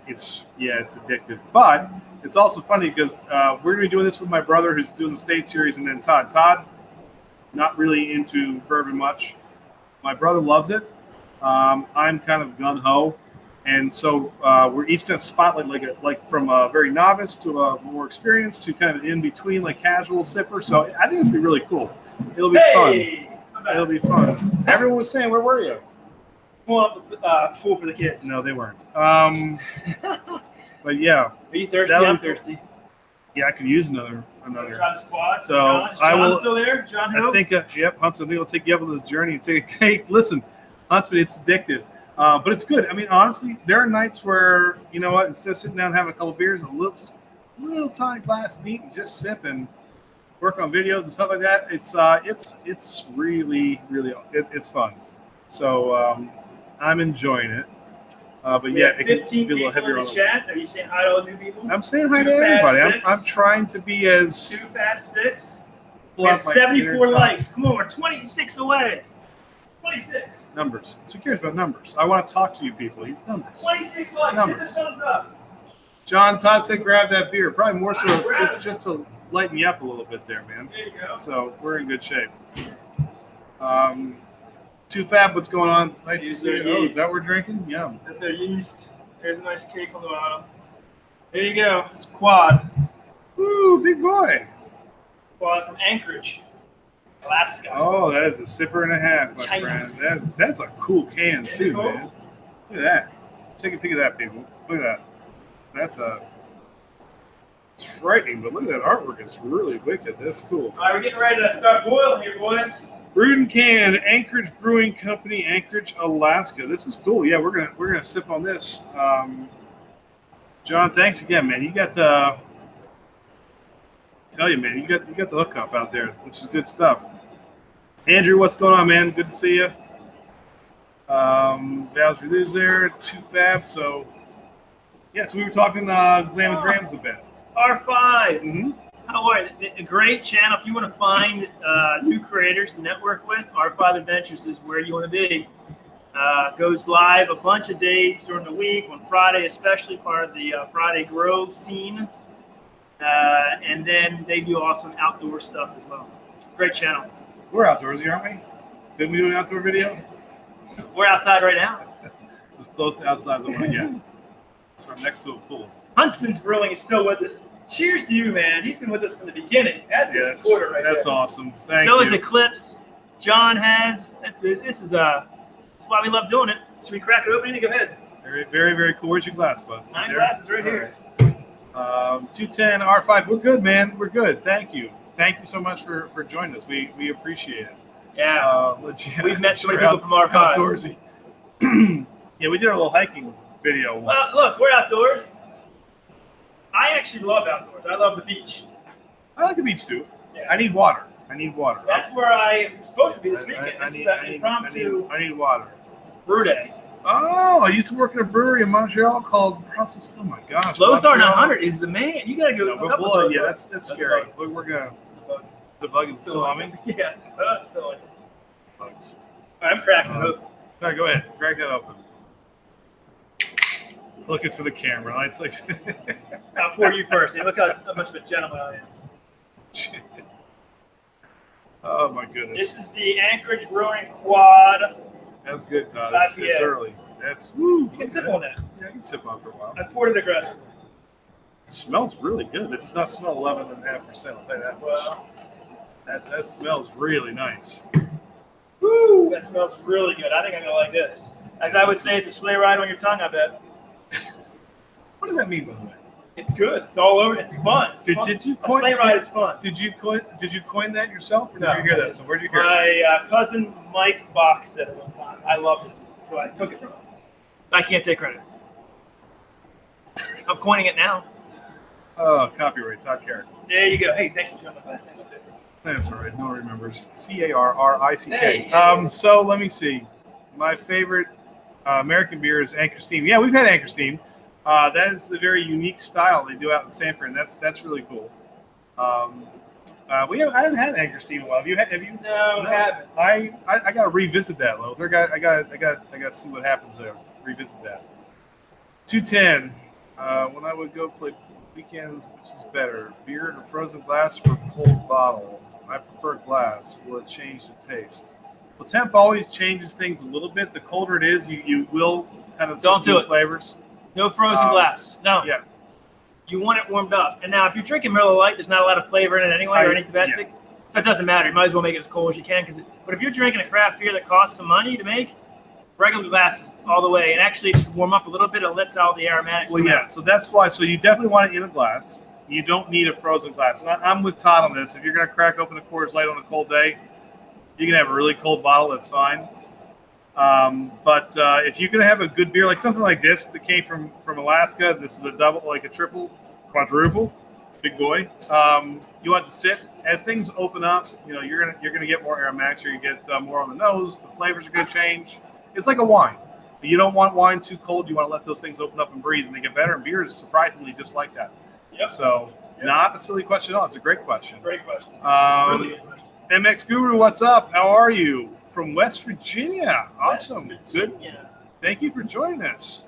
It's addictive, but it's also funny because we're going to be doing this with my brother who's doing the state series, and then Todd, not really into bourbon much. My brother loves it. I'm kind of gung-ho. And so we're each going to spotlight like from a very novice to a more experienced to kind of in between, like casual sipper. So I think it's going to be really cool. It'll be fun. It'll be fun. Everyone was saying, where were you? Well, pool for the kids. No, they weren't. But yeah. Are you thirsty? I'm thirsty. Yeah, I could use another. Squad. So John's I will. Still there? John Hill? I think. Yep, Huntsman. I think I'll take you up on this journey and take a cake. Listen, Huntsman, it's addictive, but it's good. I mean, honestly, there are nights where instead of sitting down and having a couple beers, a little tiny glass neat and just sip and work on videos and stuff like that. It's really it's fun. So I'm enjoying it. But yeah, it can be a little heavier on the chat. Are you saying hi to all the new people? I'm saying hi to everybody. I'm trying to be as 2 Fab 6. We have 74 likes. Come on, we're 26 away. 26 numbers. So who cares about numbers? I want to talk to you people. He's numbers. 26 likes. Numbers. Hit the thumbs up. John Todd said, "Grab that beer." Probably more so just to lighten you up a little bit there, man. There you go. So we're in good shape. 2 Fab, what's going on? Nice to see you. Oh, is that what we're drinking? Yeah. That's our yeast. There's a nice cake on the bottom. There you go. It's Quad. Woo, big boy. Quad from Anchorage. Alaska. Oh, that is a sipper and a half, my China. friend. That's a cool can too, Cool. man. Look at that. Take a peek at that, people. Look at that. That's it's frightening, but look at that artwork. It's really wicked. That's cool. All right, we're getting ready to start boiling here, boys. Brewed and canned, Anchorage Brewing Company, Anchorage, Alaska. This is cool. Yeah, we're gonna sip on this. John, thanks again, man. You got the tell you, man, you got the hookup out there, which is good stuff. Andrew, what's going on, man? Good to see you. Val's Reviews there, 2 Fab. So, yeah, so we were talking Glam and Drams a bit. R5. Mm-hmm. How are you? A great channel. If you want to find new creators to network with, R5 Adventures is where you want to be. Goes live a bunch of days during the week, on Friday especially, part of the Friday Grove scene. And then they do awesome outdoor stuff as well. Great channel. We're outdoorsy, aren't we? Didn't we do an outdoor video? We're outside right now. It's as close to outside as I want to get. It's right next to a pool. Huntsman's Brewing is still with us. Cheers to you, man. He's been with us from the beginning. That's his supporter right That's there. awesome. Thank So you. is Eclipse. John has. This is why we love doing it. Should we crack it open and go ahead? Very, very, very cool. Where's your glass, bud? 9 There? glasses right here. 210 R5. We're good, man. We're good. Thank you. Thank you so much for joining us. We appreciate it. Yeah. We've met so many people from R5. Outdoorsy. Yeah, we did a little hiking video Well, once. look, we're outdoors. I actually love outdoors. I love the beach. I like the beach too. Yeah. I need water. That's where I'm supposed to be this weekend. I This need, is an I need, impromptu I need water. brew day. Oh, I used to work in a brewery in Montreal called Brussels. Oh my gosh. Lothar Montreal. 900 is the man. You got to go. No, a but couple we'll, of yeah, those. that's a scary. bug. We're gonna. It's a bug. The bug is still humming. Yeah. It's still humming. Bugs. All right, I'm cracking it open. All right, go ahead. Crack that open. It's looking for the camera. It's like. I'll pour you first. Hey, look how much of a gentleman I am. Oh my goodness. This is the Anchorage Brewing Quad. That's good, Todd. It's IPA. early. That's woo. You can sip on that. Yeah, I can sip on it for a while. I poured it aggressively. It smells really good. It does not smell 11.5%. I'll tell you that. Well, That smells really nice. woo, that smells really good. I think I'm going to like this. As I would say, it's a sleigh ride on your tongue, I bet. What does that mean, by the way? It's good. It's all over. It's fun. It's fun. Did you A sleigh ride is fun. Did you coin that yourself, or No. did you hear that? So where did you hear it? My cousin Mike Bach said it one time. I loved it, so I took it from him. I can't take credit. I'm coining it now. Oh, copyright, Todd Carrick. There you go. Hey, thanks for showing my last name up there. That's all right. No one remembers. Carrick. Hey. So let me see. My favorite American beer is Anchor Steam. Yeah, we've had Anchor Steam. That is a very unique style they do out in Sanford, and that's really cool. I haven't had Anchor Steam in a while. Have you? No, I haven't. I got to revisit that, Lothar. I got to see what happens there. Revisit that. 210. When I would go play weekends, which is better, beer in a frozen glass or cold bottle? I prefer glass. Will it change the taste? Well, temp always changes things a little bit. The colder it is, you will kind of Don't do subdue it. flavors. No frozen glass. No. Yeah. You want it warmed up. And now, if you're drinking Miller Lite, there's not a lot of flavor in it anyway, or any domestic. So it doesn't matter. You might as well make it as cold as you can. But if you're drinking a craft beer that costs some money to make, regular glasses all the way. And actually, it should warm up a little bit. It lets all the aromatics Well, come yeah. out. So that's why. So you definitely want it in a glass. You don't need a frozen glass. And I'm with Todd on this. If you're going to crack open a Coors Light on a cold day, you can have a really cold bottle. That's fine. But if you're going to have a good beer, like something like this that came from Alaska, this is a double, like a triple, quadruple, big boy. You want to sit as things open up. You're gonna get more aromatics, or you get more on the nose. The flavors are going to change. It's like a wine. You don't want wine too cold. You want to let those things open up and breathe, and they get better. And beer is surprisingly just like that. Yep. So not a silly question at all. It's a great question. Great question. Really good question. MX Guru, what's up? How are you? From West Virginia. Awesome. West Good. Virginia. Thank you for joining us.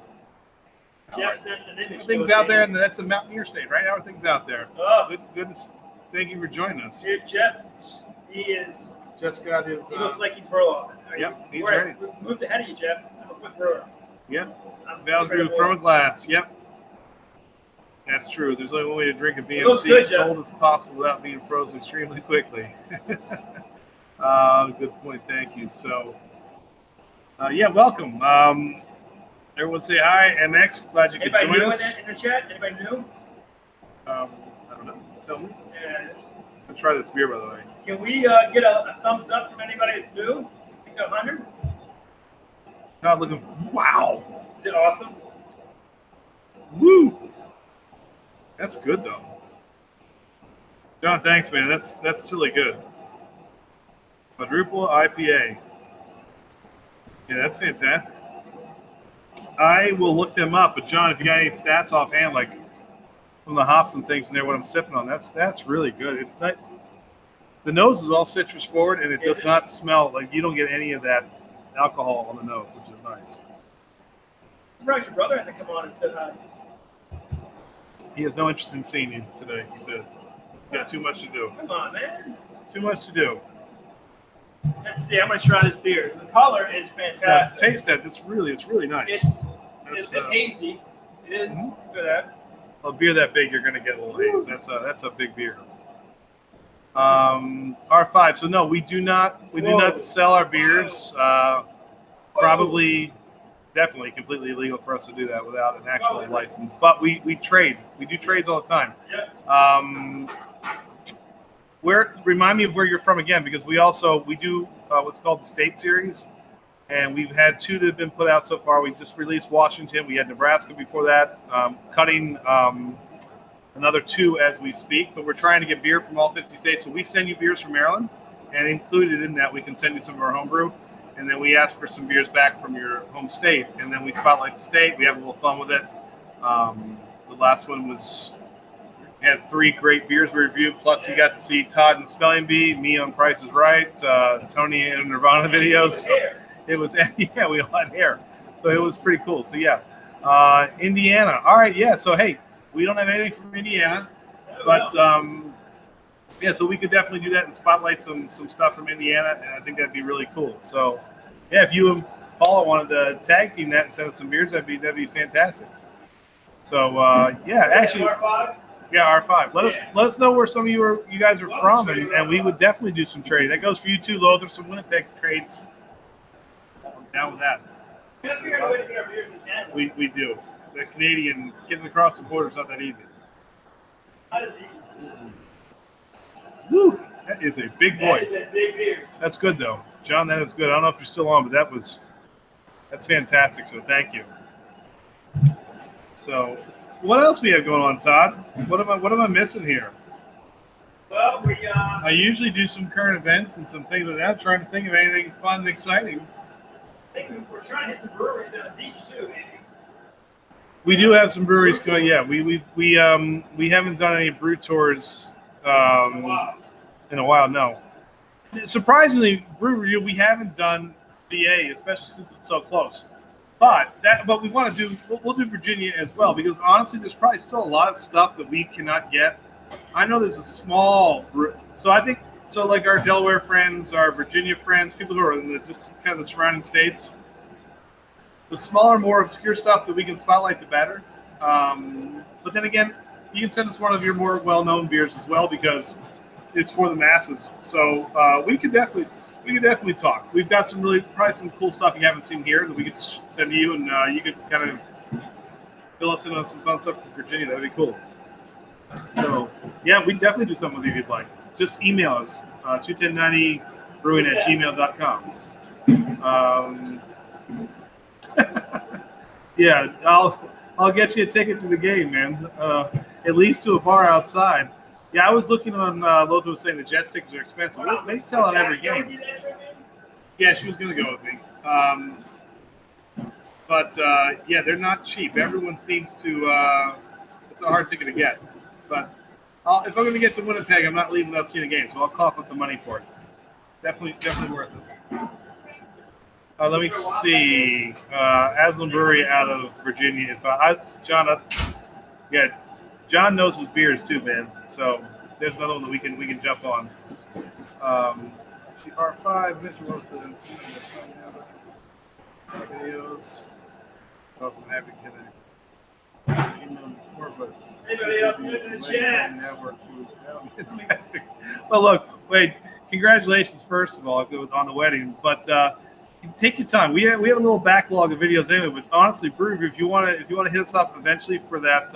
Jeff sent an image. Everything's to us. out there, and that's the Mountaineer State, right? Everything's out there. Oh, Goodness. Thank you for joining us. here, Jeff. He is. Just got his. He looks like he's Verloff. Yep, he's Whereas, ready. Moved ahead of you, Jeff. I'm a quick brewer. Yeah. I'm Valve very Brew from a glass. Yep. That's true. There's only one way to drink a looks BMC good, Jeff. cold as possible without being frozen extremely quickly. Good point. Thank you. So, yeah, welcome. Everyone say hi. MX, glad you could Anybody join new us. in the chat? Anybody new? I don't know. Tell me. Yeah. Let's try this beer, by the way. Can we get a thumbs up from anybody that's new? It's 100. God, looking. Wow. Is it awesome? Woo. That's good though. John, thanks, man. That's really good. Quadruple IPA. Yeah, that's fantastic. I will look them up, but John, if you got any stats offhand, like from the hops and things in there, what I'm sipping on, that's really good. It's not. The nose is all citrus forward, and it does not smell like you don't get any of that alcohol on the nose, which is nice. I'm surprised your brother hasn't come on and said hi. He has no interest in seeing you today. He said, "You got too much to do. Come on, man. Too much to do." Let's see. I'm gonna try this beer. The color is fantastic. Taste that. It's really nice. It's hazy. It is good at. A beer that big, you're gonna get a little haze. That's a big beer. R5. So no, we do not sell our beers. Probably, definitely, completely illegal for us to do that without an actual license. But we trade. We do trades all the time. Yep. Remind me of where you're from again, because we do what's called the State Series, and we've had 2 that have been put out so far. We just released Washington. We had Nebraska before that. Cutting another 2 as we speak, but we're trying to get beer from all 50 states. So we send you beers from Maryland, and included in that, we can send you some of our homebrew, and then we ask for some beers back from your home state, and then we spotlight the state. We have a little fun with it. The last one was. We had 3 great beers we reviewed, plus you got to see Todd and Spelling Bee, me on Price is Right, Tony and Nirvana videos. It was, yeah, we all had hair. So it was pretty cool. So, yeah. Indiana. All right, yeah. So, hey, we don't have anything from Indiana. But, yeah, so we could definitely do that and spotlight some stuff from Indiana, and I think that'd be really cool. So, yeah, if you and Paula wanted to tag team that and send us some beers, that'd be fantastic. So, yeah, actually. R5? Yeah, R5. Let us know where some of you guys are from, and we would definitely do some trading. That goes for you too, Lothar. Some Winnipeg trades. I'm down with that. We do. The Canadian getting across the border is not that easy. Woo! That is a big boy. That is a big beer. That's good though, John. That is good. I don't know if you're still on, but that's fantastic. So thank you. So. What else we have going on, Todd? What am I missing here? Well, I usually do some current events and some things like that. I'm trying to think of anything fun and exciting. I think we're trying to hit some breweries down the beach too, maybe. We do have some breweries going. Yeah, we haven't done any brew tours in a while. No, surprisingly, brew review we haven't done VA, especially since it's so close. But we want to do. We'll do Virginia as well, because honestly, there's probably still a lot of stuff that we cannot get. I know there's a small brew, so I think so. Like our Delaware friends, our Virginia friends, people who are in just kind of the surrounding states. The smaller, more obscure stuff that we can spotlight, the better. But then again, you can send us one of your more well-known beers as well, because it's for the masses. So we could definitely talk. We've got probably some cool stuff you haven't seen here that we could send to you, and you could kind of fill us in on some fun stuff from Virginia. That'd be cool. So, yeah, we can definitely do something with you if you'd like. Just email us, 21090brewing@gmail.com. Yeah, I'll get you a ticket to the game, man. At least to a bar outside. Yeah, I was looking on. Lothar was saying the jet tickets are expensive. They sell out every game. Yeah, she was going to go with me. But yeah, they're not cheap. Everyone seems to. It's a hard ticket to get. But if I'm going to get to Winnipeg, I'm not leaving without seeing a game, so I'll cough up the money for it. Definitely worth it. Let me see. Aslan Brewery out of Virginia is John. Yeah, John knows his beers too, man. So there's another one that we can jump on. R5, Mitchell Wilson, videos. Also happy to before, but anybody else new to the chat? Well, look, wait. congratulations, first of all, on the wedding. But take your time. We have a little backlog of videos anyway. But honestly, Brew, if you want to hit us up eventually for that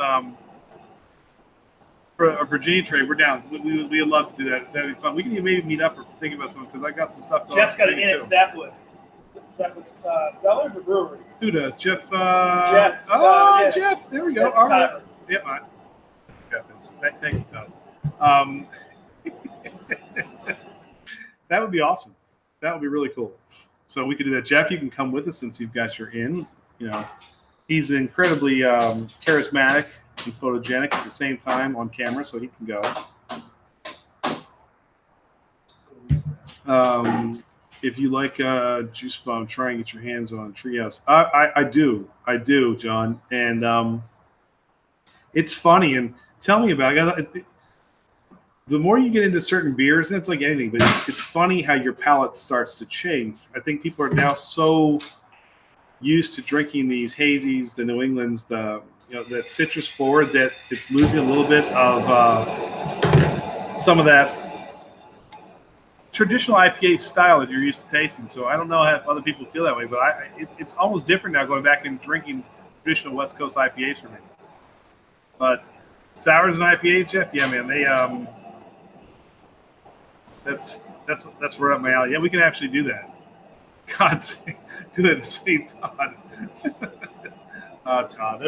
for a Virginia trade, we're down. We would love to do that. That'd be fun. We can maybe meet up or think about something because I got some stuff going Jeff's got on an in at Sapwood. Sapwood Cellars or Brewery? Who does? Jeff. Jeff. Oh, Jeff. There we go. That's All right. Tyler. Yep. Yeah, Jeff is. Thank you, Todd. That would be awesome. That would be really cool. So we could do that. Jeff, you can come with us since you've got your in. You know, he's incredibly charismatic and photogenic at the same time on camera, so he can go. If you like Juice Bomb, try and get your hands on Treehouse. I do, John. And it's funny. And tell me about it. The more you get into certain beers, and it's like anything, but it's funny how your palate starts to change. I think people are now so used to drinking these hazies, the New Englands, that citrus forward, that it's losing a little bit of some of that traditional IPA style that you're used to tasting. So I don't know if other people feel that way, but it's almost different now going back and drinking traditional West Coast IPAs for me. But sours and IPAs, Jeff, yeah, man, they that's right up my alley. Yeah, we can actually do that. God save, good save Todd. Todd,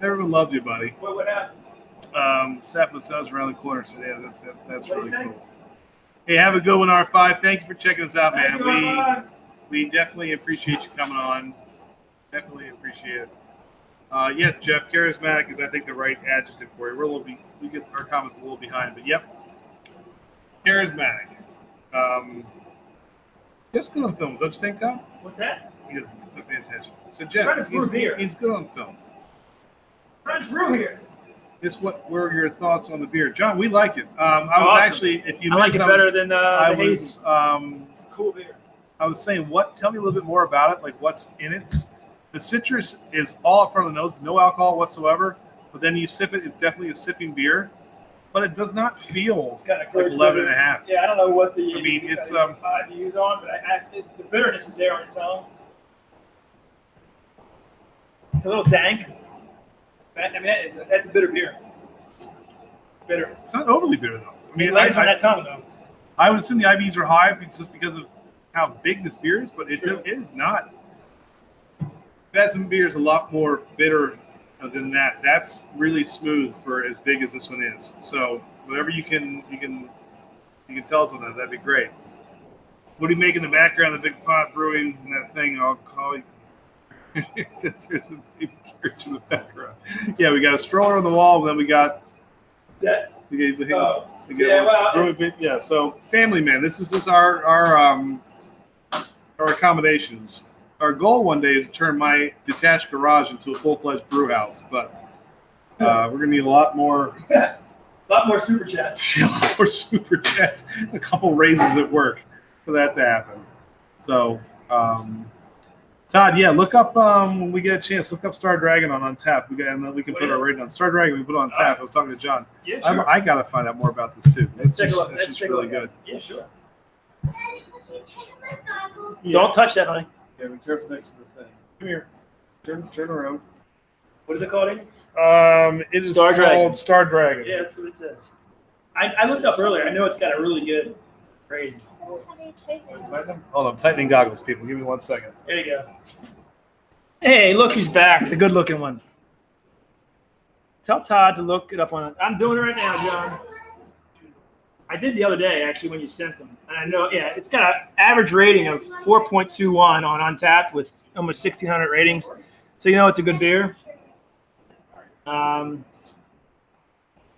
everyone loves you, buddy. What happened? Sapwood Cellars around the corner, so yeah, that's really cool. Hey, have a good one, R5. Thank you for checking us out, man. We definitely appreciate you coming on. Definitely appreciate it. Yes, Jeff, charismatic is, I think, the right adjective for you. We get our comments a little behind, but yep, charismatic. Jeff's good on film, don't you think, Tom? What's that? He doesn't pay attention. So Jeff, Trying to brew beer. He's good on film. Trying to brew here. Just what were your thoughts on the beer, John? We like it. I was awesome. Actually, if you I like it better than the hazy. It's a cool beer. I was saying, tell me a little bit more about it, like what's in it. The citrus is all up front of the nose, no alcohol whatsoever. But then you sip it, it's definitely a sipping beer. But it does not feel like 11.5. Yeah, I don't know what the it's to use on, but the bitterness is there on its own. It's a little dank. I mean, that's a bitter beer. It's bitter. It's not overly bitter though. I mean, it lays on that tongue though. I would assume the IBs are high just because of how big this beer is, but it is not. I've had some beers a lot more bitter than that. That's really smooth for as big as this one is. So whatever you can tell us on that, that'd be great. What do you make in the background? The big pot brewing and that thing. I'll call you. There's a baby carriage in the background. Yeah, we got a stroller on the wall, and then we got that. Yeah. So family man, this is our accommodations. Our goal one day is to turn my detached garage into a full-fledged brew house, but we're gonna need a lot more. A lot more super chats. A lot more super chats. A couple raises at work for that to happen. So, Todd, yeah, look up when we get a chance. Look up Star Dragon on Untapped. We can put our rating on Star Dragon. We put it on tap. I was talking to John. Yeah, sure. I gotta find out more about this too. Let's take a look. It's just really good. Yeah, sure. Yeah. Don't touch that, honey. Yeah, be careful next to the thing. Come here. Turn around. What is it called again? It is Star called Dragon. Star Dragon. Yeah, that's what it says. I looked up earlier. I know it's got a really good rating. Hold on, I'm tightening goggles, people. Give me 1 second. There you go. Hey, look who's back. The good-looking one. Tell Todd to look it up on. I'm doing it right now, John. I did the other day, actually, when you sent them. And I know, yeah, it's got an average rating of 4.21 on Untapped with almost 1,600 ratings. So you know it's a good beer.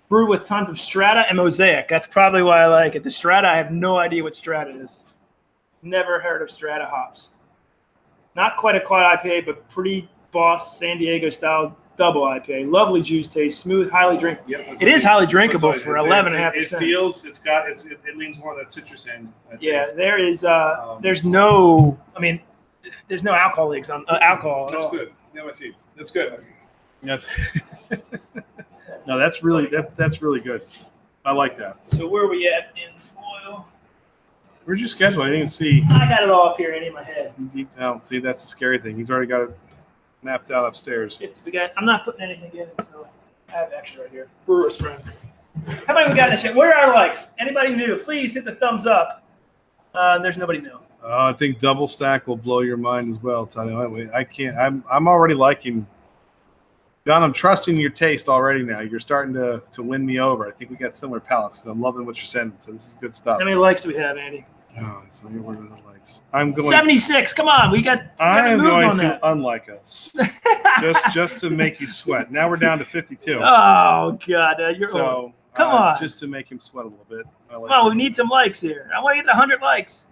Brewed with tons of Strata and Mosaic. That's probably why I like it. The Strata, I have no idea what Strata is. Never heard of Strata hops. Not quite a quad IPA, but pretty boss San Diego style double IPA. Lovely juice taste, smooth, highly drinkable. Yep, it is highly drinkable for 11.5%. It feels it leans more on that citrus end. Yeah, there is. There's no. I mean, there's no alcohol leaks on alcohol. That's good. No, I see. That's good. That's no, that's really good. I like that. So where are we at in foil? Where's your schedule? I didn't even see. I got it all up here in my head. Deep down. See, that's the scary thing. He's already got it mapped out upstairs. I'm not putting anything in it, so I have extra right here. Brewer's friend. How many we got in this shit? Where are our likes? Anybody new? Please hit the thumbs up. There's nobody new. I think double stack will blow your mind as well, Tony. I can't. I'm already liking. John, I'm trusting your taste already now. You're starting to win me over. I think we got similar palates. I'm loving what you're sending, so this is good stuff. How many likes do we have, Andy? Oh, it's only one of the likes. I'm going 76. Come on, we I am moved going on to that. unlike us, just to make you sweat. Now we're down to 52. Oh God, you're so old. Come on, just to make him sweat a little bit. We need some likes here. I want to get 100 likes.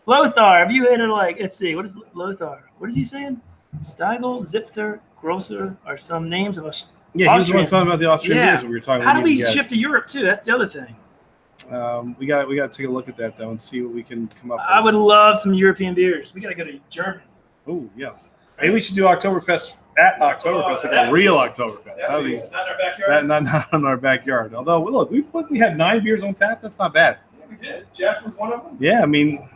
Lothar, have you hit a like? Let's see. What is Lothar? What is he saying? Stiegel, Zipter, Grosser are some names of us. Yeah, he was the one talking about the Austrian beers that we were talking about. How do we ship to Europe too? That's the other thing. We got to take a look at that though and see what we can come up with. I would love some European beers. We got to go to Germany. Oh yeah, maybe we should do Oktoberfest at Oktoberfest, like a real Oktoberfest. That'd be not in our backyard. Not in our backyard. Although look, we had 9 beers on tap. That's not bad. Yeah, we did. Jeff was one of them. Yeah, I mean,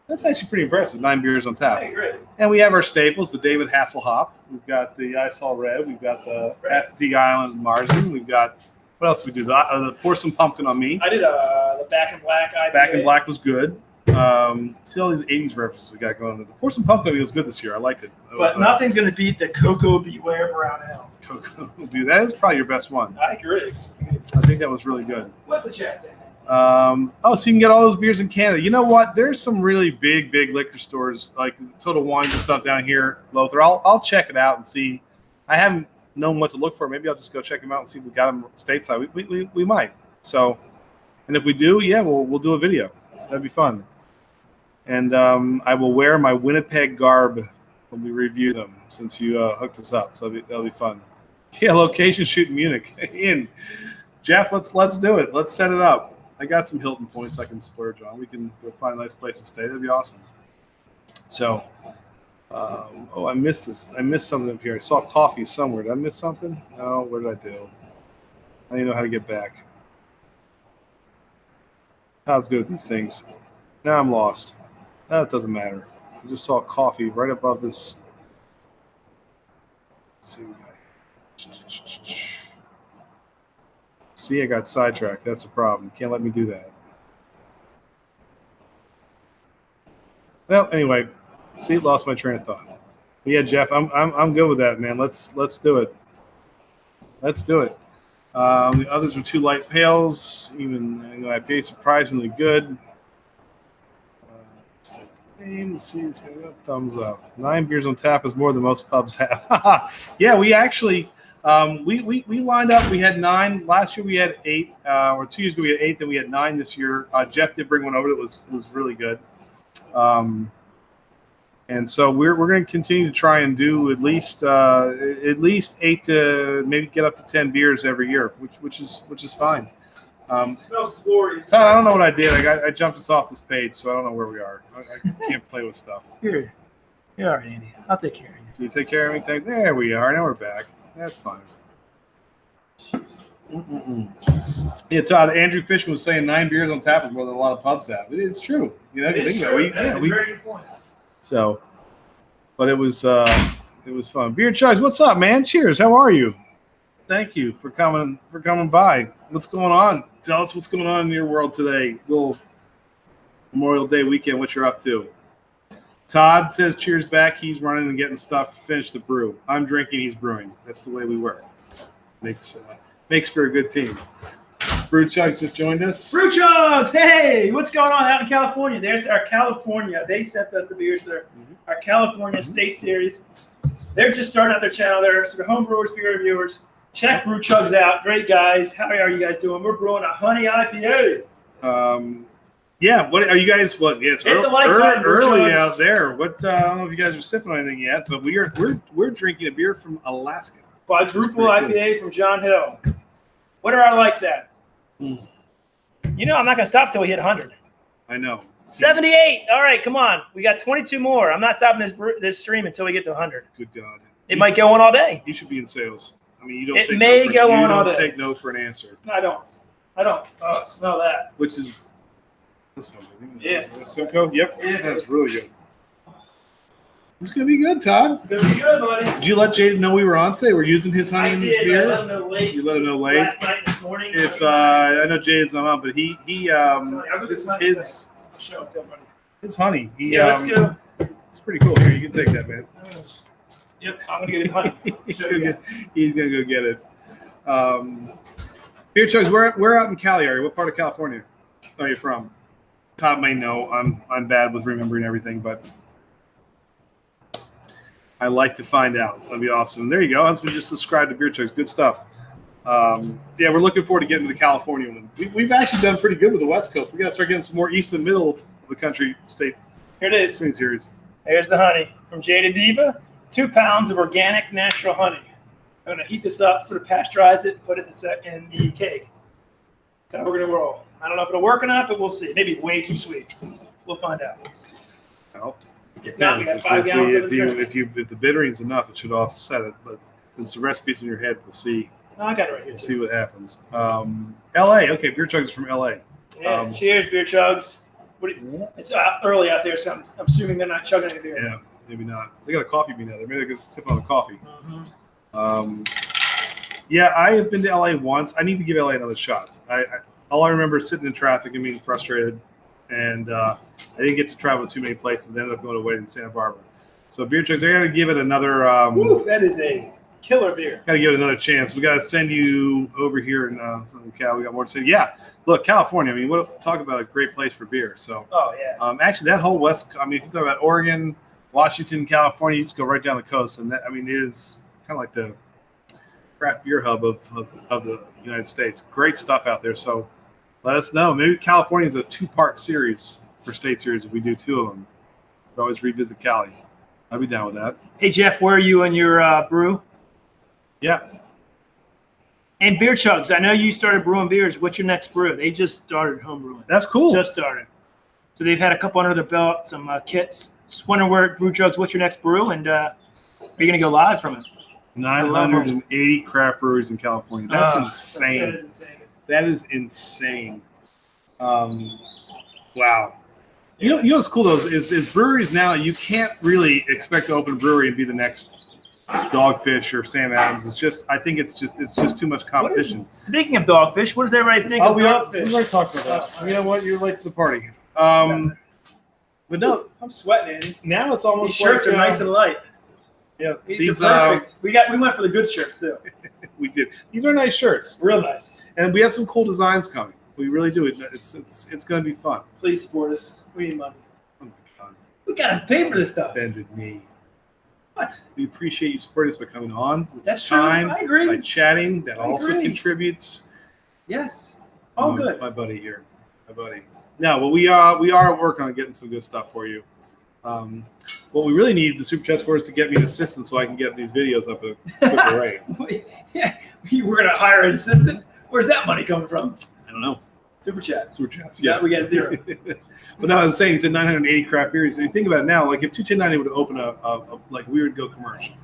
that's actually pretty impressive. 9 beers on tap. I agree. And we have our staples: the David Hasselhoff. We've got the Isol Red. We've got the SD Island Margin. We've got what else did we do? The Pour Some Pumpkin on Me. I did the Back in Black IPA. Back in Black was good. See all these 80s references we got going. The Pour Some Pumpkin was good this year. I liked it. But nothing's going to beat the Cocoa Beware Brown Ale. Cocoa, dude, that is probably your best one. I agree. I think that was really good. What's the chat saying? So you can get all those beers in Canada. You know what? There's some really big liquor stores like Total Wines and stuff down here, Lothar. I'll check it out and see. I haven't known what to look for. Maybe I'll just go check them out and see if we got them stateside. We might. So, and if we do, yeah, we'll do a video. That'd be fun. And I will wear my Winnipeg garb when we review them, since you hooked us up. So that'll be fun. Yeah, location shoot in Munich. In Jeff, let's do it. Let's set it up. I got some Hilton points I can splurge on. We can go find a nice place to stay. That'd be awesome. So, I missed this. I missed something up here. I saw coffee somewhere. Did I miss something? No, what did I do? I don't even know how to get back. I was good at these things. Now I'm lost. That doesn't matter. I just saw coffee right above this. Let's see. See, I got sidetracked. That's the problem. Can't let me do that. Well, anyway, see, lost my train of thought. But yeah, Jeff, I'm good with that, man. Let's do it. Let's do it. The others were 2 light pails. Even IPA surprisingly good. See, it's got a thumbs up. 9 beers on tap is more than most pubs have. Yeah, we actually we lined up. We had 9 last year. We had 8, or 2 years ago we had 8. Then we had 9 this year. Jeff did bring one over that was really good. And so we're going to continue to try and do at least 8 to maybe get up to 10 beers every year, which is fine. It smells glorious. Todd, I don't know what I did. I jumped us off this page, so I don't know where we are. I can't play with stuff. You're all right, Andy. I'll take care of you. Do you take care of anything? There we are. Now we're back. That's fine. Yeah, Todd. Andrew Fishman was saying 9 beers on tap is more than a lot of pubs have. It's true. You know, It's true. That's a very good point. So, but it was fun. Beer Chugs, what's up, man? Cheers. How are you? Thank you for coming by. What's going on? Tell us what's going on in your world today. Little Memorial Day weekend. What you're up to? Todd says cheers back. He's running and getting stuff to finish the brew. I'm drinking. He's brewing. That's the way we work. Makes for a good team. Brew Chugs just joined us. Brew Chugs, hey, what's going on out in California? There's our California. They sent us the beers for our California State Series. They're just starting out their channel there. So the home brewers, beer reviewers. Check Brew Chugs out. Great guys. How are you guys doing? We're brewing a honey IPA. Yeah. What are you guys? What? Yeah, it's Hit the like button, Brew early Chugs. out there. What? I don't know if you guys are sipping on anything yet, but we're drinking a beer from Alaska. Quadruple IPA from John Hill. What are our likes at? You know, I'm not going to stop till we hit 100. I know. 78. All right, come on. We got 22 more. I'm not stopping this stream until we get to 100. Good God. It might go on all day. You should be in sales. I mean, you don't. It take may no for, go you on don't all day. take no for an answer. I don't. Oh, smell that. Which is This one. Yeah. Simcoe? Yep. Yeah. That's really good. This is going to be good, Todd. It's going to be good, buddy. Did you let Jaded know we were on today? We're using his honey in this I beer? let him know late. You let him know late? Last night, this morning. If I know Jaded's not on, but this is his honey. Yeah, let's go. It's pretty cool. Here, you can take that, man. Yep, I'm going to get honey. He's gonna go get it. Beer Chugs, we're out in Cali area. What part of California are you from? Todd may know. I'm bad with remembering everything, but I like to find out. That'd be awesome. There you go. Once we just subscribe to Beer Chugs, good stuff. Yeah, we're looking forward to getting to the California one. We've actually done pretty good with the West Coast. We got to start getting some more east and middle of the country state. Here it is. Series. Here's the honey from Jaded Diva. 2 pounds of organic natural honey. I'm going to heat this up, sort of pasteurize it, put it in the keg. That's how we're going to roll. I don't know if it'll work or not, but we'll see. Maybe way too sweet. We'll find out. Well, If not, we got 5 gallons of it. If the bittering's enough, it should offset it. But since the recipe's in your head, we'll see. No, I got it right here. We'll see what happens. L.A. Okay, Beer Chugs is from L.A. Yeah, cheers, beer chugs. It's early out there, so I'm assuming they're not chugging any beer. Yeah, maybe not. They got a coffee bean out there. Maybe they could sip on the coffee. Yeah, I have been to L.A. once. I need to give L.A. another shot. All I remember is sitting in traffic and being frustrated, and I didn't get to travel too many places. I ended up going to a wedding in Santa Barbara. So Beer Chugs, I got to give it another. Ooh, that is a killer beer. Got to give it another chance. We got to send you over here in Southern Cal. We got more to say. Yeah, look, California. I mean, talk about a great place for beer. So, oh yeah. Actually, that whole West. I mean, if you talk about Oregon, Washington, California, you just go right down the coast, and that, I mean, it is kind of like the craft beer hub of the United States. Great stuff out there. So, let us know. Maybe California is a 2-part series for state series. If we do 2 of them, we'll always revisit Cali. I'd be down with that. Hey Jeff, where are you in your brew? Yeah. And Beer Chugs, I know you started brewing beers. What's your next brew? They just started home brewing. That's cool. Just started. So they've had a couple under their belt, some kits. Just wondering where Brew Chugs, what's your next brew? And are you going to go live from it? 980 craft breweries in California. That's insane. That is insane. That is insane. Wow. You know what's cool though is breweries now, you can't really expect to open a brewery and be the next Dogfish or Sam Adams. I think it's just too much competition. Speaking of Dogfish, what does everybody think of Dogfish? We already talked about that. You know what? You're late to the party. But no, I'm sweating, Andy. now it's almost These shirts like, are nice and light. Yeah, These are perfect. We went for the good shirts too. We did. These are nice shirts, Real nice. and we have some cool designs coming. We really do. It's going to be fun. Please support us. We need money. Oh my God, We gotta pay for this stuff. offended me. What? We appreciate you supporting us by coming on. With That's true. time, I agree. by chatting. That I also agree. contributes. Yes. All good. My buddy here. My buddy. No, well, we are working on getting some good stuff for you. What we really need the super chats for is to get me an assistant so I can get these videos up at a quicker rate. Yeah, we're gonna hire an assistant. Where's that money coming from? I don't know. Super chats. Super chats. Yeah, we got 0. But no, I was saying, he said 980 craft beers. And you think about it now, like if 21090 would open like we would go commercial,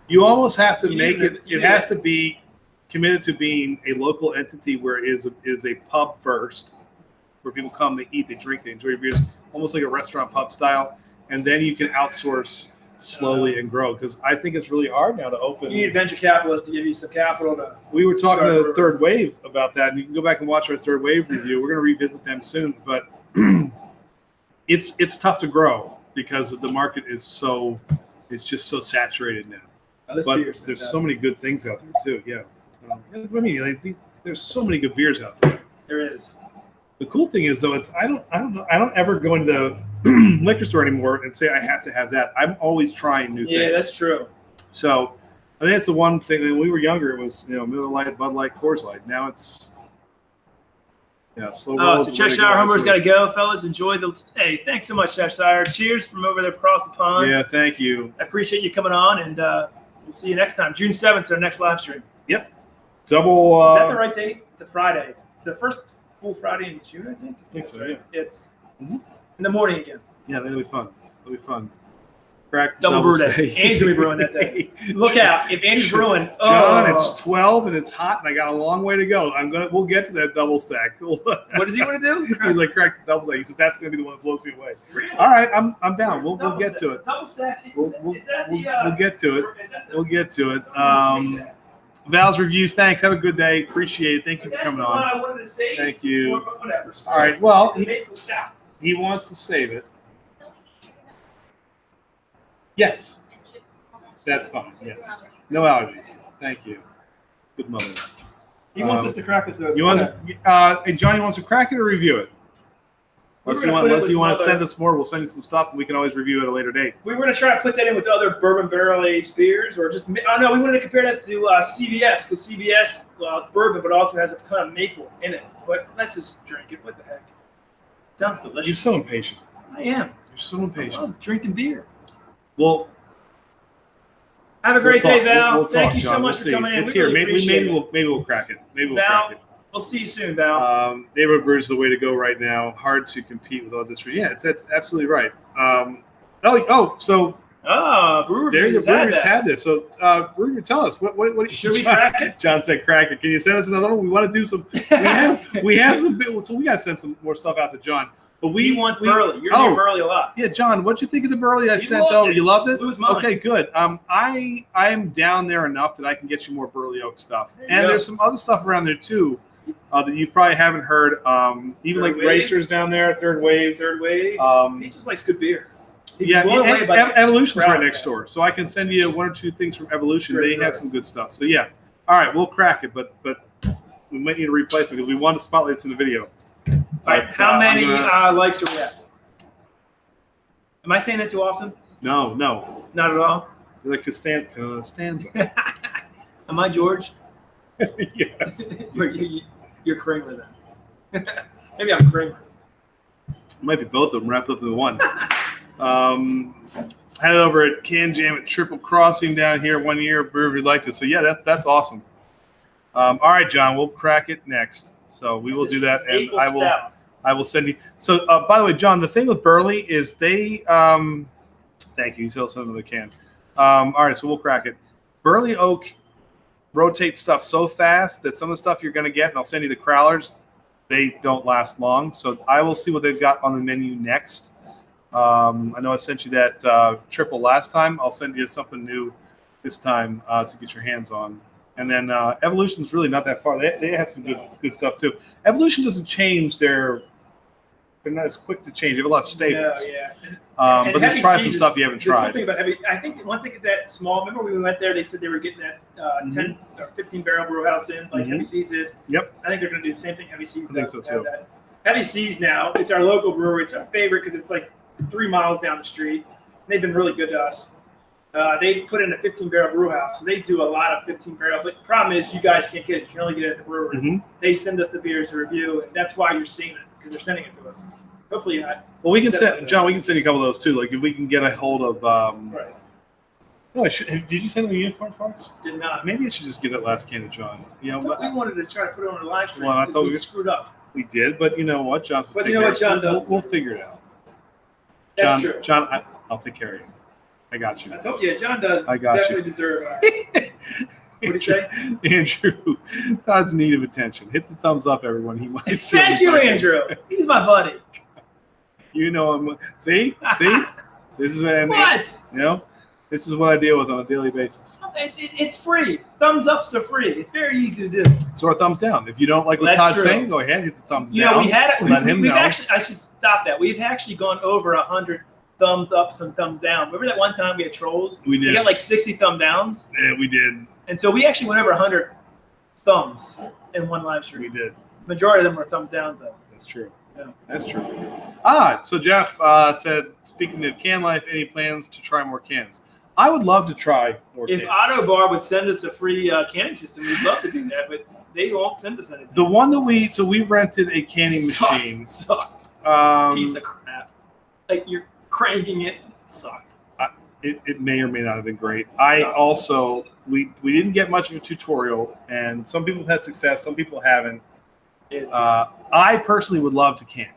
you almost have to make it. It has to be committed to being a local entity where it is a pub first, where people come, they eat, they drink, they enjoy beers, almost like a restaurant pub style, and then you can outsource slowly and grow. Because I think it's really hard now to open. You need venture capitalists to give you some capital to. We were talking to the Third Wave about that, and you can go back and watch our Third Wave review. We're going to revisit them soon, but it's tough to grow because the market is it's just so saturated now. But there's so many good things out there too. Yeah, that's what I mean. Like there's so many good beers out there. There is. The cool thing is though, I don't know. I don't ever go into the liquor store anymore and say I have to have that. I'm always trying new things. Yeah, that's true. So I think that's the one thing. When we were younger, it was Miller Lite, Bud Light, Coors Light. Now it's slow. Oh, so Cheshire Homer's got to go, fellas. Enjoy the stay. Thanks so much, Cheshire. Cheers from over there across the pond. Yeah, thank you. I appreciate you coming on, and we'll see you next time. June 7th is our next live stream. Yep. Double. Is that the right date? It's a Friday. It's the first full Friday in June, I think. I think so, yeah. It's in the morning again. Yeah, that'll be fun. It'll be fun. Crack Double brew day. steak. Andy's gonna be brewing that day. Look out! If Andy's brewing, John, oh. it's 12 and it's hot, and I got a long way to go. We'll get to that double stack. What does he want to do? He's like, crack the double stack. He says that's going to be the one that blows me away. All right, I'm down. We'll get to it. Double stack. We'll get to it. We'll get to it. Val's reviews. Thanks. Have a good day. Appreciate it. Thank you for coming on. I wanted to say. Thank you. All right. Well, he wants to save it. Yes. That's fine. Yes. No allergies. Thank you. Good mother. He wants us to crack this. Hey, Johnny wants to crack it or review it? Unless you want to send us more, we'll send you some stuff, and we can always review it at a later date. We were going to try to put that in with other bourbon barrel-aged beers, or just, oh no, we wanted to compare that to CVS, because CVS, well, it's bourbon, but also has a ton of maple in it. But let's just drink it. What the heck? Sounds delicious. You're so impatient. I am. You're so impatient. I love drinking beer. Well, have a great day, Val. We'll Thank talk, you John. so much for coming in. It's we here. Really Maybe we'll crack it. Maybe we'll Val, crack it. We'll see you soon, Val. Neighborhood brews is the way to go right now. Hard to compete with all this. Yeah, that's absolutely right. So Brewer there's a brewer's had this. So Brewer, tell us what should we crack it? John said crack it. Can you send us another one? We want to do some. We have some. So we got to send some more stuff out to John. But he wants Burley. You're near Burley a lot. Yeah, John, what'd you think of the Burley I sent over? You loved it? Lose mine. Okay, good. I am down there enough that I can get you more Burley Oak stuff. There's some other stuff around there too that you probably haven't heard. Even Third like Wave. Racers down there, Third Wave. He just likes good beer. Evolution's right next door. So I can send you one or two things from Evolution. They have some good stuff. So yeah. All right, we'll crack it, but we might need a replacement because we want the spotlights in the video. All right, how many likes are we at? Am I saying that too often? No. Not at all? You're like Costanza. Am I George? Yes. You're Kramer then. Maybe I'm Kramer. Might be both of them wrapped up in one. Had it over at Can Jam at Triple Crossing down here 1 year. Brewer liked it. So yeah, that's awesome. All right, John, we'll crack it next. So we will do that, and I will send you. So by the way, John, the thing with Burley is they. Thank you. He's also another can. All right, so we'll crack it. Burley Oak rotates stuff so fast that some of the stuff you're going to get, and I'll send you the crowlers. They don't last long, so I will see what they've got on the menu next. I know I sent you that triple last time. I'll send you something new this time to get your hands on. And then Evolution's really not that far. They have some good stuff too. Evolution doesn't change they're not as quick to change. They have a lot of staples. Yeah. But there's probably some stuff you haven't tried. The cool thing about Heavy, I think once they get that small, remember when we went there, they said they were getting that 10 or 15 barrel brew house in, like Heavy Seas is. Yep. I think they're going to do the same thing Heavy Seas does. I think so too. That. Heavy Seas now, it's our local brewery. It's our favorite because it's like 3 miles down the street. They've been really good to us. They put in a 15 barrel brew house, so they do a lot of 15 barrel. But the problem is, you guys can't get it. You can only get it at the brewery. They send us the beers to review, and that's why you're seeing it because they're sending it to us. Hopefully, well, we can send John. We can send you a couple of those too. Like if we can get a hold of. Right. No, did you send the unicorn farts? Did not. Maybe I should just give that last can to John. You know, we wanted to try to put it on a live stream. Well, I thought we screwed up. We did, but you know what, John. But you know what John does. We'll figure it out. That's true. John, I'll take care of you. I got you. I told you, John does. I got definitely you. Deserve. What do you say, Andrew? Todd's in need of attention. Hit the thumbs up, everyone. He might. Thank you, Andrew. He's my buddy. You know him. See. This is what I mean. What? You know, this is what I deal with on a daily basis. It's free. Thumbs ups are free. It's very easy to do. So, a thumbs down. If you don't like what Todd's saying, go ahead, hit the thumbs down. You know, we had it. Let him know. Actually, I should stop that. We've actually gone over 100 thumbs ups and thumbs down. Remember that one time we had trolls? We did. We got like 60 thumb downs. Yeah, we did. And so we actually went over 100 thumbs in one live stream. We did. Majority of them were thumbs downs, though. That's true. Yeah. That's true. So Jeff said, speaking of can life, any plans to try more cans? I would love to try more cans. If Auto Bar would send us a free canning system, we'd love to do that, but they won't send us anything. The one that we rented a canning machine. Sucked. Piece of crap. Like you're cranking it. Sucked. It may or may not have been great. I also we didn't get much of a tutorial, and some people have had success, some people haven't. I personally would love to can.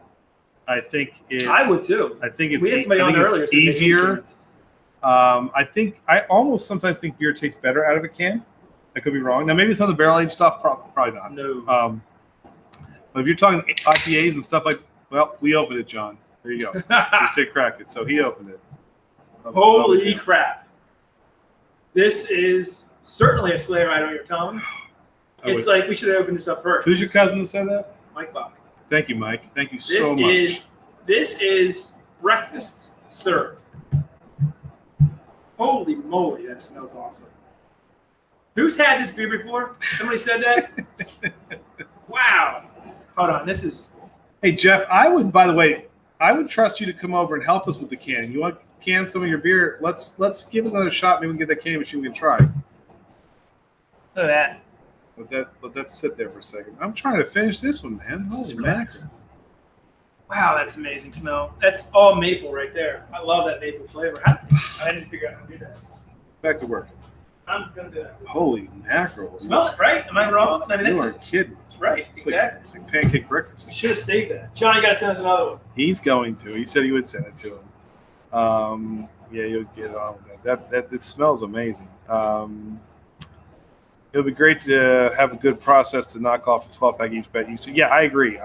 I think I would too. I think it's we had somebody on earlier easier. I almost sometimes think beer tastes better out of a can. I could be wrong. Now maybe some of the barrel aged stuff, probably not. No. But if you're talking IPAs and stuff like, well, we opened it, John. There you go. You say crack it, so he opened it. Holy crap! This is certainly a sleigh ride on your tongue. It's like we should have opened this up first. Who's your cousin that said that? Mike Bach. Thank you, Mike. Thank you so much. This is breakfast syrup. Holy moly, that smells awesome. Who's had this beer before? Somebody said that? Wow. Hold on, this is... Hey, Jeff, by the way, I would trust you to come over and help us with the can. You want to can some of your beer? Let's give it another shot. Maybe we can get that canning machine we can try. Look at that. Let that sit there for a second. I'm trying to finish this one, man. Holy relax. mackerel. Wow, that's amazing smell. That's all maple right there. I love that maple flavor. I didn't figure out how to do that. Back to work. I'm going to do that. Holy mackerel. Smell it, right? Am I wrong? I mean, You that's are kidding. right. Exactly. It's like pancake We breakfast. should have saved that. John, you got to send us another one. He's going to. He said he would send it to him. Yeah, you'll get on with that. That smells amazing. It would be great to have a good process to knock off a 12-pack each bet. So yeah, I agree.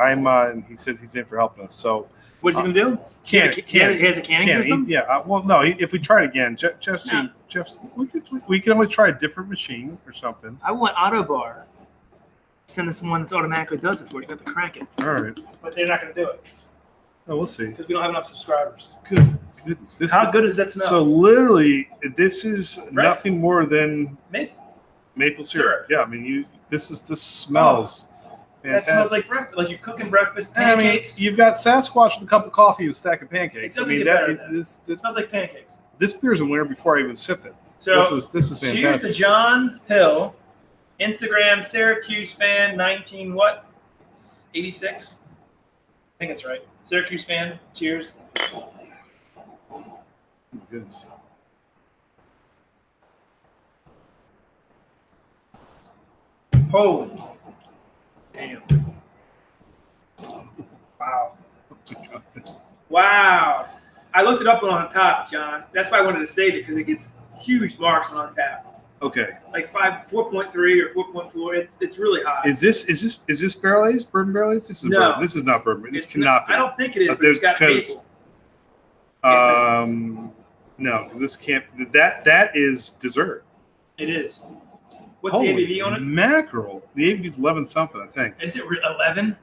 He says he's in for helping us. So What's he going to do? He has a canning system? Well, no. If we try it again, Jeff's. We can always try a different machine or something. I want Autobar. Send us one that automatically does it for you. You have to crank it. All right. But they're not going to do it Oh, we'll see. because we don't have enough subscribers. Good goodness. How good does that smell? So literally, this is Right. nothing more than maple syrup. Syrup. Yeah, I mean, this smells. That smells like breakfast, like you're cooking breakfast And I mean, pancakes. you've got Sasquatch with a cup of coffee and a stack of pancakes. It doesn't I mean, get better than this it smells like pancakes. beer is a winner before I even sipped it. So This is fantastic. cheers to John Hill, Instagram Syracuse fan 19 what? 86. I think that's right. Syracuse fan. Cheers. Oh, my goodness. Holy damn! Wow. Wow. I looked it up on top, John. That's why I wanted to save it because it gets huge marks on tap. Okay. Like 4.3 or 4.4. It's really high. Is this barrel aged? Bourbon barrel aged? This is No. bourbon. This is not bourbon. This cannot be. I don't think it is, but There's it's got because maple. no, because this can't. That is dessert. It is. What's Holy the ABV on it? Mackerel. The ABV is 11 something, I think. Is it 11?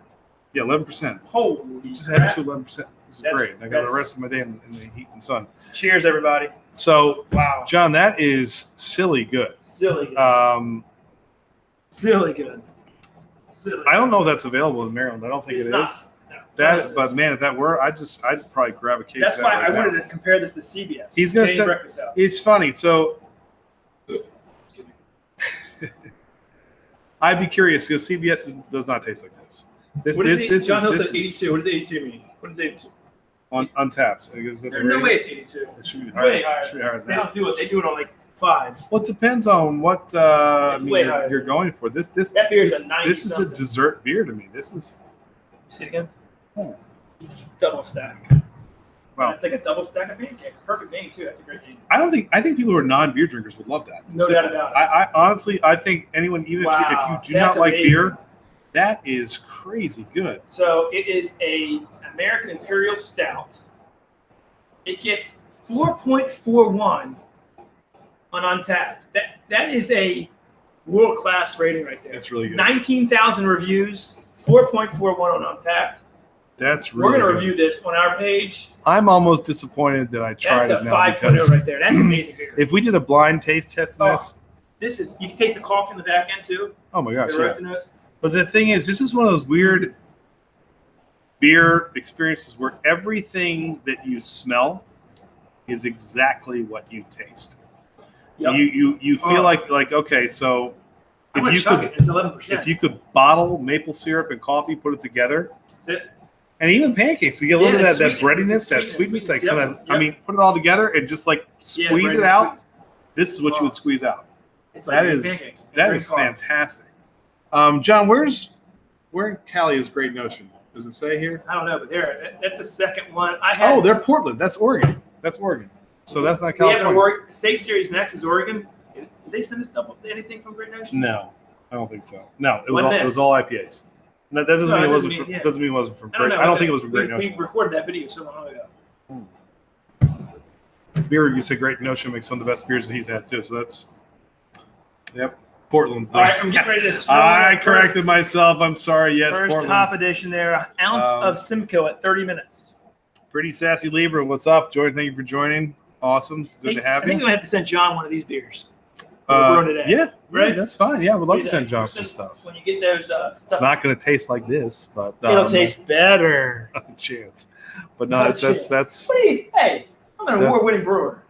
Yeah, 11%. Holy Just had it crap. to 11%. This is That's- great. I got the rest of my day in the heat and sun. Cheers, everybody. So, Wow. John, that is silly good. Silly good. Silly good. Silly. I don't know if that's available in Maryland. I don't think It's it not. is. No. But man, if that were, I'd probably grab a case. That's of why that right I wanted now. to compare this to CBS. He's gonna Canadian send- breakfast out. It's funny. So I'd be curious because CBS does not taste like this. What is it? John Hill this said 82. What does 82 mean? What does 82? on Untapped. Is that the There's no rating? way it's 82. It should be Way higher. higher. It should be higher than They that. don't do it. They do it on like 5. Well, it depends on what It's way higher. you're going for. This That beer's a 90 This is a something. dessert beer to me. This is See it again? Oh. Double stack. Wow. It's like a double stack of pancakes. Perfect name too. That's a great name. I think people who are non-beer drinkers would love that. No doubt about it. I honestly think anyone, even if you do That's not like amazing. beer, that is crazy good. So it is a American Imperial Stout. It gets 4.41 on Untapped. That is a world-class rating right there. That's really good. 19,000 reviews, 4.41 on Untapped. That's We're really going to good. review this on our page. I'm almost disappointed that I tried That's it a now 5.0 because right there. That's amazing beer. if we did a blind taste test in this, This is, you can taste the coffee in the back end too. oh my gosh, The yeah. roasted notes. But the thing is, this is one of those weird beer experiences where everything that you smell is exactly what you taste. Yep. You feel like okay, so I'm going to if you chug could it. It's 11%. if you could bottle maple syrup and coffee, put it together, That's it. and even pancakes, you get a little Yeah, bit of the that breadiness, that sweetness, sweetness, that yep, kind of. I yep. mean, put it all together and just like Yeah, squeeze it bread out. and sweet. This is what you would squeeze out. It's That like is pancakes. that Drink is coffee. fantastic. John, where in Cali is Great Notion? Does it say here? I don't know, but that's the second one. I had. Oh, they're Portland. That's Oregon. That's Oregon. So that's not We have California. an state series next is Oregon. Did they send us stuff anything from Great Notion? No, I don't think so. No, it What was all IPAs. No, that doesn't No, mean it it wasn't. doesn't mean- yeah. Doesn't mean it wasn't from. I don't know. I don't think it was from Great We Notion. recorded that video so long ago. Beer review said Great Notion makes some of the best beers that he's had too. So that's. Yep, Portland. All right, I'm getting ready to. I corrected myself. I'm sorry. Yes, First Portland. top edition there. An ounce of Simcoe at 30 minutes. Pretty sassy Libra. What's up, Jordan? Thank you for joining. Awesome. Good to have I think you. I'm gonna have to send John one of these beers. We're brewing today. Yeah, Right? That's fine. Yeah, we'd love to Yeah. send John some stuff. When you get those, It's not going to taste like this, but it'll taste better. not a chance. But no, Not a chance. that's What do you, hey, I'm an That's- award-winning brewer.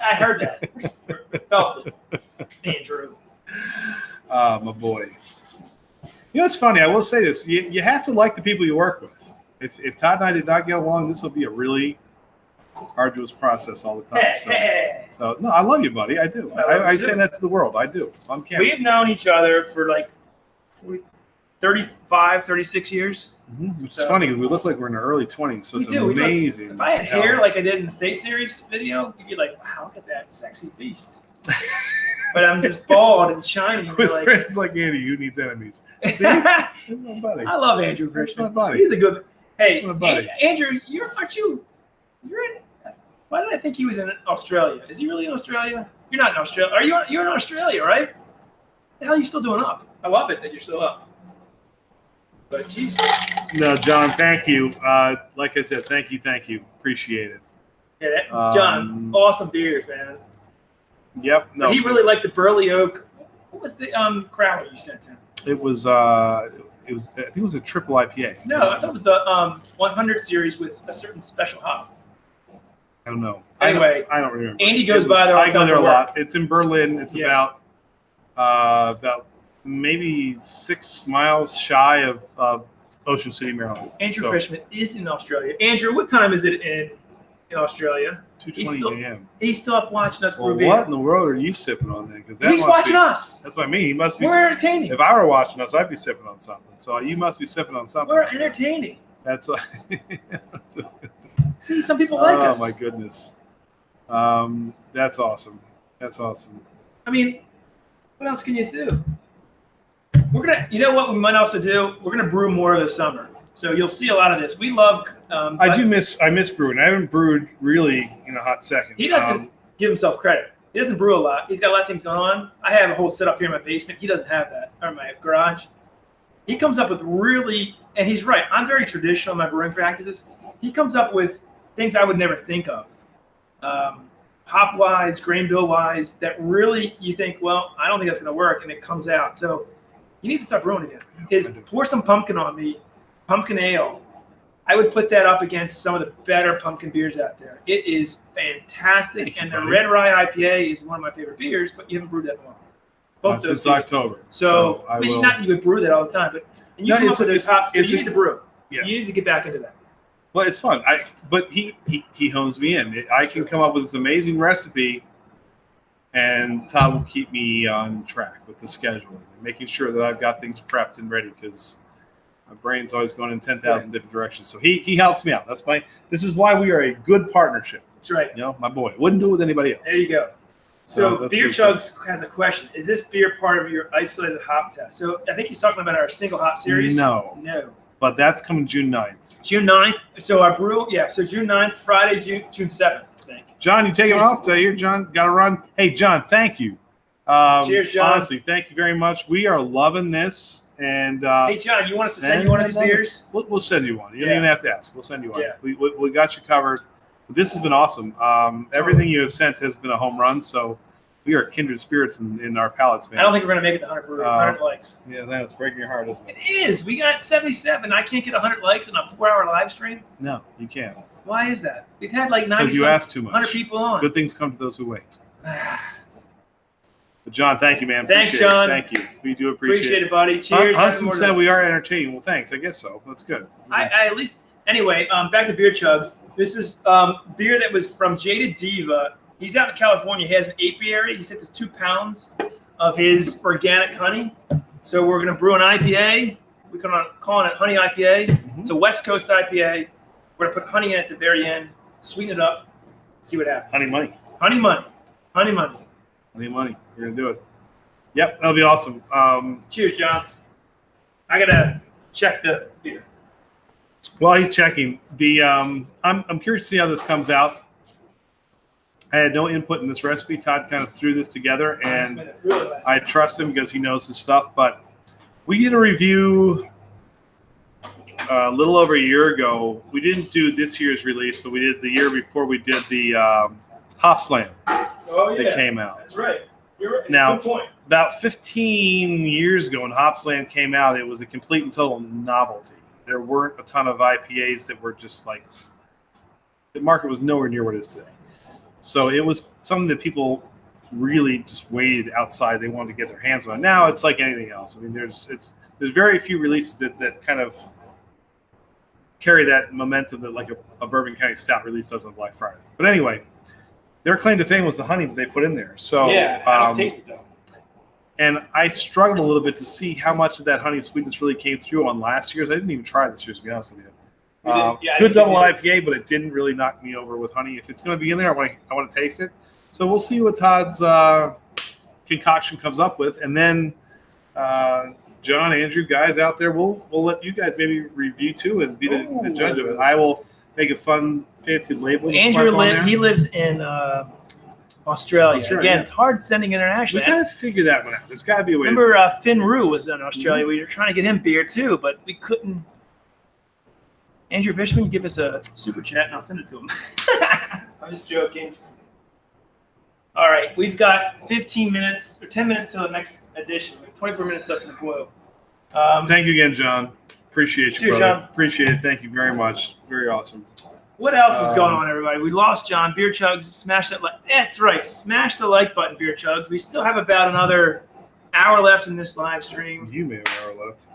I heard that. Felt it. Andrew. my boy. You know, it's funny. I will say this: you have to like the people you work with. If Todd and I did not get along, this would be a really arduous process all the time. So no, I love you, buddy. I do. I love you I too. say that to the world. I do. On camera. We have known each other for like 35, 36 years. Which is funny because we look like we're in our early 20s, so We it's do. We look- amazing. If I had hair like I did in the State Series video, you'd be like, wow, look at that sexy beast. But I'm just bald and shiny. And with you're like, friends like Andy, who needs enemies? See, that's my buddy. I love Andrew That's Richmond. my buddy. He's a good. Hey, That's my buddy. Andrew, aren't you? You're in. Why did I think he was in Australia? Is he really in Australia? You're not in Australia. Are you? You're in Australia, right? The hell are you still doing up? I love it that you're still up. But geez. No, John, thank you. Like I said, thank you. Appreciate it. Yeah, John, awesome beers, man. Yep. No, But he really liked the Burley Oak. What was the crowler you sent him? it was. I think it was a triple IPA. No, I thought it was the 100 series with a certain special hop. I don't know. Anyway, I don't remember. Andy goes by there all I the go time there a for lot. It's in Berlin. It's Yeah. about maybe 6 miles shy of Ocean City, Maryland. Andrew So, Fishman is in Australia. Andrew, what time is it in Australia? 2:20 a.m. He's still up watching us Well, brew beer. what in the world are you sipping on then? Because He's watching us. That's what I mean. He must be. We're entertaining. If I were watching us, I'd be sipping on something. So you must be sipping on something. We're entertaining. That's. See, some people like us. Oh my goodness. That's awesome. That's awesome. I mean, what else can you do? We're gonna, you know what we might also do? We're gonna brew more this summer. So you'll see a lot of this. We love. I miss brewing. I haven't brewed really in a hot second. He doesn't give himself credit. He doesn't brew a lot. He's got a lot of things going on. I have a whole setup here in my basement. He doesn't have that, or my garage. He comes up with really, and he's right. I'm very traditional in my brewing practices. He comes up with things I would never think of, hop wise, grain bill wise, that really you think, well, I don't think that's going to work, and it comes out. So you need to start brewing again. Pour some pumpkin on me, pumpkin ale. I would put that up against some of the better pumpkin beers out there. It is fantastic, and the Red Rye IPA is one of my favorite beers, but you haven't brewed that in a while. Both since those beers. October. So I I mean, will. not you would brew that all the time, but and you No, come it's up with a- those hops. So it's you a- need to brew. Yeah. You need to get back into that. Well, it's fun. But he hones me in. I can come up with this amazing recipe, and Todd will keep me on track with the scheduling, making sure that I've got things prepped and ready because my brain's always going in 10,000 different directions. So he helps me out. This is why we are a good partnership. That's right. You know, my boy. Wouldn't do it with anybody else. There you go. So that's Beer good Chugs has a question. Is this beer part of your isolated hop test? So I think he's talking about our single hop series. No. But that's coming June 9th. June 9th. So our brew, so June 9th, Friday, June 7th, I think. John, you taking Cheers. off? Did I hear John? Got to run. Hey, John, thank you. Cheers, John. Honestly, thank you very much. We are loving this. And Hey, John, you want us to send you one of these beers? We'll send you one. You don't Yeah. even have to ask. We'll send you one. Yeah. We got you covered. This has been awesome. Everything you have sent has been a home run. So we are kindred spirits in our palates, man. I don't think we're going to make it to 100 brewery, 100 likes. Yeah, that's breaking your heart, isn't it? It is. We got 77. I can't get 100 likes in a 4-hour live stream. No, you can't. Why is that? We've had like 90 Because you asked too much. 100 people on. Good things come to those who wait. But John, thank you, man. Thanks, Appreciate it. John. Thank you. We do appreciate it, buddy. Cheers. Hudson said we are entertaining. Well, thanks. I guess so. That's good. I at least anyway. Back to Beer Chugs. This is beer that was from Jaded Diva. He's out in California. He has an apiary. He sent us 2 pounds of his organic honey. So we're gonna brew an IPA. We're calling it Honey IPA. It's a West Coast IPA. We're gonna put honey in at the very end, sweeten it up, See what happens. Honey money. Honey money. Honey money. Honey money. We're gonna do it. Yep, that'll be awesome. Cheers, John. I gotta check the beer. While he's checking, I'm curious to see how this comes out. I had no input in this recipe. Todd kind of threw this together, and I trust him because he knows his stuff. But we did a review a little over a year ago. We didn't do this year's release, but we did the year before. We did the Hop Slam that came out. That's right. You're right. Now, good point. About 15 years ago when Hop Slam came out, it was a complete and total novelty. There weren't a ton of IPAs that were just like, the market was nowhere near what it is today. So it was something that people really just waited outside. They wanted to get their hands on. Now it's like anything else. I mean, there's very few releases that kind of carry that momentum that like a Bourbon County Stout release does on Black Friday. But anyway, their claim to fame was the honey that they put in there. So yeah, I don't taste it though. And I struggled a little bit to see how much of that honey sweetness really came through on last year's. I didn't even try this year's, to be honest with you. Good double IPA, but it didn't really knock me over with honey. If it's going to be in there, I want to taste it. So we'll see what Todd's concoction comes up with, and then John, Andrew, guys out there, we'll let you guys maybe review too and be the judge of it. I will make a fun, fancy label. Andrew, he lives in Australia. Again, it's hard sending internationally. We got to figure that one out. There's got to be a way. Remember, Finn Rue was in Australia. We were trying to get him beer too, but we couldn't. Andrew Fishman, give us a super chat and I'll send it to him. I'm just joking. All right, we've got 15 minutes or 10 minutes till the next edition. We have 24 minutes left in the boil. Thank you again, John. Appreciate you, cheers, brother. John. Appreciate it. Thank you very much. Very awesome. What else is going on, everybody? We lost John. Beer Chugs, smash that like. That's right. Smash the like button, Beer Chugs. We still have about another hour left in this live stream. You may have an hour left.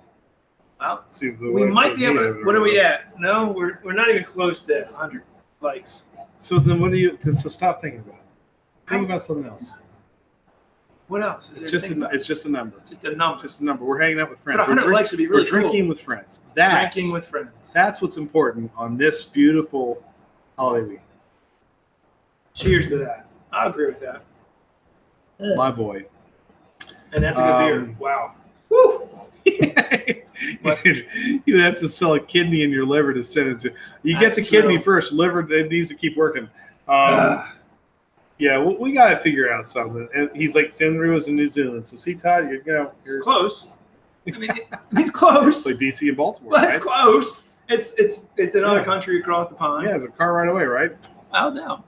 Well, Let's see if the we might be able to. What are we left. at? No, we're not even close to 100 likes. So then what do you, so stop thinking about it. Think about something else. What else? It's just a number. Just a number. Just a number. We're hanging out with friends. But 100 likes would be really We're drinking cool. with friends. Drinking with friends. That's what's important on this beautiful holiday week. Cheers to that. I agree with that. My boy. And that's a good beer. Wow. Woo! You would have to sell a kidney in your liver to send it to. You get the kidney first. Liver, it needs to keep working. Yeah, we got to figure out something. And he's like, Finru is in New Zealand. So see, Todd, you're close. I mean, he's close. Like DC and Baltimore. Well, that's right? close. It's another country across the pond. Yeah, it's a car right away, right? Oh no.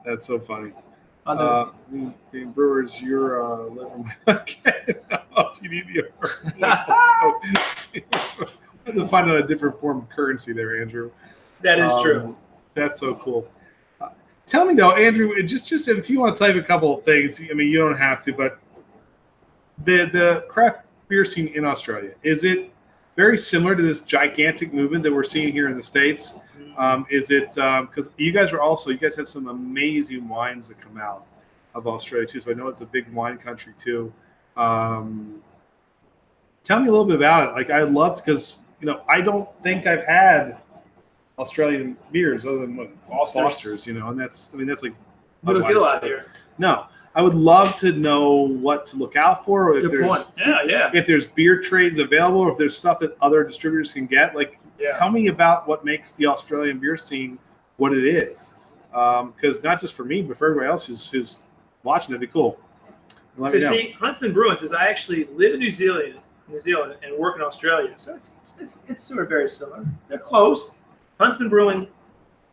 That's so funny. Being Brewers, you're living. Okay. Oh, you need the. I have to find out a different form of currency there, Andrew. That is true. That's so cool. Tell me though, Andrew, just if you want to type a couple of things, I mean, you don't have to, but the craft beer scene in Australia, is it very similar to this gigantic movement that we're seeing here in the States? Is it because you guys have some amazing wines that come out of Australia too, so I know it's a big wine country too. Tell me a little bit about it. Like I'd love to, because I don't think I've had Australian beers other than Foster's, and that's like we don't get a lot here. No, I would love to know what to look out for, or if if there's beer trades available, or if there's stuff that other distributors can get. Like, tell me about what makes the Australian beer scene what it is, because not just for me, but for everybody else who's watching, that'd be cool. So see, Huntsman Brewing says I actually live in New Zealand and work in Australia, so it's sort of very similar. They're close. Huntsman Brewing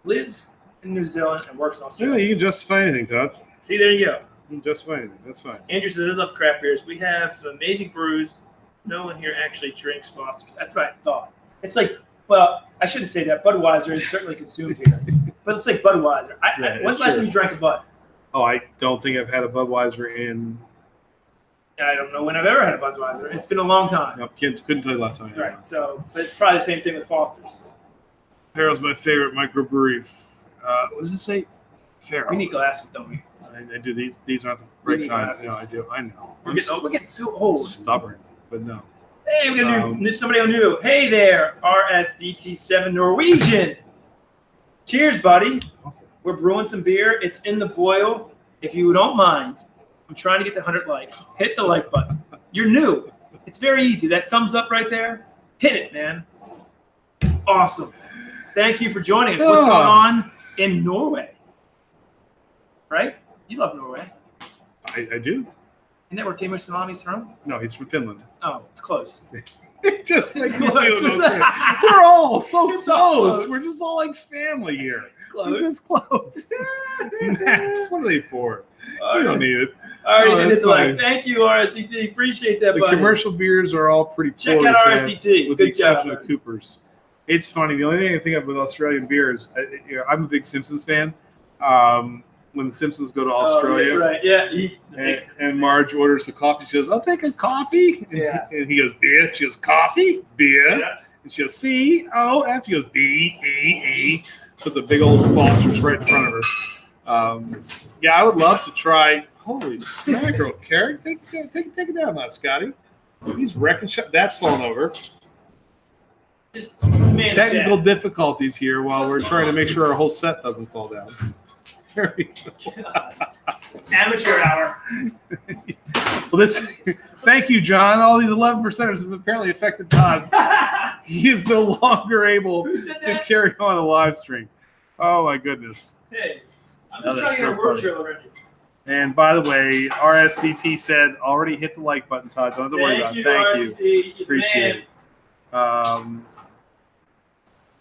lives in New Zealand and works in Australia. Yeah, you can justify anything, Todd. See, there you go. You can justify anything. That's fine. Andrew says, I love craft beers. We have some amazing brews. No one here actually drinks Foster's. That's what I thought. It's like, well, I shouldn't say that. Budweiser is certainly consumed here. But it's like Budweiser. When's the last time you drank a Bud? Oh, I don't think I've had a Budweiser in... I don't know when I've ever had a Budweiser. It's been a long time. No, couldn't tell you last time. Right, so, but it's probably the same thing with Foster's. Farrell's my favorite microbrewery. What does it say? Farrell. We need glasses, don't we? I do. These aren't the right kind. No, I do. I know. We're getting so old. Stubborn, but no. Hey, we got somebody new. Hey there, RSDT7 Norwegian. Cheers, buddy. Awesome. We're brewing some beer. It's in the boil. If you don't mind, I'm trying to get to 100 likes. Hit the like button. You're new. It's very easy. That thumbs up right there. Hit it, man. Awesome. Thank you for joining us. What's going on in Norway? Right? You love Norway. I do. Isn't that where Timo Tsunami's from? No, he's from Finland. Oh, it's close. Just like It's close. we're all so It's close. all close. We're just all like family here. It's close. It's close. Max, what are they for? You don't need it. All right, that's fine. thank you, RSDT. Appreciate that, The buddy. commercial beers are all pretty Check poor out to say, RSDT. with the Good job, exception of man. Cooper's. It's funny. The only thing I think of with Australian beers, I'm a big Simpsons fan. When the Simpsons go to Australia, Oh, yeah, right? Yeah. and Marge orders a coffee, she goes, "I'll take a coffee." Yeah. And he goes, "Beer." She goes, "Coffee, beer." Yeah. And she goes, C-O-F. She goes, B-E-E. Puts a big old Foster's right in front of her. Yeah, I would love to try. Holy smackerel, Carrick. Take it down now, Scotty. He's wrecking shop. That's falling over. Just manage Technical that. difficulties here while we're trying to make sure our whole set doesn't fall down. There we go. Amateur hour. Well, thank you, John. All these 11%ers have apparently affected Todd. He is no longer able Who said to that? carry on a live stream. Oh, my goodness. Hey, I'm Oh, just trying that's to get a so word funny. trail already. And by the way, RSDT said already hit the like button, Todd. Don't have to worry about it. Thank you. RSDT. Appreciate it.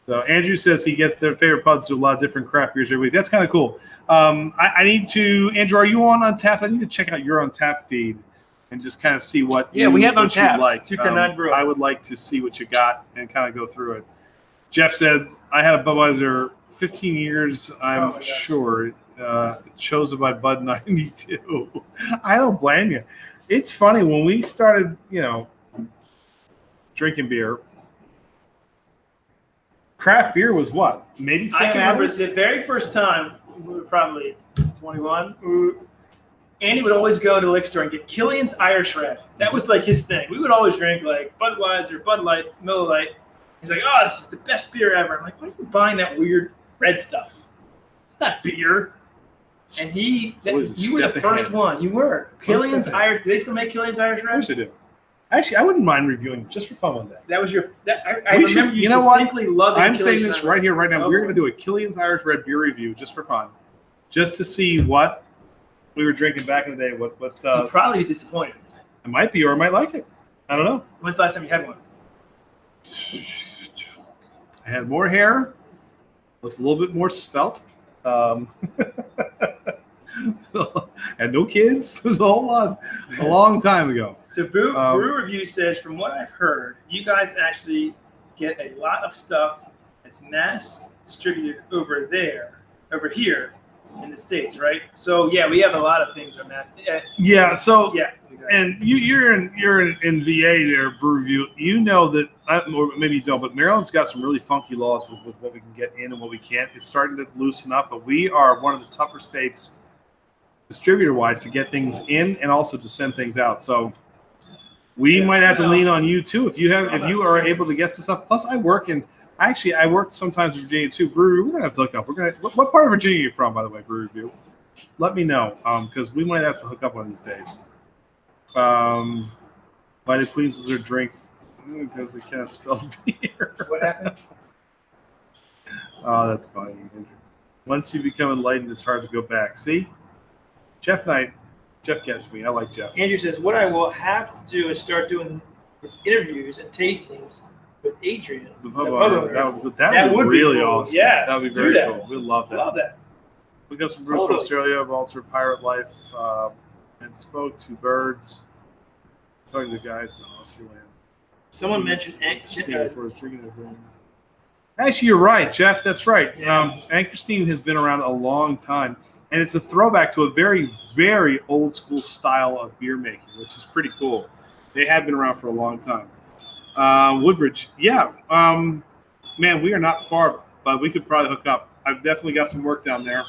So Andrew says he gets their favorite puds to a lot of different craft beers every week. That's kind of cool. I need to, Andrew, are you on Untapped? I need to check out your Untapped feed and just kind of see what Yeah, we have what you Untapped, like. 210 Brew. I would like to see what you got and kind of go through it. Jeff said, I had a Budweiser 15 years, I'm gosh. sure. Chosen by Bud 92. I don't blame you. It's funny, when we started, drinking beer, craft beer was what? Maybe I Sam can remember Adams? the very first time, we were probably 21. Andy would always go to the liquor store and get Killian's Irish Red. That was like his thing. We would always drink like Budweiser, Bud Light, Miller Lite. He's like, "Oh, this is the best beer ever." I'm like, "Why are you buying that weird red stuff? It's not beer." And you were the first one. You were. Killian's step ahead. Irish. Do they still make Killian's Irish Of Red? course they do. Actually, I wouldn't mind reviewing just for fun one day. That was your. I We remember should- you you know what? distinctly loving. I'm saying Killian's this right here, right now. Oh, We're boy. going to do a Killian's Irish Red beer review just for fun, just to see what we were drinking back in the day. What You'd probably be disappointed. I might be, or I might like it. I don't know. When's the last time you had one? I had more hair, looks a little bit more svelte. Had no kids. It was a long time ago. So Brew Review says, from what I've heard, you guys actually get a lot of stuff that's mass distributed over here in the States, right? So yeah, we have a lot of things that are mass. Yeah. So Yeah. and you're in VA there, Brew Review. You know that, or maybe you don't, but Maryland's got some really funky laws with what we can get in and what we can't. It's starting to loosen up, but we are one of the tougher states, distributor-wise, to get things in and also to send things out. So we might have to lean on you too if you are able to get some stuff. Plus, I work sometimes in Virginia too. Brew, we're gonna have to hook up. What part of Virginia are you from, by the way, Brew Review? Let me know, because we might have to hook up one of these days. Why did Queens lose their drink? Because they can't spell beer. What happened? Oh, that's funny. Once you become enlightened, it's hard to go back. See? Jeff gets me. I like Jeff. Andrew says, what I will have to do is start doing his interviews and tastings with Adrian. The the pub pub owner. owner. That would be really cool. awesome. Yes, that would be do very that. cool. We'd love that. Love that. We got some brews from Totally. Australia, Walter, Pirate Life, and spoke to Birds. Talking to the guys in Aussie land. Someone mentioned Steve before his drinking everything. Actually, you're right, Jeff. That's right. Yeah. Anchor Steam has been around a long time, and it's a throwback to a very, very old school style of beer making, which is pretty cool. They have been around for a long time. Woodbridge, yeah. Man, we are not far, but we could probably hook up. I've definitely got some work down there.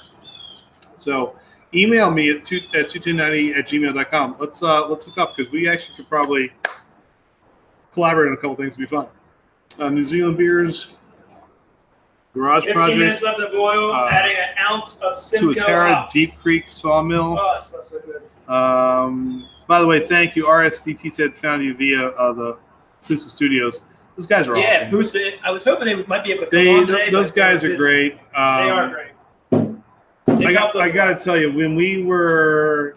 So email me at 21090@gmail.com. Let's hook up, because we actually could probably collaborate on a couple things. It'd be fun. New Zealand beers. Garage 15 minutes Project left to boil, adding an ounce of Simcoe Tuatara hops. Deep Creek Sawmill. Oh, it smells so good. By the way, thank you. RSDT said found you via the Pusa Studios. Those guys are Yeah, awesome. Pusa. I was hoping they might be able to come on today. Those guys are great. They are great. I got to tell you, when we were,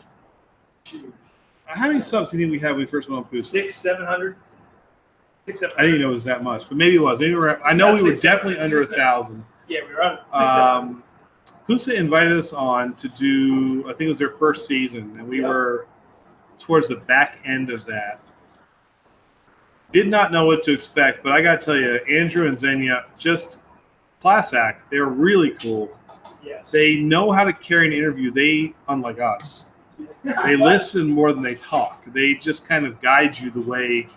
how many subs do you think we had when we first went on Pusa? 600-700. 600-700. I didn't even know it was that much, but maybe it was. Maybe I know we were definitely under 1,000. Yeah, we were on 600. Pusa invited us on to do, I think it was their first season, and we were towards the back end of that. Did not know what to expect, but I got to tell you, Andrew and Xenia, just class act. They're really cool. Yes. They know how to carry an interview. They, unlike us, they listen more than they talk. They just kind of guide you the way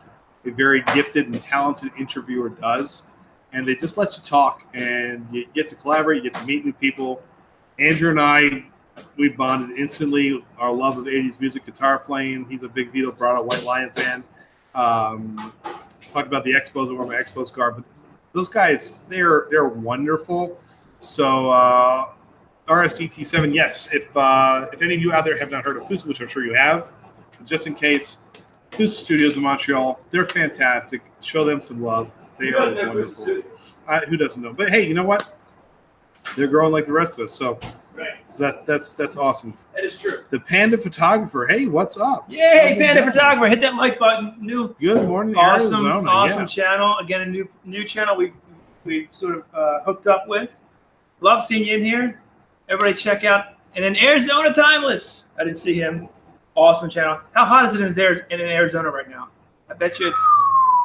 a very gifted and talented interviewer does. And they just let you talk, and you get to collaborate, you get to meet new people. Andrew and I, we bonded instantly. Our love of 80s music, guitar playing. He's a big Vito Bratta White Lion fan. Talk about the Expos, I wear my Expos garb. But those guys, they're wonderful. So RSDT7, yes. If any of you out there have not heard of Pusa, which I'm sure you have, just in case, Pusa Studios in Montreal, they're fantastic. Show them some love. They are wonderful. Who doesn't know? But hey, you know what? They're growing like the rest of us. So, so that's awesome. That is true. The Panda Photographer. Hey, what's up? Yay, Panda Photographer! Hit that like button. New. Good morning, Awesome, Arizona. awesome channel. Again, a new channel we've sort of hooked up with. Love seeing you in here. Everybody check out. And then Arizona Timeless. I didn't see him. Awesome channel. How hot is it in Arizona right now? I bet you it's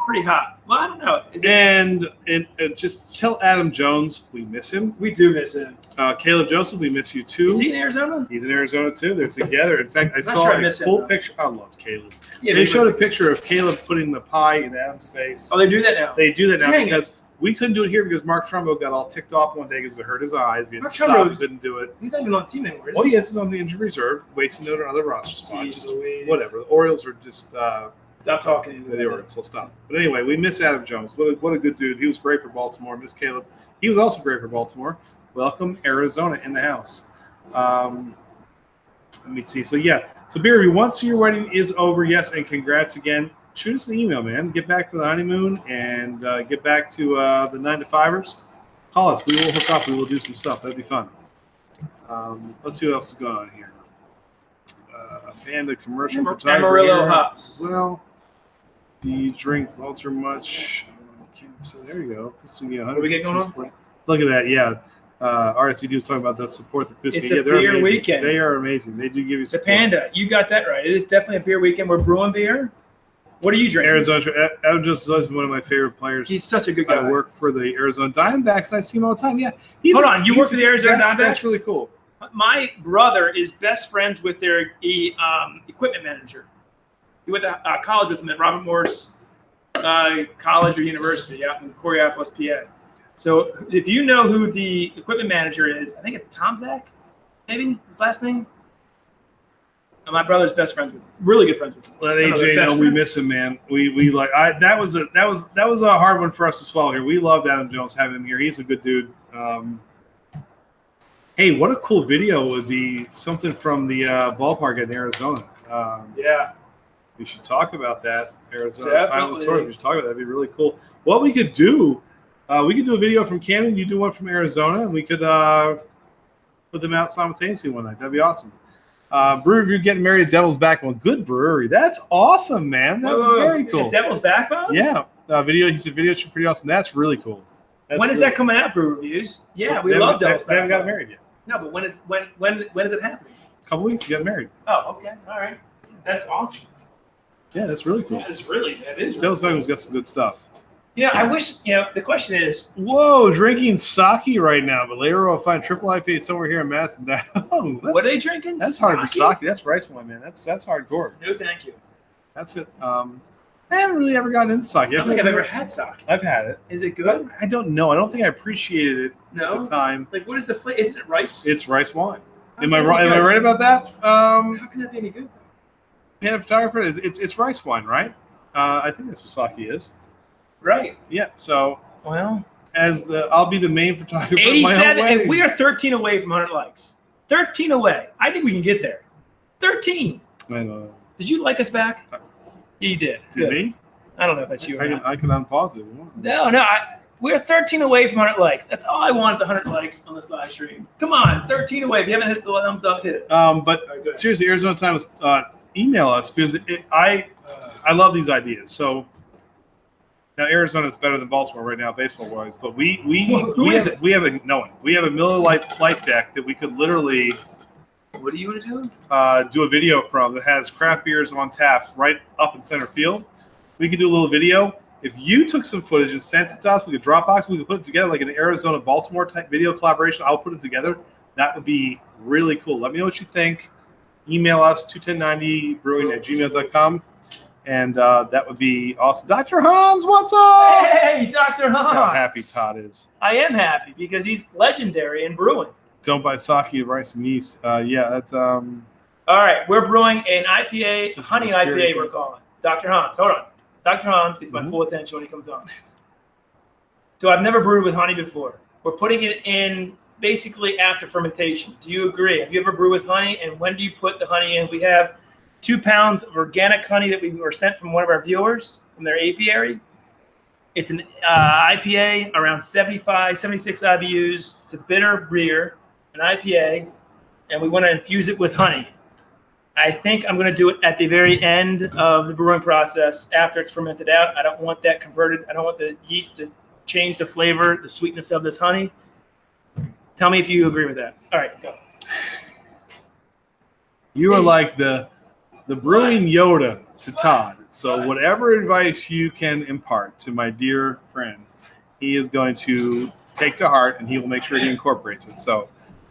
pretty hot. Well, I don't know. And just tell Adam Jones we miss him. We do miss him. Caleb Joseph, we miss you too. Is he in Arizona? He's in Arizona too. They're together. In fact, I saw sure a cool picture. I love Caleb. Yeah, they showed a picture of Caleb putting the pie in Adam's face. Oh, they do that now? They do that now Dang because we couldn't do it here because Mark Trumbo got all ticked off one day because it hurt his eyes. We had to Mark stop. Trumbo's- Didn't do it. He's not even on the team anymore, is Oh, he? yes, he's on the injured reserve, wasting note on other roster spots. Jeez Just Louise. whatever. The Orioles are just Stop talking. the Orioles, so stop. But anyway, we miss Adam Jones. What a good dude. He was great for Baltimore. Miss Caleb. He was also great for Baltimore. Welcome Arizona in the house. Let me see. So yeah. So Beer, once your wedding is over, yes, and congrats again. Shoot us an email, man. Get back to the honeymoon and get back to the 9-to-5ers. Call us. We will hook up. We will do some stuff. That'd be fun. Let's see what else is going on here. Panda commercial photographer. Amarillo hops. Well, do you drink ultra much? So there you go. What do we get going on? Look at that. Yeah. RSTD was talking about that support the Pussy. It's Yeah, a they're beer amazing. weekend. They are amazing. They do give you The support. Panda. You got that right. It is definitely a beer weekend. We're brewing beer. What are you drinking? Arizona. Adam Jones is always one of my favorite players. He's such a good guy. I work for the Arizona Diamondbacks, and I see him all the time. Yeah. Hold on. You work for the Arizona Diamondbacks? That's really cool. My brother is best friends with their equipment manager. He went to college with him at Robert Morris College or University out in Coriopolis, PA. So if you know who the equipment manager is, I think it's Tom Zach, maybe his last name. And my brother's best friends with him. Really good friends with him. Let AJ know we miss him, man. We like that was a hard one for us to swallow here. We loved Adam Jones, having him here. He's a good dude. Hey, what a cool video would be something from the ballpark in Arizona. Yeah. We should talk about that. Arizona Definitely. Timeless Story. We should talk about that. That'd be really cool. What we could do, we could do a video from Camden. You do one from Arizona, and we could put them out simultaneously one night. That'd be awesome. Brew, you're getting married at Devil's Backbone. Good brewery. That's awesome, man. That's very cool. Devil's Backbone? Yeah. Video. He said videos are pretty awesome. That's really cool. When is that coming out, Brew Reviews? Yeah, we love Devil's Backbone. They haven't got married yet. No, but when is it happening? A couple weeks to get married. Oh, okay. All right. That's awesome. Yeah, that's really cool. That is really Devil's Backbone's got some good stuff. Yeah, I wish, the question is. Whoa, drinking sake right now, but later I'll find triple IPA somewhere here in Madison. What are they drinking? That's hard for sake. That's rice wine, man. That's hardcore. No, thank you. That's it. I haven't really ever gotten into sake. I don't think I've ever had sake. I've had it. Is it good? But I don't know. I don't think I appreciated it at the time. Like, what is the flavor? Isn't it rice? It's rice wine. How's Am I that right? any Am I good? right about that? How can that be any good? Panda photographer, it's rice wine, right? I think that's what sake is. Right. Yeah. So Well, I'll be the main photographer. Of my own 87, wedding. and we are 13 away from 100 likes. 13 away. I think we can get there. 13. I know. Did you like us back? Yeah, you did. To Good. me, I don't know if that's you or not. I can unpause it. No. We're 13 away from 100 likes. That's all I want is 100 likes on this live stream. Come on, 13 away. If you haven't hit the thumbs up, hit it. But All right, good. seriously, Arizona Times, email us because I love these ideas. So now Arizona is better than Baltimore right now, baseball wise. But we is it? We have a Miller Lite flight deck that we could literally What do you want to do? do a video from that has craft beers on tap right up in center field. We could do a little video. If you took some footage and sent it to us, we could Dropbox. We could put it together like an Arizona-Baltimore type video collaboration. I'll put it together. That would be really cool. Let me know what you think. Email us 21090brewing@gmail.com, and that would be awesome. Dr. Hans, what's up? Hey, Dr. Hans. How happy Todd is. I am happy because he's legendary in brewing. Don't buy sake, rice, and yeast. Yeah, that's All right, we're brewing an IPA, This is honey my spirit. IPA we're calling. Dr. Hans, hold on. Dr. Hans gets my Mhm. full attention when he comes on. So I've never brewed with honey before. We're putting it in basically after fermentation. Do you agree? Have you ever brewed with honey? And when do you put the honey in? We have 2 pounds of organic honey that we were sent from one of our viewers from their apiary. It's an IPA around 75, 76 IBUs. It's a bitter beer, an IPA, and we want to infuse it with honey. I think I'm going to do it at the very end of the brewing process after it's fermented out. I don't want that converted. I don't want the yeast to change the flavor, the sweetness of this honey. Tell me if you agree with that. All right, go. you are like the brewing Yoda to Todd. So whatever advice you can impart to my dear friend, he is going to take to heart, and he will make sure he incorporates it. So,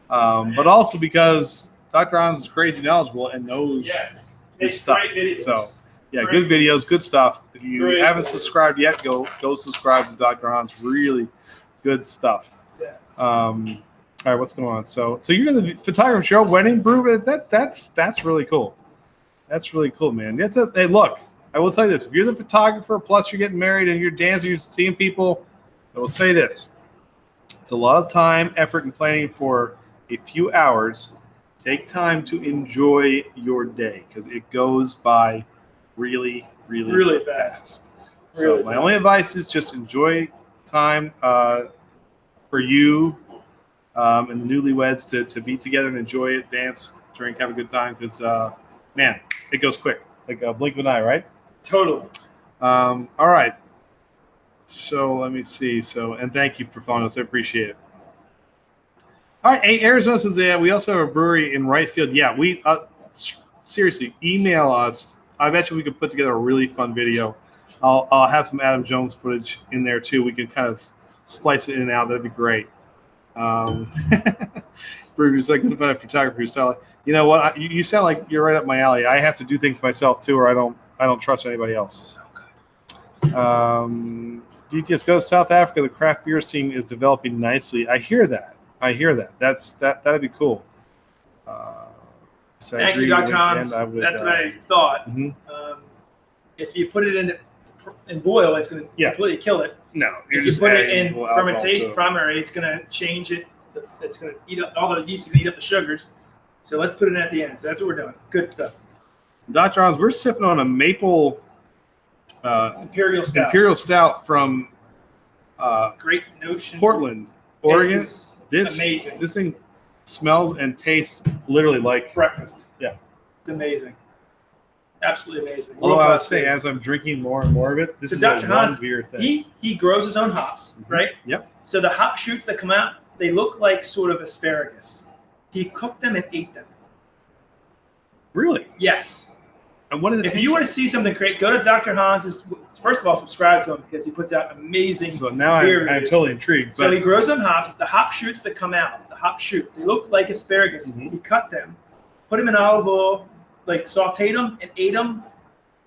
but also because Dr. Hans is crazy knowledgeable and knows Yes. his stuff. Great videos. So, yeah, Great good videos, good stuff. If you Great haven't videos. subscribed yet, go subscribe to Dr. Hans. Really good stuff. Yes. All right, what's going on? So you're in the photography show, wedding brew. That's really cool. That's really cool, man. Hey, look, I will tell you this: if you're the photographer, plus you're getting married and you're dancing, you're seeing people, I will say this: it's a lot of time, effort, and planning for a few hours. Take time to enjoy your day because it goes by really, really, Really fast. So Really my fast. only advice is just enjoy time for you and the newlyweds to be together and enjoy it, dance, drink, have a good time because, man, it goes quick, like a blink of an eye, right? Totally. All right. So let me see. And thank you for following us. I appreciate it. All right. Hey, Arizona says that we also have a brewery in right field. Yeah, we seriously email us. I bet you we could put together a really fun video. I'll have some Adam Jones footage in there too. We can kind of splice it in and out. That'd be great. Brewer's like good fun photography style. You know what? You sound like you're right up my alley. I have to do things myself too, or I don't trust anybody else. DTS goes South Africa. The craft beer scene is developing nicely. I hear that. That'd be cool. So Thank you, Dr. Hans. That's what I thought. Mhm. If you put it in boil, it's going to completely kill it. No, If you put it in fermentation primary, it's going to change it. It's going to eat up all the yeast, is going to eat up the sugars. So let's put it in at the end. So that's what we're doing. Good stuff. Dr. Hans, we're sipping on a maple Imperial Stout. Imperial Stout from Great Notion. Portland, Oregon. This amazing. This thing smells and tastes literally like breakfast. Yeah. It's amazing. Absolutely amazing. Although I would say, as I'm drinking more and more of it, this So is Dr. a Hans, one beer thing. he grows his own hops, right? Yep. So the hop shoots that come out, they look like sort of asparagus. He cooked them and ate them. Really? Yes. And what did it If taste you want like? to see something great, go to Dr. Hans's. First of all, subscribe to him because he puts out amazing So now beer I'm reviews. totally intrigued. So But he grows some hops. The hop shoots that come out, the hop shoots, they look like asparagus. Mhm. He cut them, put them in olive oil, like sauteed them and ate them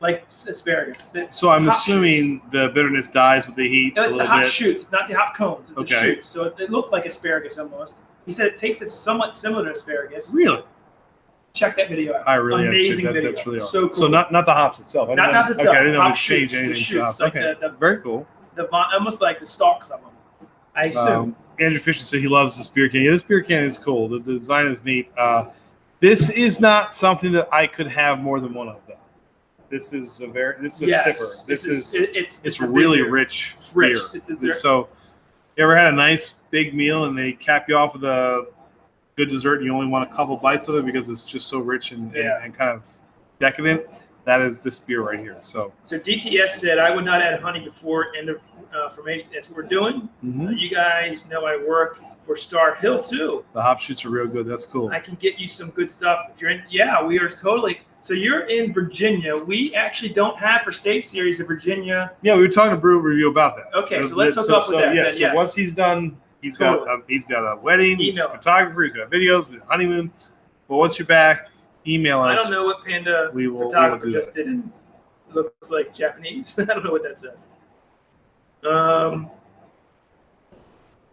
like asparagus. The so I'm hop assuming the bitterness dies with the heat No, a it's the little hop bit. shoots. It's not the hop cones. It's the Okay. shoots. So it looked like asparagus almost. He said it tasted somewhat similar to asparagus. Really? Check that video out. I really amazing appreciate that. video. That's really awesome. So cool. So not the hops itself. I Not didn't the hops know- itself. Okay, I didn't know Hop we changed shoots, the anything. to shoots, hops. like Okay. the Very cool. almost like the stalks of them. I assume. Andrew Fisher said he loves this beer can. Yeah, this beer can is cool. The design is neat. This is not something that I could have more than one of them. This is a sipper. It's really rich. It's rich. Beer. So, you ever had a nice big meal and they cap you off with a good dessert and you only want a couple bites of it because it's just so rich and kind of decadent? That is this beer right here. So DTS said I would not add honey before end of fermentation. That's what we're doing. Mm-hmm. You guys know I work for Star Hill too. The hop shoots are real good. That's cool. I can get you some good stuff if you're in. Yeah, we are totally. So you're in Virginia. We actually don't have for state series in Virginia. Yeah, we were talking to Brew Review about that. Okay, so let's hook up with that. Yeah, then, so once he's done, he's got a wedding, he's a photographer, he's got videos, a honeymoon. But once you're back, email us. I don't know what Panda photographer just did. It looks like Japanese. I don't know what that says.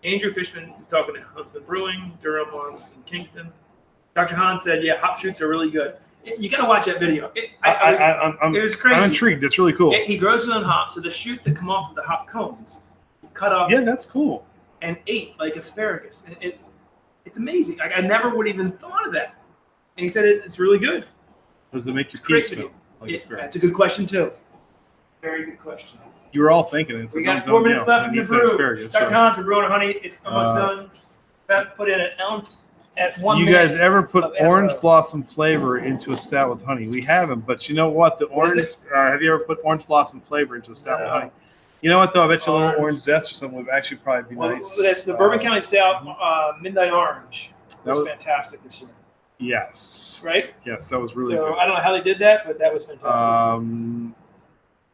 Andrew Fishman is talking to Huntsman Brewing, Durham Arms, in Kingston. Dr. Hahn said, yeah, hop shoots are really good. You got to watch that video. It was crazy. I'm intrigued. That's really cool. He grows his own hops, so the shoots that come off of the hop cones, he cut off. Yeah, that's cool. And ate like asparagus. It's amazing. Like, I never would have even thought of that. And he said it's really good. Does it make your pee smell like asparagus? That's a good question, too. Very good question. You were all thinking it. We got 4 minutes left in the brew. Dr. Hans, we're brewing honey. It's almost done. About to put in an ounce at 1 minute. You guys ever put orange blossom flavor into a stout with honey? We haven't, but you know what? The orange. Have you ever put orange blossom flavor into a stout with honey? You know what, though? I bet you a little orange zest or something would actually probably be nice. The Bourbon County Stout Midnight Orange was fantastic this year. Yes. Right? Yes, that was really good. So I don't know how they did that, but that was fantastic.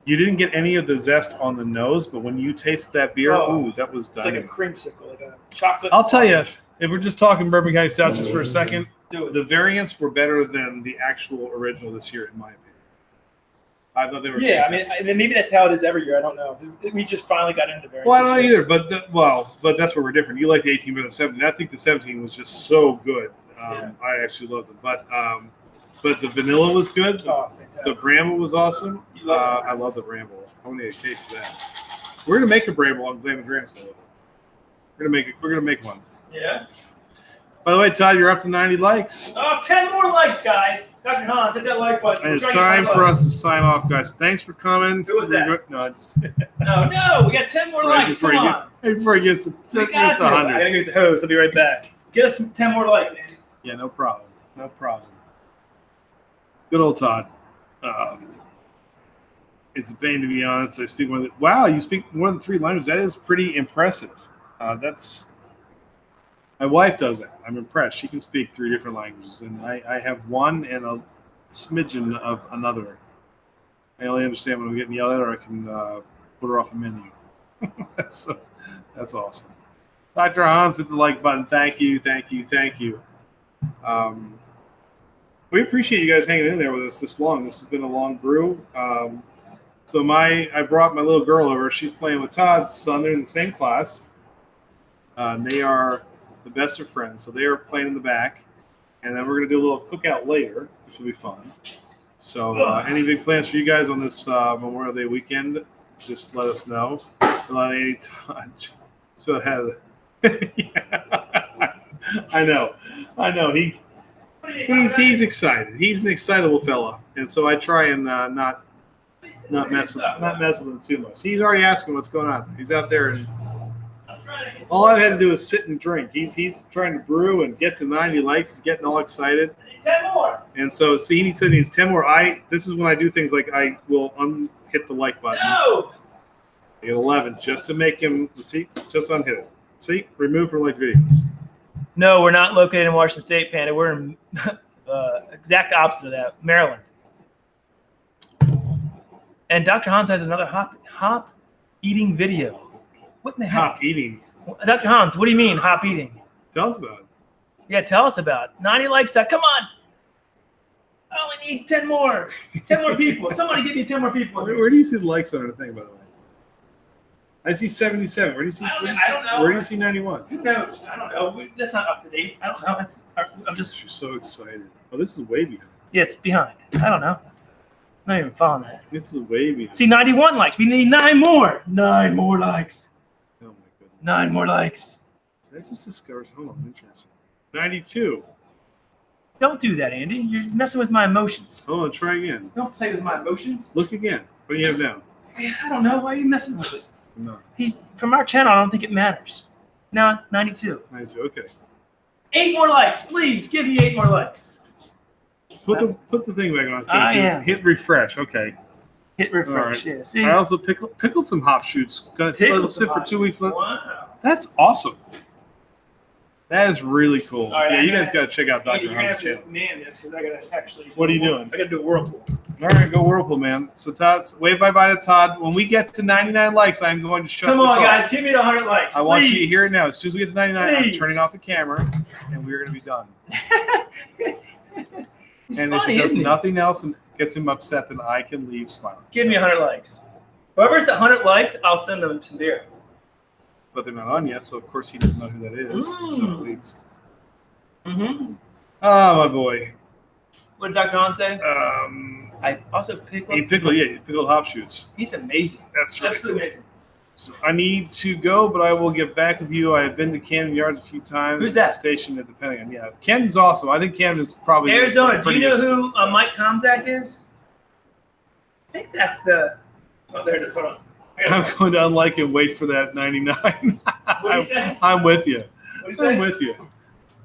You didn't get any of the zest on the nose, but when you tasted that beer, that was done. It's like a creamsicle, like a chocolate. I'll tell you, if we're just talking Bourbon County Stout just for a second, the variants were better than the actual original this year, in my opinion. I thought they were fantastic. I mean, maybe that's how it is every year. I don't know. We just finally got into variants. Well, I don't know either, but that's where we're different. You like the 18 better than 17. I think the 17 was just so good. I actually loved it. But the vanilla was good. Oh, fantastic. The bramble was awesome. I love the bramble. I want to get a case of that. We're gonna make a bramble on Glam and Grams. We're gonna make one. Yeah. By the way, Todd, you're up to 90 likes. Oh, 10 more likes, guys. Dr. Hans, hit that like button. And it's time for us to sign off, guys. Thanks for coming. Who was that? No, I just. No, we got 10 more likes. Come on. Before he gets to 100. I gotta get the hose. I'll be right back. Get us 10 more likes, Andy. Yeah, no problem. No problem. Good old Todd. It's a pain, to be honest. I speak more than you speak more than 3 languages. That is pretty impressive. My wife does that. I'm impressed. She can speak 3 different languages, and I have one and a smidgen of another. I only understand when I'm getting yelled at, or I can put her off a menu. That's awesome. Dr. Hans, hit the like button. Thank you. We appreciate you guys hanging in there with us this long. This has been a long brew. So I brought my little girl over. She's playing with Todd's son. They're in the same class. They are the best of friends. So they are playing in the back. And then we're going to do a little cookout later, which will be fun. So any big plans for you guys on this Memorial Day weekend, just let us know. Let any Todd. So I know. He's excited. He's an excitable fella. And so I try and not mess with him too much. He's already asking what's going on. He's out there, and all I had to do is sit and drink. He's trying to brew and get to 90 likes. He's getting all excited. 10 more. And so, he said he needs 10 more. This is when I do things like I will hit the like button. No. I get 11 just to make him just unhit it. See, remove from like videos. No, we're not located in Washington State, Panda. We're in exact opposite of that, Maryland. And Dr. Hans has another hop eating video. What in the heck? Hop eating. Dr. Hans, what do you mean hop eating? Tell us about it. Yeah, tell us about it. 90 likes. Come on. I only need 10 more. 10 more people. Somebody give me 10 more people. Where do you see the likes on the thing, by the way? I see 77. Where do you see? I don't know. Where do you see 91? Who knows? I don't know. That's not up to date. I don't know. I'm just. You're so excited. Oh, this is way behind. Yeah, it's behind. I don't know. I'm not even following that. This is way behind. See, 91 likes. We need 9 more. 9 more likes. Oh my 9 more likes. So I just discovered. Hold on, interesting. 92. Don't do that, Andy. You're messing with my emotions. Hold on, try again. Don't play with my emotions. Look again. What do you have now? I don't know. Why are you messing with it? No. He's from our channel. I don't think it matters. No, 92. 92. Okay. 8 more likes, please. Give me 8 more likes. Put the thing back on. I am. Hit refresh. Okay. Hit refresh. All right. Yeah. See. I also pickled some hop shoots. Got to let them sit for 2 weeks. Wow. That's awesome. That is really cool. All right, yeah, you guys got got to check out Dr. You're gonna Hunt's have channel. to man this because I gotta actually. What are you doing? I gotta do a whirlpool. All right, go Whirlpool, man. So Todd's wave bye-bye to Todd. When we get to 99 likes, I'm going to shut Come this on, off. guys, give me the 100 likes. I want you to hear it now. As soon as we get to 99, I'm Please. turning off the camera, and we're going to be done. He's And funny, if he does isn't he? nothing else and gets him upset, then I can leave smiling. Give me 100 likes. Whoever's the 100 liked, I'll send them some beer. But they're not on yet, so of course he doesn't know who that is. So please. Mm-hmm. Oh, my boy. What did Dr. Han say? I also He pickled. pickled hop shoots. He's amazing. That's right. Absolutely amazing. So I need to go, but I will get back with you. I have been to Camden Yards a few times. Who's that? Stationed at the Pentagon. Yeah, Camden's awesome. I think Camden's probably Arizona. Do you know prettiest. who Mike Tomzak is? I think that's the. Oh, there it is. Hold on. I'm going to unlike and wait for that 99. What do you say? I'm with you. What do you say? I'm with you.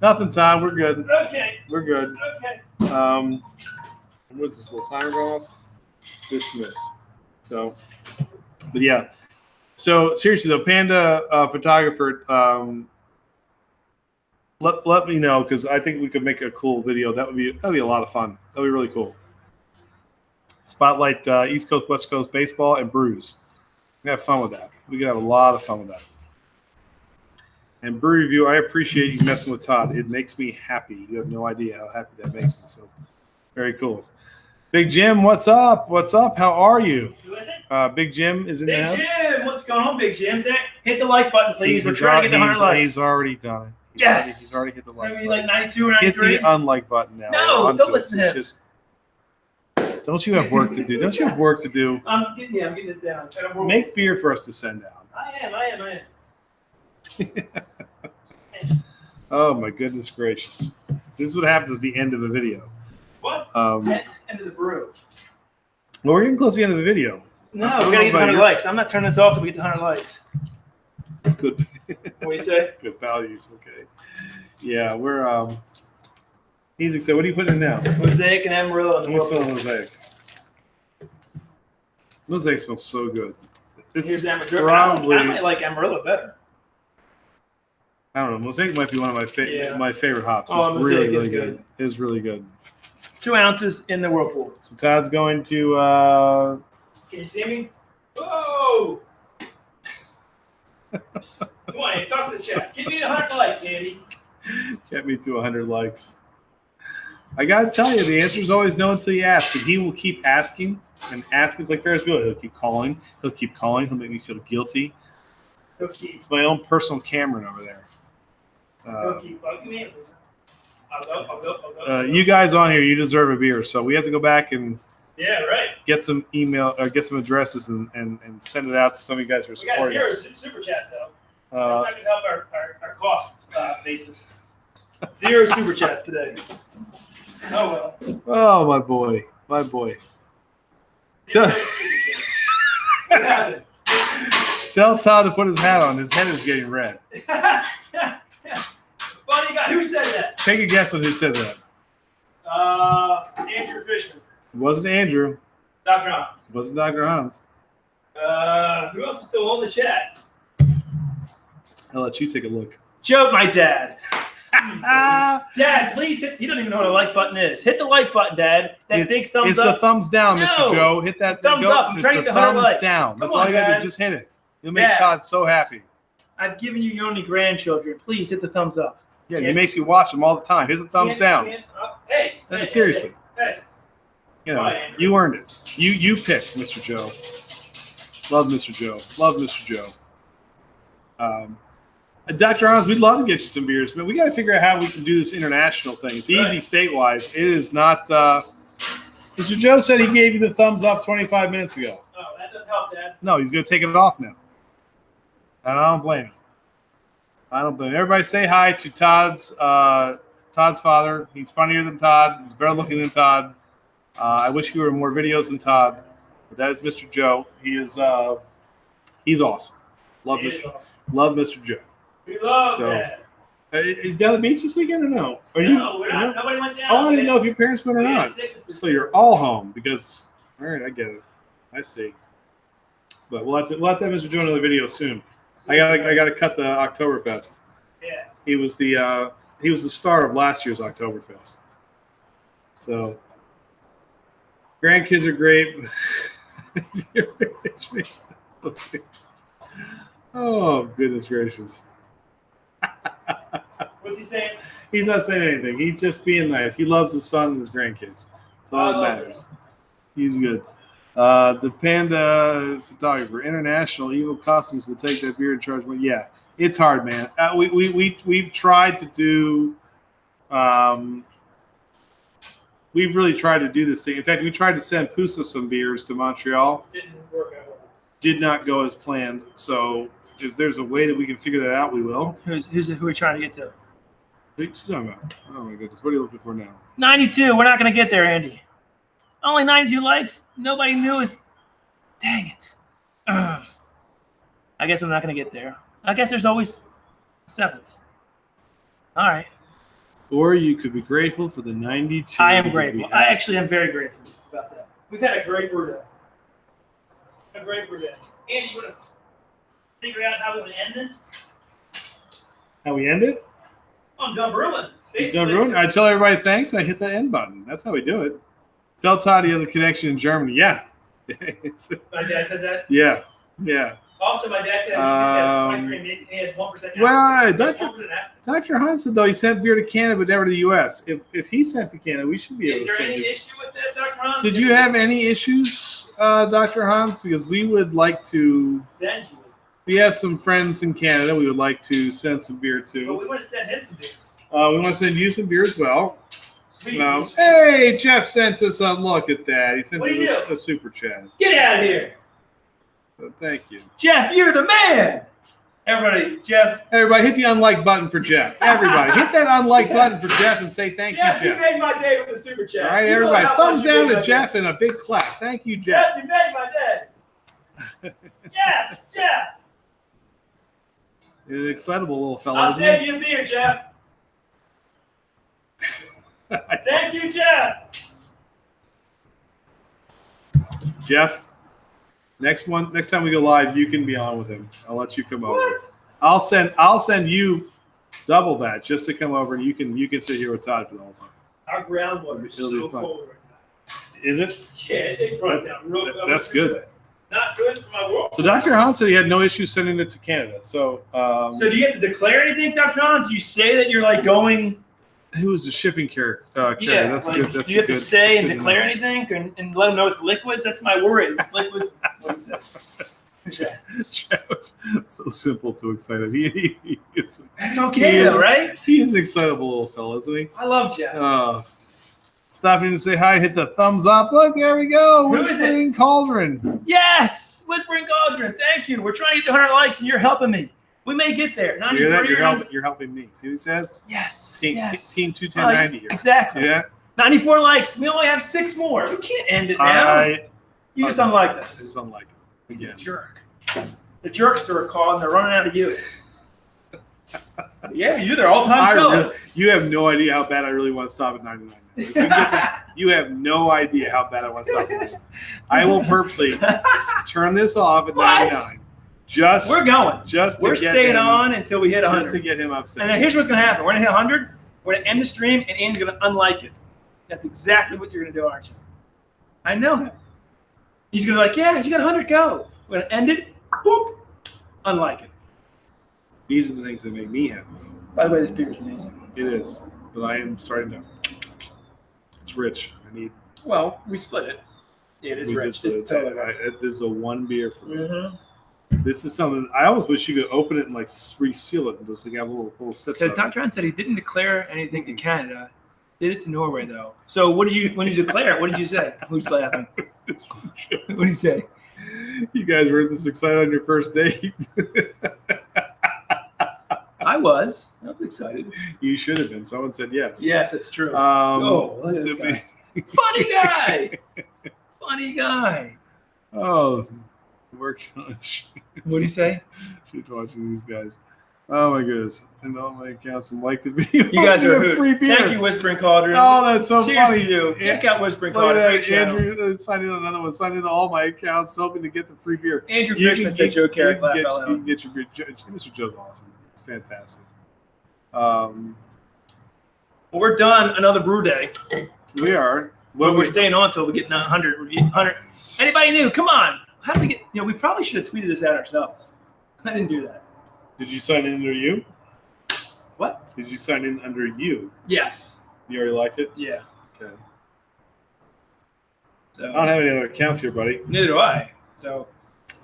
Nothing, Todd. We're good. Okay. We're good. Okay. What's this little timer going off? Dismiss. So, but yeah. So seriously though, Panda photographer, let me know because I think we could make a cool video. That'd be a lot of fun. That'd be really cool. Spotlight East Coast, West Coast baseball and brews. We have fun with that. We could have a lot of fun with that. And Brew Review, I appreciate you messing with Todd. It makes me happy. You have no idea how happy that makes me. So very cool. Big Jim, what's up? What's up? How are you? Big Jim is in the house. Big Jim, what's going on, Big Jim? Hit the like button, please. We're trying to get the 100 likes. He's already done it. Yes. He's already hit the like Maybe button. like 92 or Hit 93. the unlike button now. No, Onto don't it. listen to him. Just, don't you have work to do? Don't you have work to do? I'm getting this down. Make beer for us to send out. I am. Oh my goodness gracious! This is what happens at the end of a video. What? End of the brew. Well, we're getting close to the end of the video. No, we gotta get the 100 likes. I'm not turning this off until we get the 100 likes. Good. What do you say? Good values. Okay. Yeah, we're Easy. So, what are you putting in now? Mosaic and Amarillo. Let me smell mosaic. Mosaic smells so good. This Here's is Amarillo. probably. I might like Amarillo better. I don't know. Mosaic might be one of my favorite hops. It's Oh, really, Mosaic really is good. good. It's really good. 2 ounces in the whirlpool. So Todd's going to. Can you see me? Whoa! Come on, Andy, talk to the chat. Give me 100 likes, Andy. Get me to 100 likes. I gotta tell you, the answer is always no until you ask. And he will keep asking and asking. It's like Ferris Bueller. He'll keep calling. He'll make me feel guilty. It's my own personal Cameron over there. He'll keep bugging me. I'll go. You guys on here, you deserve a beer. So we have to go back and Yeah, right. get some email or get some addresses and send it out to some of you guys who are We got supporting 0 us. super chats, though. That could help our cost basis. 0 super chats today. Oh, well. Oh, my boy. My boy. What happened? Tell Todd to put his hat on. His head is getting red. Funny guy. Who said that? Take a guess on who said that. Andrew Fishman. It wasn't Andrew. Dr. Hans. It wasn't Dr. Hans. Who else is still on the chat? I'll let you take a look. Joke, my dad. Dad, please hit. He doesn't even know what a like button is. Hit the like button, Dad. That big thumbs it's up. the thumbs down, No. Mr. Joe. Hit that Thumbs up. I'm trying to it's get the 100 thumbs likes. down. Come That's on, all you got to Dad. do. Just hit it. You'll make Dad. Todd so happy. I've given you your only grandchildren. Please hit the thumbs up. Yeah, he makes you watch them all the time. Hit the thumbs down. Hey, Seriously. Hey. You know, Bye, Andrew. you earned it. You picked Mr. Joe. Love Mr. Joe. Love Mr. Joe. Dr. Hans, we'd love to get you some beers, but we got to figure out how we can do this international thing. It's easy state-wise. It is not. Mr. Joe said he gave you the thumbs up 25 minutes ago. Oh, that doesn't help, Dad. No, he's going to take it off now. And I don't blame him. I don't blame him. Everybody say hi to Todd's father. He's funnier than Todd. He's better looking than Todd. I wish you were more videos than Todd. But that is Mr. Joe. He is he's awesome. Love Mr. Joe. We love So, that. Are you down at the beach this weekend or no? Are No, you? we're not. Nobody went down. Oh, I didn't know if your parents went or We had not. sicknesses. So you're all home because. All right, I get it. I see. But we'll have to have Mr. Joe another video soon. I gotta cut the Oktoberfest. Yeah. He was the star of last year's Oktoberfest. So grandkids are great. Oh goodness gracious. What's he saying? He's not saying anything. He's just being nice. He loves his son and his grandkids. That's all that matters. He's good. The Panda photographer, international evil costumes will take that beer and charge money. Yeah, it's hard, man. We've tried to do. We've really tried to do this thing. In fact, we tried to send Pusa some beers to Montreal. Didn't work out. Did not go as planned. So if there's a way that we can figure that out, we will. Who are we trying to get to? What are you talking about? Oh my goodness, what are you looking for now? 92. We're not going to get there, Andy. Only 92 likes. Nobody knew us. Dang it. Ugh. I guess I'm not going to get there. I guess there's always 7th. All right. Or you could be grateful for the 92. I am grateful. I actually am very grateful about that. We've had a great brew day. A great brew day. Andy, you want to figure out how we want to end this? How we end it? I'm done brewing. Done brewing? I tell everybody thanks. I hit the end button. That's how we do it. Tell Todd he has a connection in Germany. Yeah. My dad said that? Yeah. Yeah. Also, my dad said he 23 and he has 1%. Well, Dr. Hunt said, though, he sent beer to Canada but never to the U.S. If he sent to Canada, we should be able to send Is there any it. issue with that, Dr. Hans? Did you have any issues, Dr. Hans? Because we would like to. Send you. We have some friends in Canada we would like to send some beer to. But we want to send him some beer. We want to send you some beer as well. Sweet. Hey, Jeff sent us a look at that. He sent What do you us do? a super chat. Get out of here. So thank you. Jeff, you're the man. Everybody, Jeff. Everybody, hit the unlike button for Jeff. Everybody, hit that unlike button for Jeff and say thank Jeff, you, Jeff. you made my day with the super chat. All right, You know everybody, how thumbs much you down made to my Jeff day. and a big clap. Thank you, Jeff. Jeff, you made my day. Yes, Jeff. An excitable little fellow. I'll isn't save you a beer, Jeff. he? Thank you, Jeff. Jeff, next time we go live, you can be on with him. I'll let you come over. What? I'll send you double that just to come over and you can sit here with Todd for the whole time. Our groundwater is It'll be so fun. cold right now. Is it? Yeah, it brought down real good. That's good. Not good for my world. So Dr. Hans said he had no issue sending it to Canada. So So do you have to declare anything, Dr. Hans? Do you say that you're like going? who was the shipping carrier? Yeah, That's like, good. That's do you have to good. say and good to declare know. anything and let them know it's liquids? That's my worry. Is it liquids? What is that? Jeff, so simple to excite him. It's okay though, right? He is an excitable little fellow, isn't he? I love Jeff. Stopping to say hi, hit the thumbs up. Look, there we go. Who is it? Whispering Cauldron. Yes, Whispering Cauldron. Thank you. We're trying to get to 100 likes, and you're helping me. We may get there. You hear that? 93. You're helping me. See what it says? Yes. Team yes. Team 21090 here. Exactly. See that? 94 likes. We only have 6 more. We can't end it now. You just don't like This this. is unlike it. He's a Again. jerk. The jerkster are called, and they're running out of you. Yeah, you're their all-time seller. You have no idea how bad I really want to stop at 99. If we get to- you have no idea how bad I want to stop at 99. I will purposely turn this off at What? 99. Just We're going. Just to We're get staying him, on until we hit 100. just to get him upset. And then here's what's going to happen. We're going to hit 100. We're going to end the stream, and Andy's going to unlike it. That's exactly what you're going to do, aren't you? I know that. He's going to be like, yeah, you got 100, go. We're going to end it. Boop. Unlike it. These are the things that make me happy. By the way, this beer is amazing. It is, but I am starting to. It's rich. I need. Well, we split it. It is we rich. just- It's totally rich. This is a one beer for me. Mm-hmm. This is something I always wish you could open it and like reseal it and just like have little sips. So of it. Dr. Hunt said he didn't declare anything to Canada. Did it to Norway though. So what did you when you declare it? What did you say? Who's laughing? What did you say? You guys weren't this excited on your first date. I was excited. You should have been. Someone said yes. Yeah, that's true. Oh, look at this guy. Funny guy. Funny guy. Oh, we're What do you say? Should watching these guys. Oh my goodness! And all my accounts and like the video. You guys are a a hoot. free beer. Thank you, Whispering Cauldron. Oh, that's so Cheers funny. to you. Yeah. Check out Whispering Look at Cauldron. that. Great channel. Andrew signed in another one. Signed into all my accounts, hoping to get the free beer. Andrew You Fishman can said get- Joe Carrick you laugh can out get- You loud. can get your beer. Mr. Joe's awesome. It's fantastic. Well, we're done. Another brew day. We are. But we're staying on until we get 100 reviews. 100. Anybody new? Come on. How did we get? We probably should have tweeted this out ourselves. I didn't do that. Did you sign in under you? What? Did you sign in under you? Yes. You already liked it? Yeah. Okay. So I don't have any other accounts here, buddy. neither do I. So,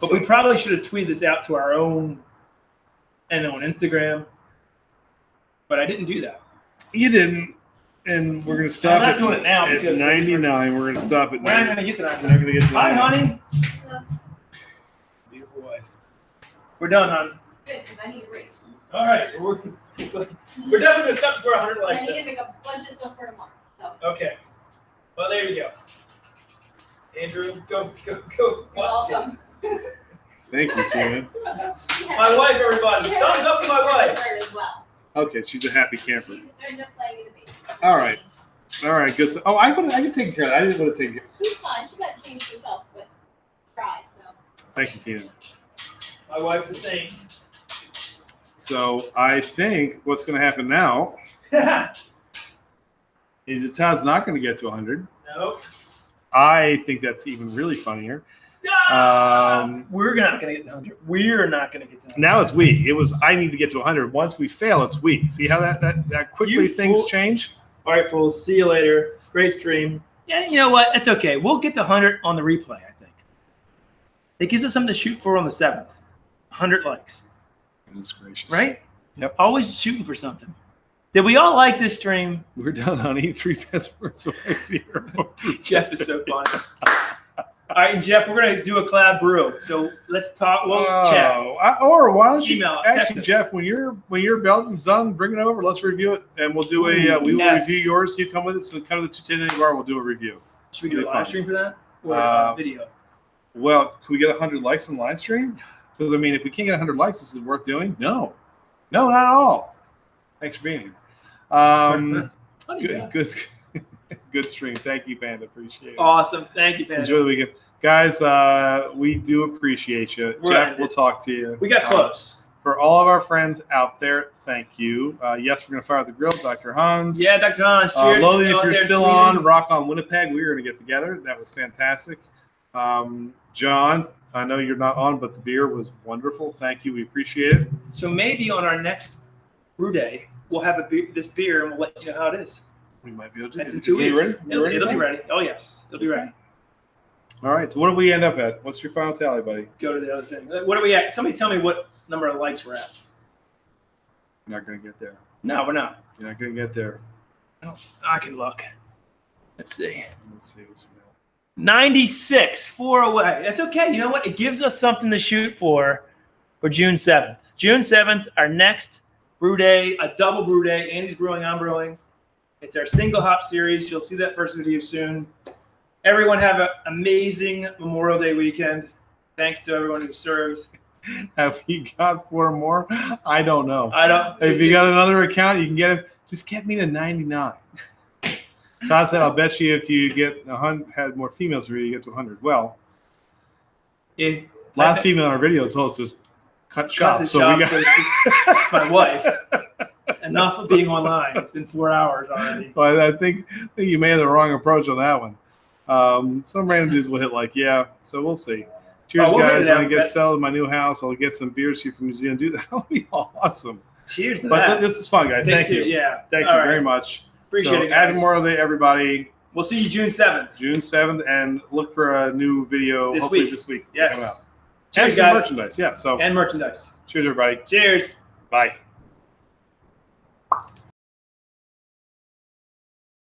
but we probably should have tweeted this out to our own and on Instagram. But I didn't do that. You didn't. And we're going to stop I'm not at, doing it now at because 99. We're going to stop at we're not 90. going to get to that. We're not going to get to Hi, 99. honey. Beautiful wife. We're done, hon. Good, because I need a raise. All right. We're definitely going to stop before 100 I likes. need to make a bunch of stuff for tomorrow. So Okay. Well, there you go. Andrew, go. you're Watch welcome. Thank you, Tina. My wife, everybody. Thumbs up to my wife. As well. Okay, she's a happy camper. She's turned up playing with the baby. All right. All right, good. Oh, I can take care of that. I didn't want to take it. She's fine. She got changed herself, but tried. So Thank you, Tina. My wife's the same. So I think what's going to happen now is that Todd's not going to get to 100. Nope. I think that's even really funnier. We're not going to get to 100. We're not going to get to 100. Now it's we. It was I need to get to 100. Once we fail, it's we. See how that quickly You things fool. change? All right, fools. See you later. Great stream. Yeah, you know what? It's okay. We'll get to 100 on the replay, I think. It gives us something to shoot for on the 7th. 100 likes. Goodness gracious. Right? Yep. Always shooting for something. Did we all like this stream? We're done, honey. 3 passwords away here. Jeff is so funny. All right, and Jeff, we're going to do a collab brew. So let's talk. We'll chat. Or why don't you Email, text actually, us. Jeff, when your Belgian's done, bring it over. Let's review it, and we'll do a we will Yes. review yours. You come with us, and come to the 210 bar. We'll do a review. Should we do a It'll be live fun. stream for that? Or video? Well, can we get 100 likes on the live stream? Because I mean, if we can't get 100 likes, this is worth doing. No, not at all. Thanks for being here. Funny guy. Good stream. Thank you, Panda. Appreciate it. Awesome. Thank you, Panda. Enjoy the weekend. Guys, we do appreciate you. We're Jeff, at we'll it. talk to you. We got close. For all of our friends out there, thank you. Yes, we're going to fire up the grill. Dr. Hans. Yeah, Dr. Hans, cheers. Lothian, to if out you're there still swinging. on, Rock on Winnipeg. We were going to get together. That was fantastic. John, I know you're not on, but the beer was wonderful. Thank you. We appreciate it. So maybe on our next brew day, we'll have this beer and we'll let you know how it is. We might be able to That's do in it. 2 Are you weeks. ready? You It'll be John? ready. Oh, yes. It'll be ready. All right. So what do we end up at? What's your final tally, buddy? Go to the other thing. What are we at? Somebody tell me what number of likes we're at. You're not going to get there. No, we're not. You're not going to get there. I can look. Let's see. Let's see what's going 96, 4 away. That's okay. You know what? It gives us something to shoot for June 7th. June 7th, our next brew day, a double brew day. Andy's brewing, I'm brewing. It's our single hop series. You'll see that first video soon. Everyone have an amazing Memorial Day weekend. Thanks to everyone who served. Have you got 4 more? I don't know. I don't. If you got another account, you can get him. Just get me to 99. Todd said, "I'll bet you if you get 100, had more females for you get to 100." Well, last female in our video told us to cut shop, so we got. It's my wife. Enough of being online. It's been 4 hours already. So I think you may have the wrong approach on that one. Some random dudes will hit like, yeah. So we'll see. Cheers, we'll hit guys. it When I out, get bet. settled in my new house, I'll get some beers here from New Zealand. Dude, that'll be awesome. Cheers to But that. this was fun, guys. Stay Thank you. tuned. Yeah. Thank you All right. very much. Appreciate So, it, Happy guys. Memorial Day, everybody. We'll see you June 7th. June 7th, and look for a new video This hopefully week. this week. Yes. Coming out. And Cheers, some guys. merchandise. Yeah. So And merchandise. cheers, everybody. Cheers. Bye.